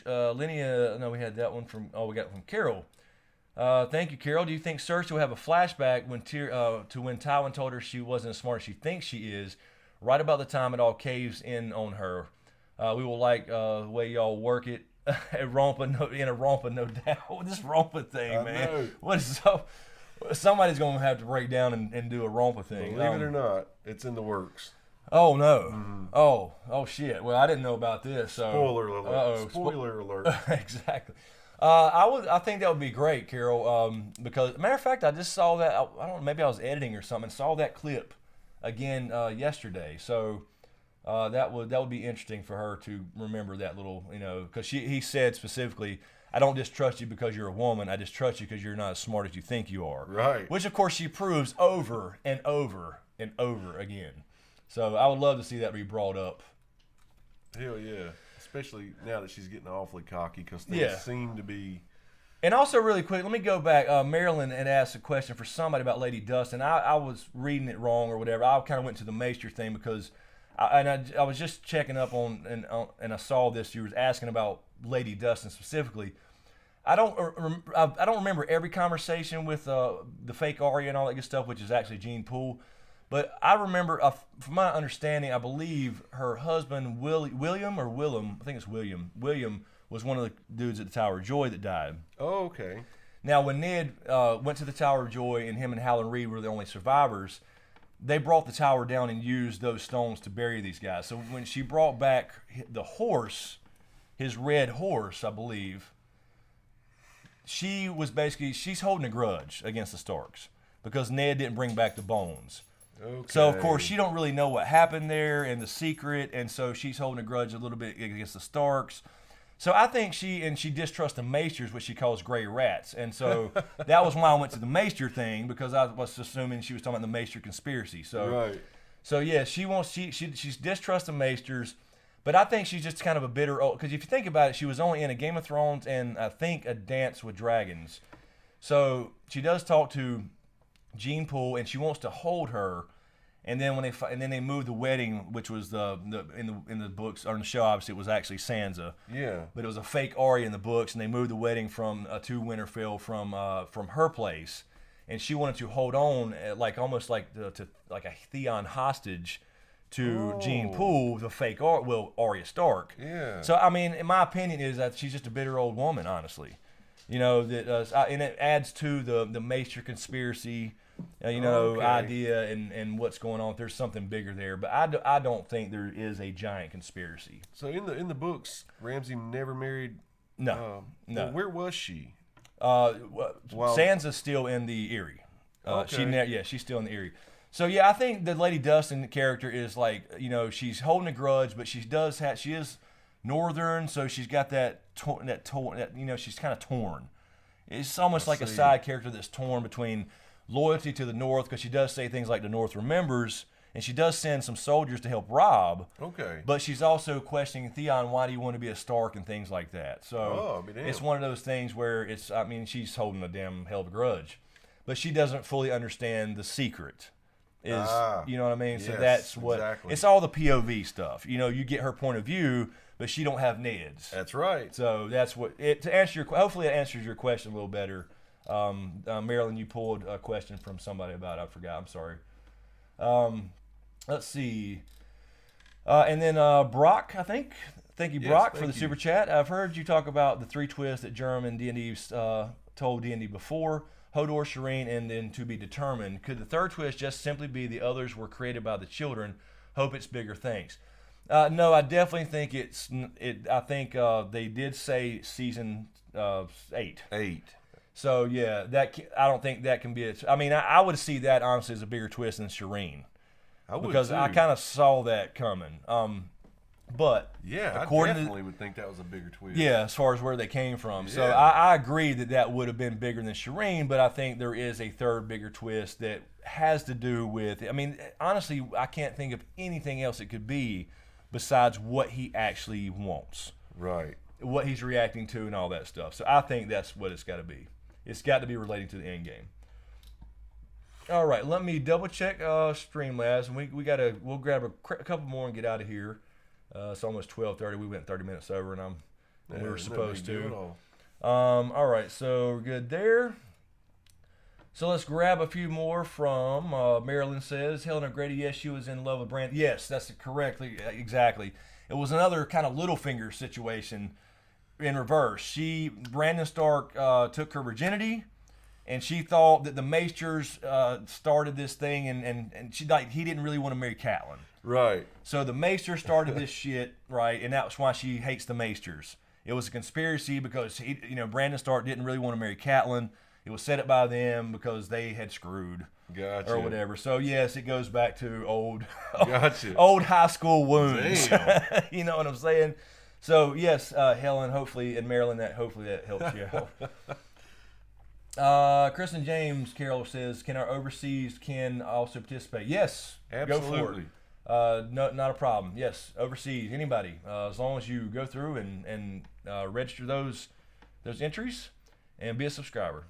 Speaker 2: Linnea. No, we had that one from. Oh, we got it from Carol. Thank you, Carol. Do you think Cersei will have a flashback to when Tywin told her she wasn't as smart as she thinks she is, right about the time it all caves in on her? We will like the way y'all work it. In a rompa, no doubt. This rompa thing, man.
Speaker 3: Know.
Speaker 2: What is so? Somebody's gonna have to break down and do a rompa thing.
Speaker 3: Believe it or not, it's in the works.
Speaker 2: Oh no. Oh shit. Well, I didn't know about this. So
Speaker 3: Spoiler alert. Spoiler alert.
Speaker 2: Exactly. I think that would be great, Carol. Because matter of fact, I just saw that. I don't know. Maybe I was editing or something. Saw that clip again yesterday. So that would be interesting for her to remember that little, because he said specifically, I don't distrust you because you're a woman. I distrust you because you're not as smart as you think you are.
Speaker 3: Right.
Speaker 2: Which of course she proves over and over and over again. So I would love to see that be brought up.
Speaker 3: Hell yeah. Especially now that she's getting awfully cocky because things seem to be.
Speaker 2: And also, really quick, let me go back. Marilyn had asked a question for somebody about Lady Dust, and I was reading it wrong or whatever. I kind of went to the Maester thing because I was just checking up on and I saw this. You were asking about Lady Dustin specifically. I don't remember every conversation with the fake Arya and all that good stuff, which is actually Gene Poole. But I remember, from my understanding, I believe her husband, William, I think it's William. William was one of the dudes at the Tower of Joy that died.
Speaker 3: Oh, okay.
Speaker 2: Now, when Ned went to the Tower of Joy and him and Howland Reed were the only survivors, they brought the tower down and used those stones to bury these guys. So when she brought back the horse, his red horse, I believe, she's holding a grudge against the Starks because Ned didn't bring back the bones.
Speaker 3: Okay.
Speaker 2: So, of course, she don't really know what happened there and the secret, and so she's holding a grudge a little bit against the Starks. So I think she distrusts the Maesters, which she calls gray rats. And so that was why I went to the Maester thing, because I was assuming she was talking about the Maester conspiracy. So,
Speaker 3: right.
Speaker 2: So yeah, she's distrusts the Maesters, but I think she's just kind of a bitter old, because if you think about it, she was only in a Game of Thrones and I think a Dance with Dragons. So she does talk to Gene Poole, and she wants to hold her, and then they moved the wedding, which was in the books or in the show. Obviously, it was actually Sansa.
Speaker 3: Yeah.
Speaker 2: But it was a fake Arya in the books, and they moved the wedding from to Winterfell from her place, and she wanted to hold on almost like a Theon hostage to Gene Poole, the fake Arya Stark.
Speaker 3: Yeah.
Speaker 2: So I mean, in my opinion, is that she's just a bitter old woman, honestly. And it adds to the Maester conspiracy, idea and what's going on. There's something bigger there, but I don't think there is a giant conspiracy.
Speaker 3: So in the books, Ramsay never married.
Speaker 2: No.
Speaker 3: Well, where was she?
Speaker 2: Sansa's still in the Eyrie.
Speaker 3: Okay.
Speaker 2: She's still in the Eyrie. So yeah, I think the Lady Dustin character is she's holding a grudge, but she is Northern, so she's got she's kind of torn. It's almost like a side character that's torn between loyalty to the North, because she does say things like the North remembers, and she does send some soldiers to help Robb.
Speaker 3: Okay.
Speaker 2: But she's also questioning Theon, why do you want to be a Stark and things like that. So it's one of those things where she's holding a damn hell of a grudge, but she doesn't fully understand the secret. You know what I mean? So that's what
Speaker 3: exactly.
Speaker 2: It's all the POV stuff. You get her point of view, but she don't have Ned's.
Speaker 3: That's right.
Speaker 2: So that's what hopefully it answers your question a little better. Marilyn, you pulled a question from somebody about it. I forgot. I'm sorry. Let's see. And then Brock, I think. Thank you, Brock, for the super chat. I've heard you talk about the 3 twists that Jerem and D&D told D&D before. Hodor, Shireen, and then to be determined. Could the 3rd twist just simply be the others were created by the children, Hope it's bigger things. No, I definitely think I think they did say season 8.
Speaker 3: 8.
Speaker 2: So yeah, I don't think that can be. I mean, I would see that honestly as a bigger twist than Shireen,
Speaker 3: I would
Speaker 2: because
Speaker 3: too.
Speaker 2: I kind of saw that coming. But
Speaker 3: Yeah, I
Speaker 2: according
Speaker 3: definitely would think that was a bigger twist.
Speaker 2: yeah, as far as where they came from. So
Speaker 3: Yeah.
Speaker 2: I agree that would have been bigger than Shireen, but I think there is a third bigger twist that has to do with. I mean, honestly, I can't think of anything else it could be besides what he actually wants,
Speaker 3: Right.
Speaker 2: what he's reacting to, and all that stuff. So I think that's what it's got to be. It's got to be relating to the end game. All right, let me double check Streamlabs, and we'll grab a couple more and get out of here. It's almost 12:30. We went 30 minutes over, and we were supposed to. All right, so we're good there. So let's grab a few more from Marilyn says, Helen O'Grady, yes, she was in love with Brandon. Yes, that's correctly, exactly. It was another kind of Littlefinger situation in reverse. Brandon Stark took her virginity, and she thought that the Maesters started this thing, and she he didn't really want to marry Catelyn.
Speaker 3: Right.
Speaker 2: So the Maesters started this shit, right, and that's why she hates the Maesters. It was a conspiracy because Brandon Stark didn't really want to marry Catelyn. It was set up by them because they had screwed.
Speaker 3: Gotcha.
Speaker 2: Or whatever. So yes, it goes back to old high school wounds. You know what I'm saying? So yes, Helen, hopefully, and Marilyn, hopefully that helps you out. Kristen James Carroll says, "Can our overseas kin also participate?" Yes,
Speaker 3: absolutely.
Speaker 2: Go for it. No, not a problem. Yes, overseas, anybody, as long as you go through and register those entries and be a subscriber.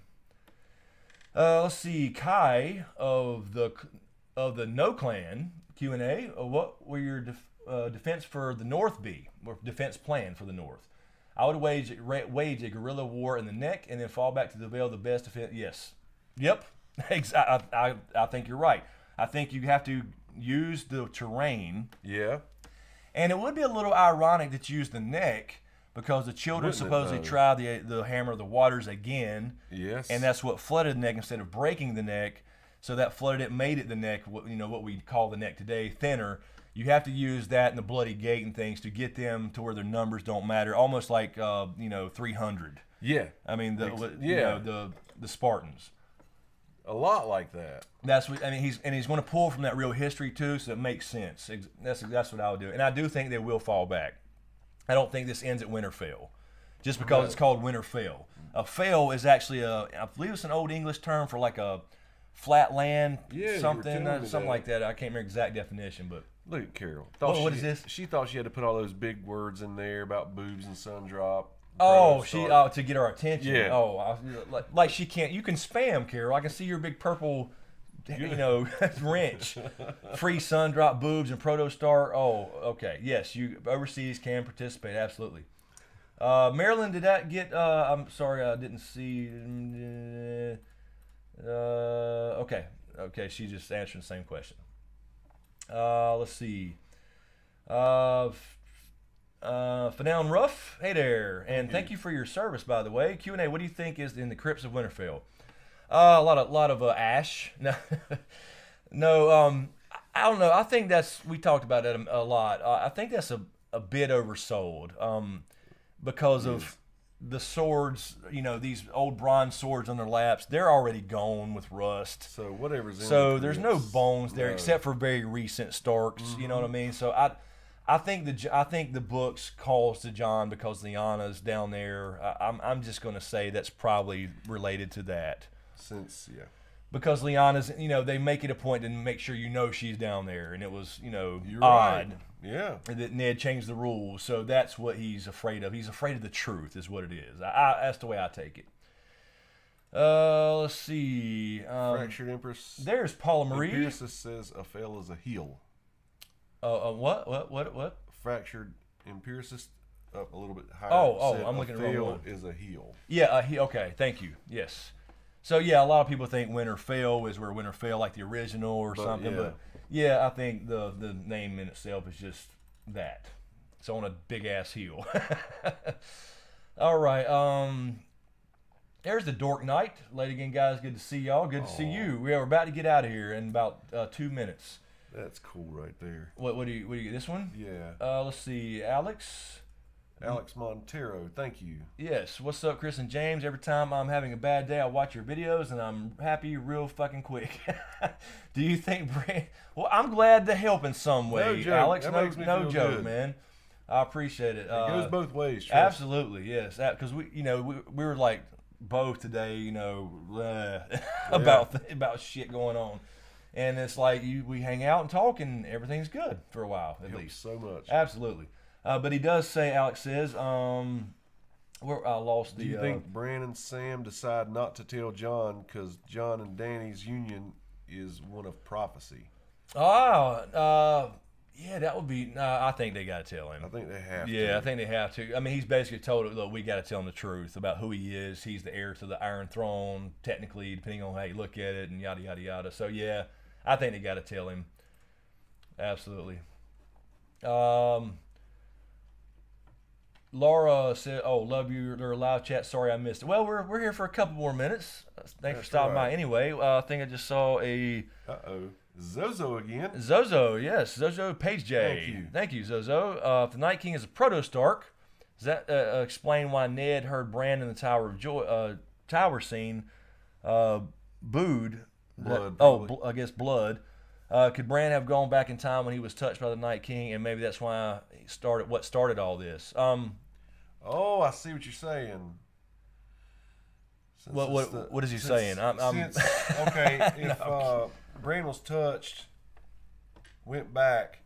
Speaker 2: Let's see, Kai of the No Clan Q&A. What will your defense for the North be? Or defense plan for the North? I would wage a guerrilla war in the neck and then fall back to the Vale. The best defense. Yes. Yep. I think you're right. I think you have to use the terrain.
Speaker 3: Yeah.
Speaker 2: And it would be a little ironic that you use the neck, because the children supposedly tried the Hammer of the Waters again.
Speaker 3: Yes.
Speaker 2: And that's what flooded the neck instead of breaking the neck. So that flooded it, made it the neck, what we call the neck today, thinner. You have to use that and the Bloody Gate and things to get them to where their numbers don't matter, almost like 300.
Speaker 3: Yeah.
Speaker 2: I mean the Spartans.
Speaker 3: A lot like that.
Speaker 2: That's what I mean. He's going to pull from that real history too, so it makes sense. That's what I would do, and I do think they will fall back. I don't think this ends at Winterfell, just because it's called Winterfell. A fell is actually I believe it's an Old English term for like a flat land, something like that. I can't remember exact definition, but
Speaker 3: look at Carol.
Speaker 2: What is this?
Speaker 3: She thought she had to put all those big words in there about boobs and sun drop.
Speaker 2: Oh, to get our attention.
Speaker 3: Yeah.
Speaker 2: Oh, like she can't. You can spam, Carol. I can see your big purple, wrench. Free sun drop boobs and protostar. Oh, okay. Yes, you overseas can participate. Absolutely. Marilyn, did that get? I'm sorry, I didn't see. Okay. She's just answering the same question. Let's see. Fanown Ruff, hey there, and thank you for your service, by the way. Q&A, what do you think is in the crypts of Winterfell? A lot of ash. No, I don't know. I think we talked about it a lot. I think that's a bit oversold, because of the swords. These old bronze swords on their laps, they're already gone with rust.
Speaker 3: So whatever's in
Speaker 2: So there's no bones there except for very recent Starks. Mm-hmm. You know what I mean? So I think the books calls to Jon because Lyanna's down there. I'm just going to say that's probably related to that. Because Lyanna's, they make it a point to make sure she's down there, and it was,
Speaker 3: You're
Speaker 2: odd.
Speaker 3: Right. Yeah.
Speaker 2: That Ned changed the rules, so that's what he's afraid of. He's afraid of the truth, is what it is. That's the way I take it. Let's see.
Speaker 3: Fractured Empress.
Speaker 2: There's Paula Marie.
Speaker 3: Empiricist says a fail is a heel.
Speaker 2: What?
Speaker 3: Fractured Empiricist up a little bit higher.
Speaker 2: I'm looking at the wrong one.
Speaker 3: Is a heel.
Speaker 2: Yeah, okay, thank you. Yes. So yeah, a lot of people think Winterfell is where Winterfell, like the original or something.
Speaker 3: Yeah.
Speaker 2: But yeah, I think the name in itself is just that. It's on a big ass hill. All right. There's the Dork Knight. Late again, guys. Good to see y'all. Good to see you. We're about to get out of here in about 2 minutes.
Speaker 3: That's cool right there.
Speaker 2: What do you get? This one?
Speaker 3: Yeah.
Speaker 2: Let's see, Alex.
Speaker 3: Alex Montero, thank you.
Speaker 2: Yes. What's up, Chris and James? Every time I'm having a bad day, I watch your videos and I'm happy real fucking quick. Do you think Well, I'm glad to help in some way,
Speaker 3: No joke.
Speaker 2: Alex.
Speaker 3: That
Speaker 2: No,
Speaker 3: makes me
Speaker 2: no
Speaker 3: feel
Speaker 2: joke,
Speaker 3: good.
Speaker 2: man. I appreciate it.
Speaker 3: It goes both ways. Trust.
Speaker 2: Absolutely, yes. Because we were like both today, about shit going on, and it's like we hang out and talk, and everything's good for a while at
Speaker 3: Helps
Speaker 2: least.
Speaker 3: so much.
Speaker 2: Absolutely. But he does say, Alex says, where I lost the.
Speaker 3: Do you think Bran and Sam decide not to tell John because John and Danny's union is one of prophecy?
Speaker 2: Yeah, that would be. I think they got to tell him.
Speaker 3: I think they have to.
Speaker 2: Yeah, I think they have to. I mean, he's basically told it, look, we got to tell him the truth about who he is. He's the heir to the Iron Throne, technically, depending on how you look at it, and yada, yada, yada. So, yeah, I think they got to tell him. Absolutely. Laura said, "Oh, love your live chat. Sorry I missed it." Well, we're here for a couple more minutes. Thanks for stopping by. Anyway, I think I just saw a
Speaker 3: Zozo again.
Speaker 2: Zozo. Yes, Zozo Page J.
Speaker 3: Thank you,
Speaker 2: Zozo. If the Night King is a proto Stark, does that explain why Ned heard Bran in the Tower of Joy tower scene booed?
Speaker 3: Blood.
Speaker 2: I guess blood. Could Bran have gone back in time when he was touched by the Night King, and maybe that's why he started all this?
Speaker 3: Oh, I see what you're saying.
Speaker 2: What is he saying?
Speaker 3: Okay, if Bran was touched, went back,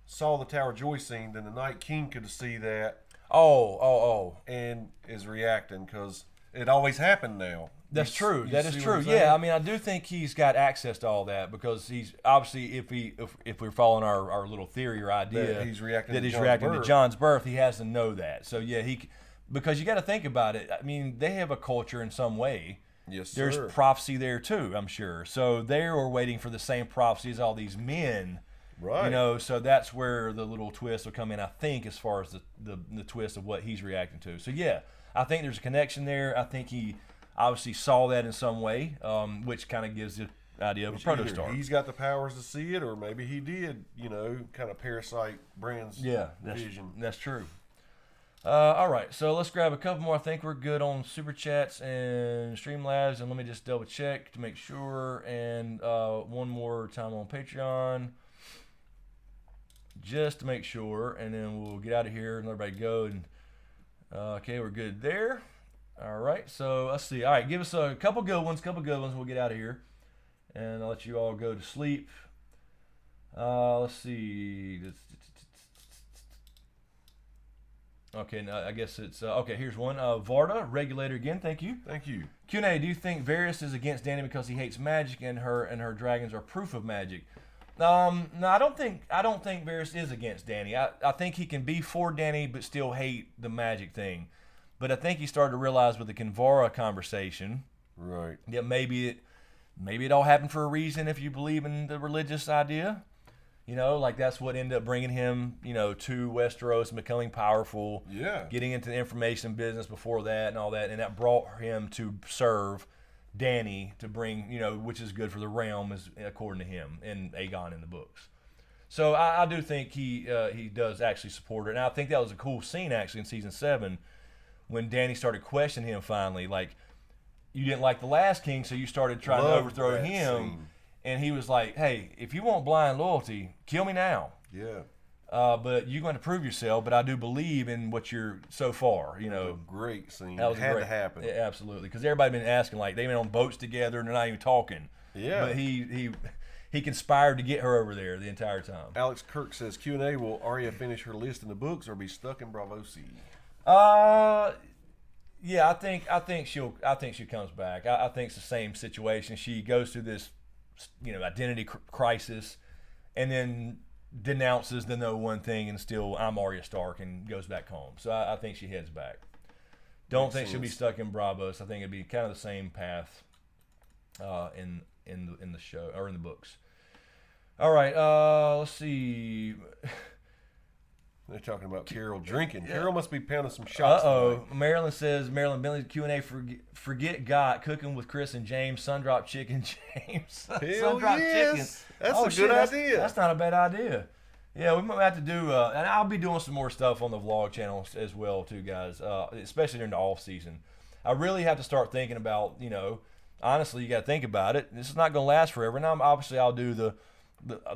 Speaker 3: saw the Tower of Joy scene, then the Night King could see that.
Speaker 2: And
Speaker 3: is reacting because it always happened now.
Speaker 2: That's true. That is true.
Speaker 3: saying?
Speaker 2: Yeah, I mean, I do think he's got access to all that because he's obviously, if we're following our little theory or idea
Speaker 3: That he's reacting
Speaker 2: to John's birth, he has to know that. So yeah, because you got to think about it. I mean, they have a culture in some way.
Speaker 3: Yes,
Speaker 2: There's
Speaker 3: sir.
Speaker 2: prophecy there too, I'm sure. So they were waiting for the same prophecy as all these men.
Speaker 3: Right.
Speaker 2: So that's where the little twist will come in, I think, as far as the twist of what he's reacting to. So yeah, I think there's a connection there. I think he obviously saw that in some way, which kind of gives the idea of a protostar.
Speaker 3: He's got the powers to see it, or maybe he did, kind of parasite Bran's vision.
Speaker 2: That's true. All right, so let's grab a couple more. I think we're good on Super Chats and Streamlabs, and let me just double check to make sure. And one more time on Patreon, just to make sure, and then we'll get out of here and let everybody go. And okay, we're good there. All right, so let's see. All right, give us a couple good ones. We'll get out of here, and I'll let you all go to sleep. Let's see. Okay, now I guess it's okay. Here's one. Varda, regulator again. Thank you.
Speaker 3: Thank you.
Speaker 2: Q&A, do you think Varys is against Dany because he hates magic and her dragons are proof of magic? No, I don't think Varys is against Dany. I think he can be for Dany but still hate the magic thing. But I think he started to realize with the Kinvara conversation,
Speaker 3: Right.
Speaker 2: that maybe it all happened for a reason if you believe in the religious idea. Like that's what ended up bringing him, to Westeros and becoming powerful.
Speaker 3: Yeah.
Speaker 2: Getting into the information business before that and all that, and that brought him to serve Dany to bring, which is good for the realm, as according to him and Aegon in the books. So I do think he does actually support it, and I think that was a cool scene actually in season 7 when Dany started questioning him finally, like, you didn't like the last king, so you started trying to overthrow
Speaker 3: that
Speaker 2: him.
Speaker 3: scene.
Speaker 2: And he was like, hey, if you want blind loyalty, kill me now.
Speaker 3: Yeah.
Speaker 2: But you're going to prove yourself, but I do believe in what you're so far,
Speaker 3: A great scene.
Speaker 2: That was
Speaker 3: had
Speaker 2: great.
Speaker 3: to happen.
Speaker 2: Yeah, absolutely. Because everybody been asking, like, they've been on boats together and they're not even talking.
Speaker 3: Yeah.
Speaker 2: But he conspired to get her over there the entire time.
Speaker 3: Alex Kirk says, Q&A, will Arya finish her list in the books or be stuck in Bravosi?
Speaker 2: Yeah, I think she comes back. I think it's the same situation. She goes through this, identity crisis, and then denounces the no one thing and still I'm Arya Stark and goes back home. So I think she heads back. Don't think she'll be stuck in Bravos. I think it'd be kind of the same path in the show or in the books. All right, let's see.
Speaker 3: They're talking about Carol drinking. Carol must be pounding some shots.
Speaker 2: Marilyn says, Marilyn Bentley Q&A, forget got cooking with Chris and James, Sundrop Chicken, James.
Speaker 3: Sundrop Chicken. That's a good idea.
Speaker 2: That's not a bad idea. Yeah, we might have to do, and I'll be doing some more stuff on the vlog channel as well too, guys, especially during the off season. I really have to start thinking about, honestly, you got to think about it. This is not going to last forever. Now, obviously, I'll do the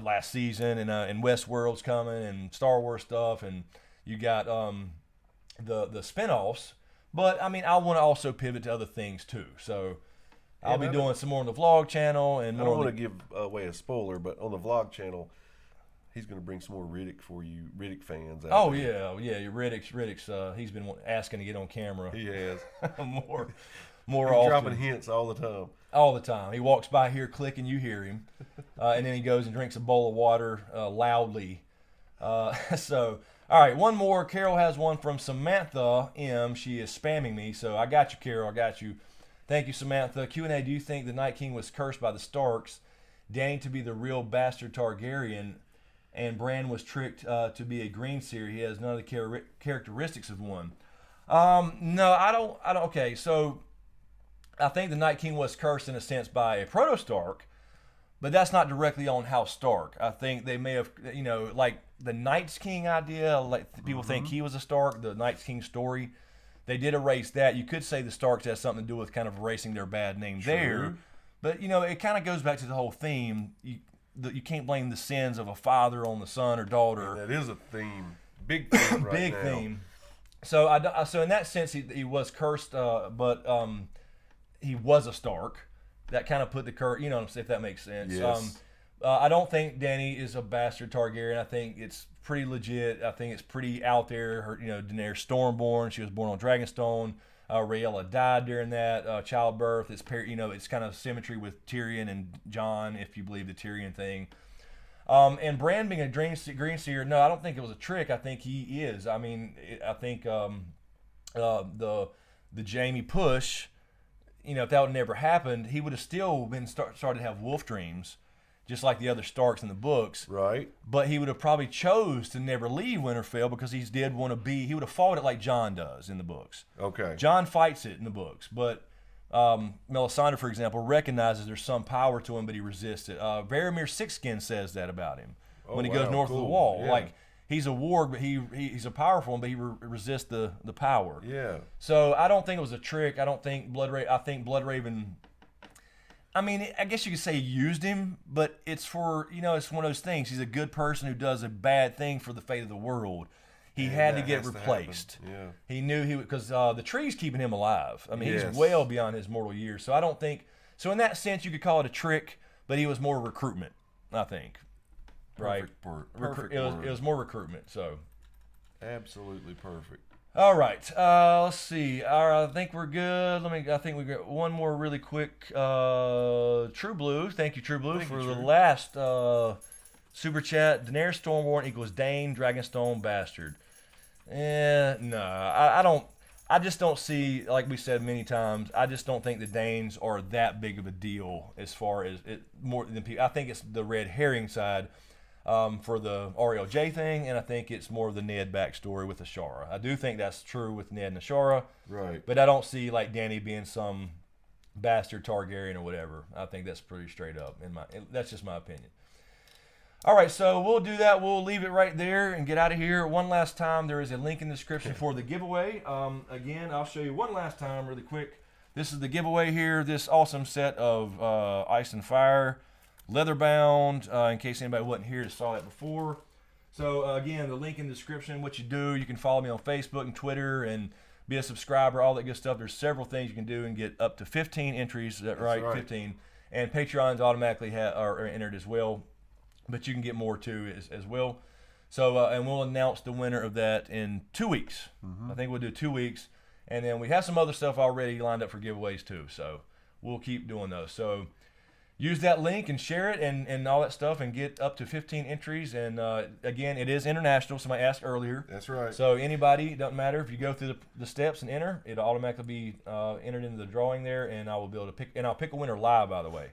Speaker 2: last season, and Westworld's coming, and Star Wars stuff, and you got the spinoffs. But I mean, I want to also pivot to other things too. So I'll be doing some more on the vlog channel, and
Speaker 3: I don't want to give away a spoiler, but on the vlog channel, he's going to bring some more Riddick for you Riddick fans. Out there.
Speaker 2: Yeah. Riddick's he's been asking to get on camera.
Speaker 3: He has
Speaker 2: more
Speaker 3: he's
Speaker 2: often.
Speaker 3: dropping hints all the time.
Speaker 2: All the time. He walks by here clicking, you hear him. And then he goes and drinks a bowl of water loudly. So, all right, one more. Carol has one from Samantha M. She is spamming me. So I got you, Carol. I got you. Thank you, Samantha. Q&A, do you think the Night King was cursed by the Starks, Dany to be the real bastard Targaryen, and Bran was tricked to be a green seer? He has none of the characteristics of one. No, I don't. Okay, so I think the Night King was cursed in a sense by a Proto-Stark, but that's not directly on House Stark. I think they may have, like the Night's King idea, like people think he was a Stark, the Night's King story. They did erase that. You could say the Starks has something to do with kind of erasing their bad name there. But, it kind of goes back to the whole theme. You can't blame the sins of a father on the son or daughter.
Speaker 3: And that is a theme. Big theme right
Speaker 2: Big
Speaker 3: now.
Speaker 2: theme. So in that sense, he was cursed, but he was a Stark. That kind of put the curse, if that makes sense.
Speaker 3: Yes.
Speaker 2: I don't think Dany is a bastard Targaryen. I think it's pretty legit. I think it's pretty out there. Her, Daenerys Stormborn. She was born on Dragonstone. Rhaella died during that childbirth. It's it's kind of symmetry with Tyrion and Jon, if you believe the Tyrion thing. And Bran being a green seer, no, I don't think it was a trick. I think he is. I mean, I think the Jaime push, if that would never happened, he would have still been started to have wolf dreams, just like the other Starks in the books.
Speaker 3: Right.
Speaker 2: But he would have probably chose to never leave Winterfell because he did want to be. He would have fought it like Jon does in the books.
Speaker 3: Okay.
Speaker 2: Jon fights it in the books, but Melisandre, for example, recognizes there's some power to him, but he resists it. Varamir Sixskin says that about him when he goes north of the wall.
Speaker 3: Yeah.
Speaker 2: Like, he's a warg, but he's a powerful one, but he resists the power.
Speaker 3: Yeah.
Speaker 2: So I don't think it was a trick. I don't think I think Bloodraven. I mean, I guess you could say he used him, but it's for, it's one of those things. He's a good person who does a bad thing for the fate of the world. He had to get replaced.
Speaker 3: Yeah.
Speaker 2: He knew he would, because the tree's keeping him alive. I mean,
Speaker 3: Yes.
Speaker 2: he's well beyond his mortal years. So I don't think, so in that sense, you could call it a trick, but he was more recruitment, I think. Right?
Speaker 3: Perfect
Speaker 2: It was more recruitment, so.
Speaker 3: Absolutely perfect.
Speaker 2: All right, let's see. I think we're good. I think we got one more really quick. True Blue, thank you, True Blue, for the last super chat. Daenerys Stormborn equals Dane Dragonstone bastard. No, I don't. I just don't see, like we said many times. I just don't think the Danes are that big of a deal as far as it more than people. I think it's the red herring side. For the RLJ thing, and I think it's more of the Ned backstory with Ashara. I do think that's true with Ned and Ashara,
Speaker 3: right?
Speaker 2: But I don't see like Dany being some bastard Targaryen or whatever. I think that's pretty straight up. That's just my opinion. All right, so we'll do that. We'll leave it right there and get out of here. One last time, there is a link in the description for the giveaway. Again, I'll show you one last time really quick. This is the giveaway here. This awesome set of Ice and Fire. Leather bound, in case anybody wasn't here to saw that before. So again, the link in the description. What you do, you can follow me on Facebook and Twitter and be a subscriber, all that good stuff. There's several things you can do and get up to 15 entries. That's right, 15. And Patreons automatically are entered as well, but you can get more too as well. So and we'll announce the winner of that in 2 weeks. I think we'll do 2 weeks, and then we have some other stuff already lined up for giveaways too. So we'll keep doing those. So use that link and share it and all that stuff and get up to 15 entries. And again, it is international. Somebody asked earlier.
Speaker 3: That's right.
Speaker 2: So anybody, doesn't matter if you go through the steps and enter, it'll automatically be entered into the drawing there, and I will be able to pick. And I'll pick a winner live, by the way.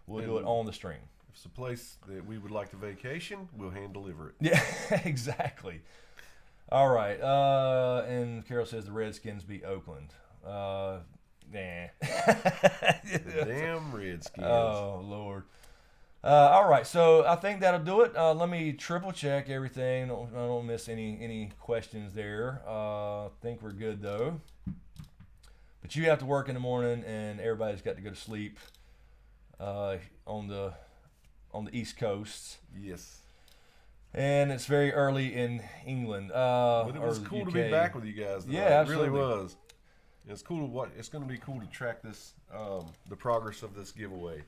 Speaker 2: We'll do it on the stream.
Speaker 3: If it's a place that we would like to vacation, we'll hand deliver it.
Speaker 2: Yeah, exactly. All right. And Carol says the Redskins beat Oakland. Nah.
Speaker 3: Damn Redskins.
Speaker 2: Oh, Lord. All right, so I think that'll do it. Let me triple check everything. I don't miss any questions there. I think we're good though. But you have to work in the morning, and everybody's got to go to sleep on the East Coast.
Speaker 3: Yes.
Speaker 2: And it's very early in England.
Speaker 3: But it was
Speaker 2: or
Speaker 3: cool
Speaker 2: UK.
Speaker 3: to be back with you guys tonight.
Speaker 2: Yeah, absolutely.
Speaker 3: It really was. It's cool to watch. It's going to be cool to track this, the progress of this giveaway.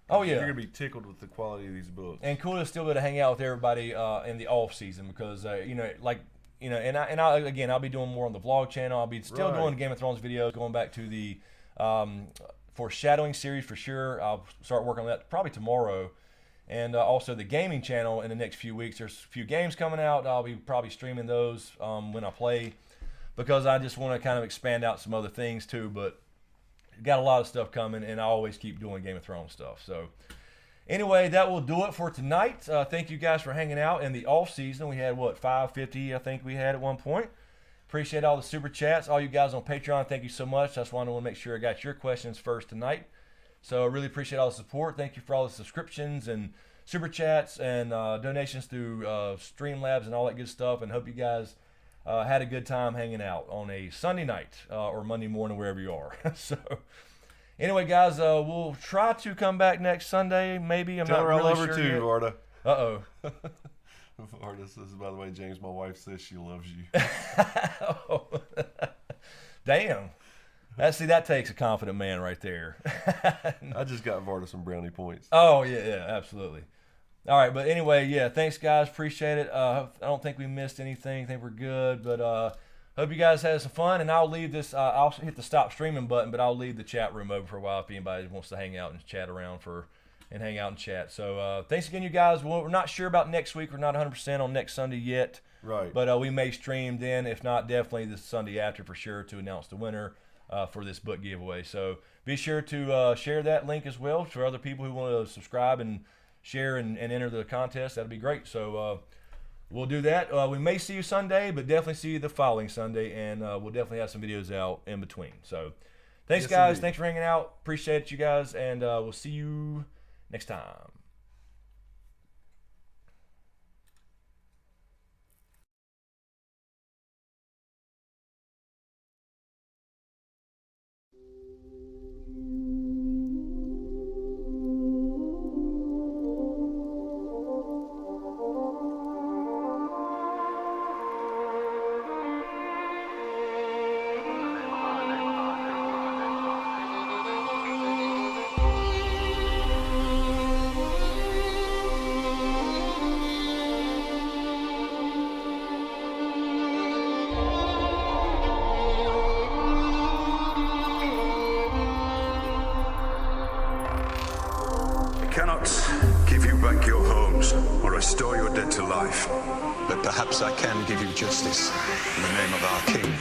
Speaker 2: Oh yeah,
Speaker 3: you're gonna be tickled with the quality of these books.
Speaker 2: And cool to still be able to hang out with everybody in the off season because I'll be doing more on the vlog channel. I'll be still doing Game of Thrones videos, going back to the foreshadowing series for sure. I'll start working on that probably tomorrow, and also the gaming channel in the next few weeks. There's a few games coming out. I'll be probably streaming those when I play because I just want to kind of expand out some other things too, but. Got a lot of stuff coming, and I always keep doing Game of Thrones stuff. So, anyway, that will do it for tonight. Thank you guys for hanging out in the off season. We had 550, I think we had at one point. Appreciate all the super chats, all you guys on Patreon. Thank you so much. That's why I want to make sure I got your questions first tonight. So, I really appreciate all the support. Thank you for all the subscriptions and super chats and donations through Streamlabs and all that good stuff. And hope you guys. Had a good time hanging out on a Sunday night or Monday morning, wherever you are. So, anyway, guys, we'll try to come back next Sunday. Maybe I'm
Speaker 3: Tell
Speaker 2: not
Speaker 3: her
Speaker 2: really
Speaker 3: I love
Speaker 2: sure
Speaker 3: her too,
Speaker 2: yet.
Speaker 3: Varda.
Speaker 2: Uh-oh.
Speaker 3: Varda says, by the way, James, my wife says she loves you.
Speaker 2: Oh. Damn. That takes a confident man right there.
Speaker 3: I just got Varda some brownie points.
Speaker 2: Oh yeah, absolutely. All right, but anyway, yeah, thanks, guys. Appreciate it. I don't think we missed anything. I think we're good, but hope you guys had some fun, and I'll leave this. I'll hit the stop streaming button, but I'll leave the chat room open for a while if anybody wants to hang out and chat around and hang out and chat. So thanks again, you guys. We're not sure about next week. We're not 100% on next Sunday yet.
Speaker 3: Right.
Speaker 2: But we may stream then. If not, definitely the Sunday after for sure to announce the winner for this book giveaway. So be sure to share that link as well for other people who want to subscribe and share and enter the contest. That'd be great. So we'll do that. We may see you Sunday, but definitely see you the following Sunday, and we'll definitely have some videos out in between. So thanks,
Speaker 3: Yes,
Speaker 2: guys.
Speaker 3: indeed.
Speaker 2: Thanks for hanging out. Appreciate you guys, and we'll see you next time.
Speaker 1: I cannot give you back your homes or restore your dead to life, but perhaps I can give you justice in the name of our king.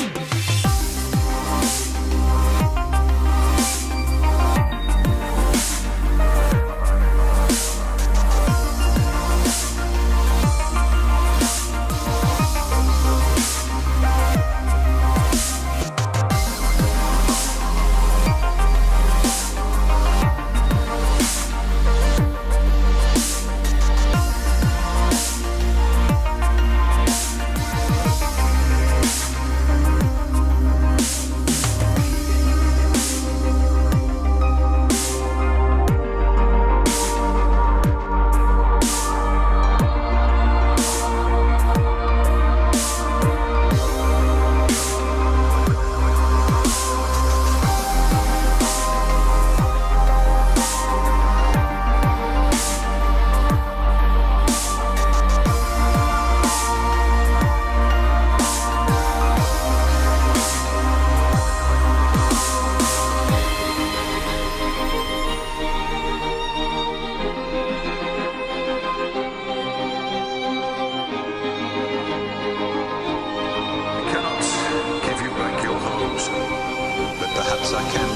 Speaker 1: I cannot give you back your homes, but perhaps I can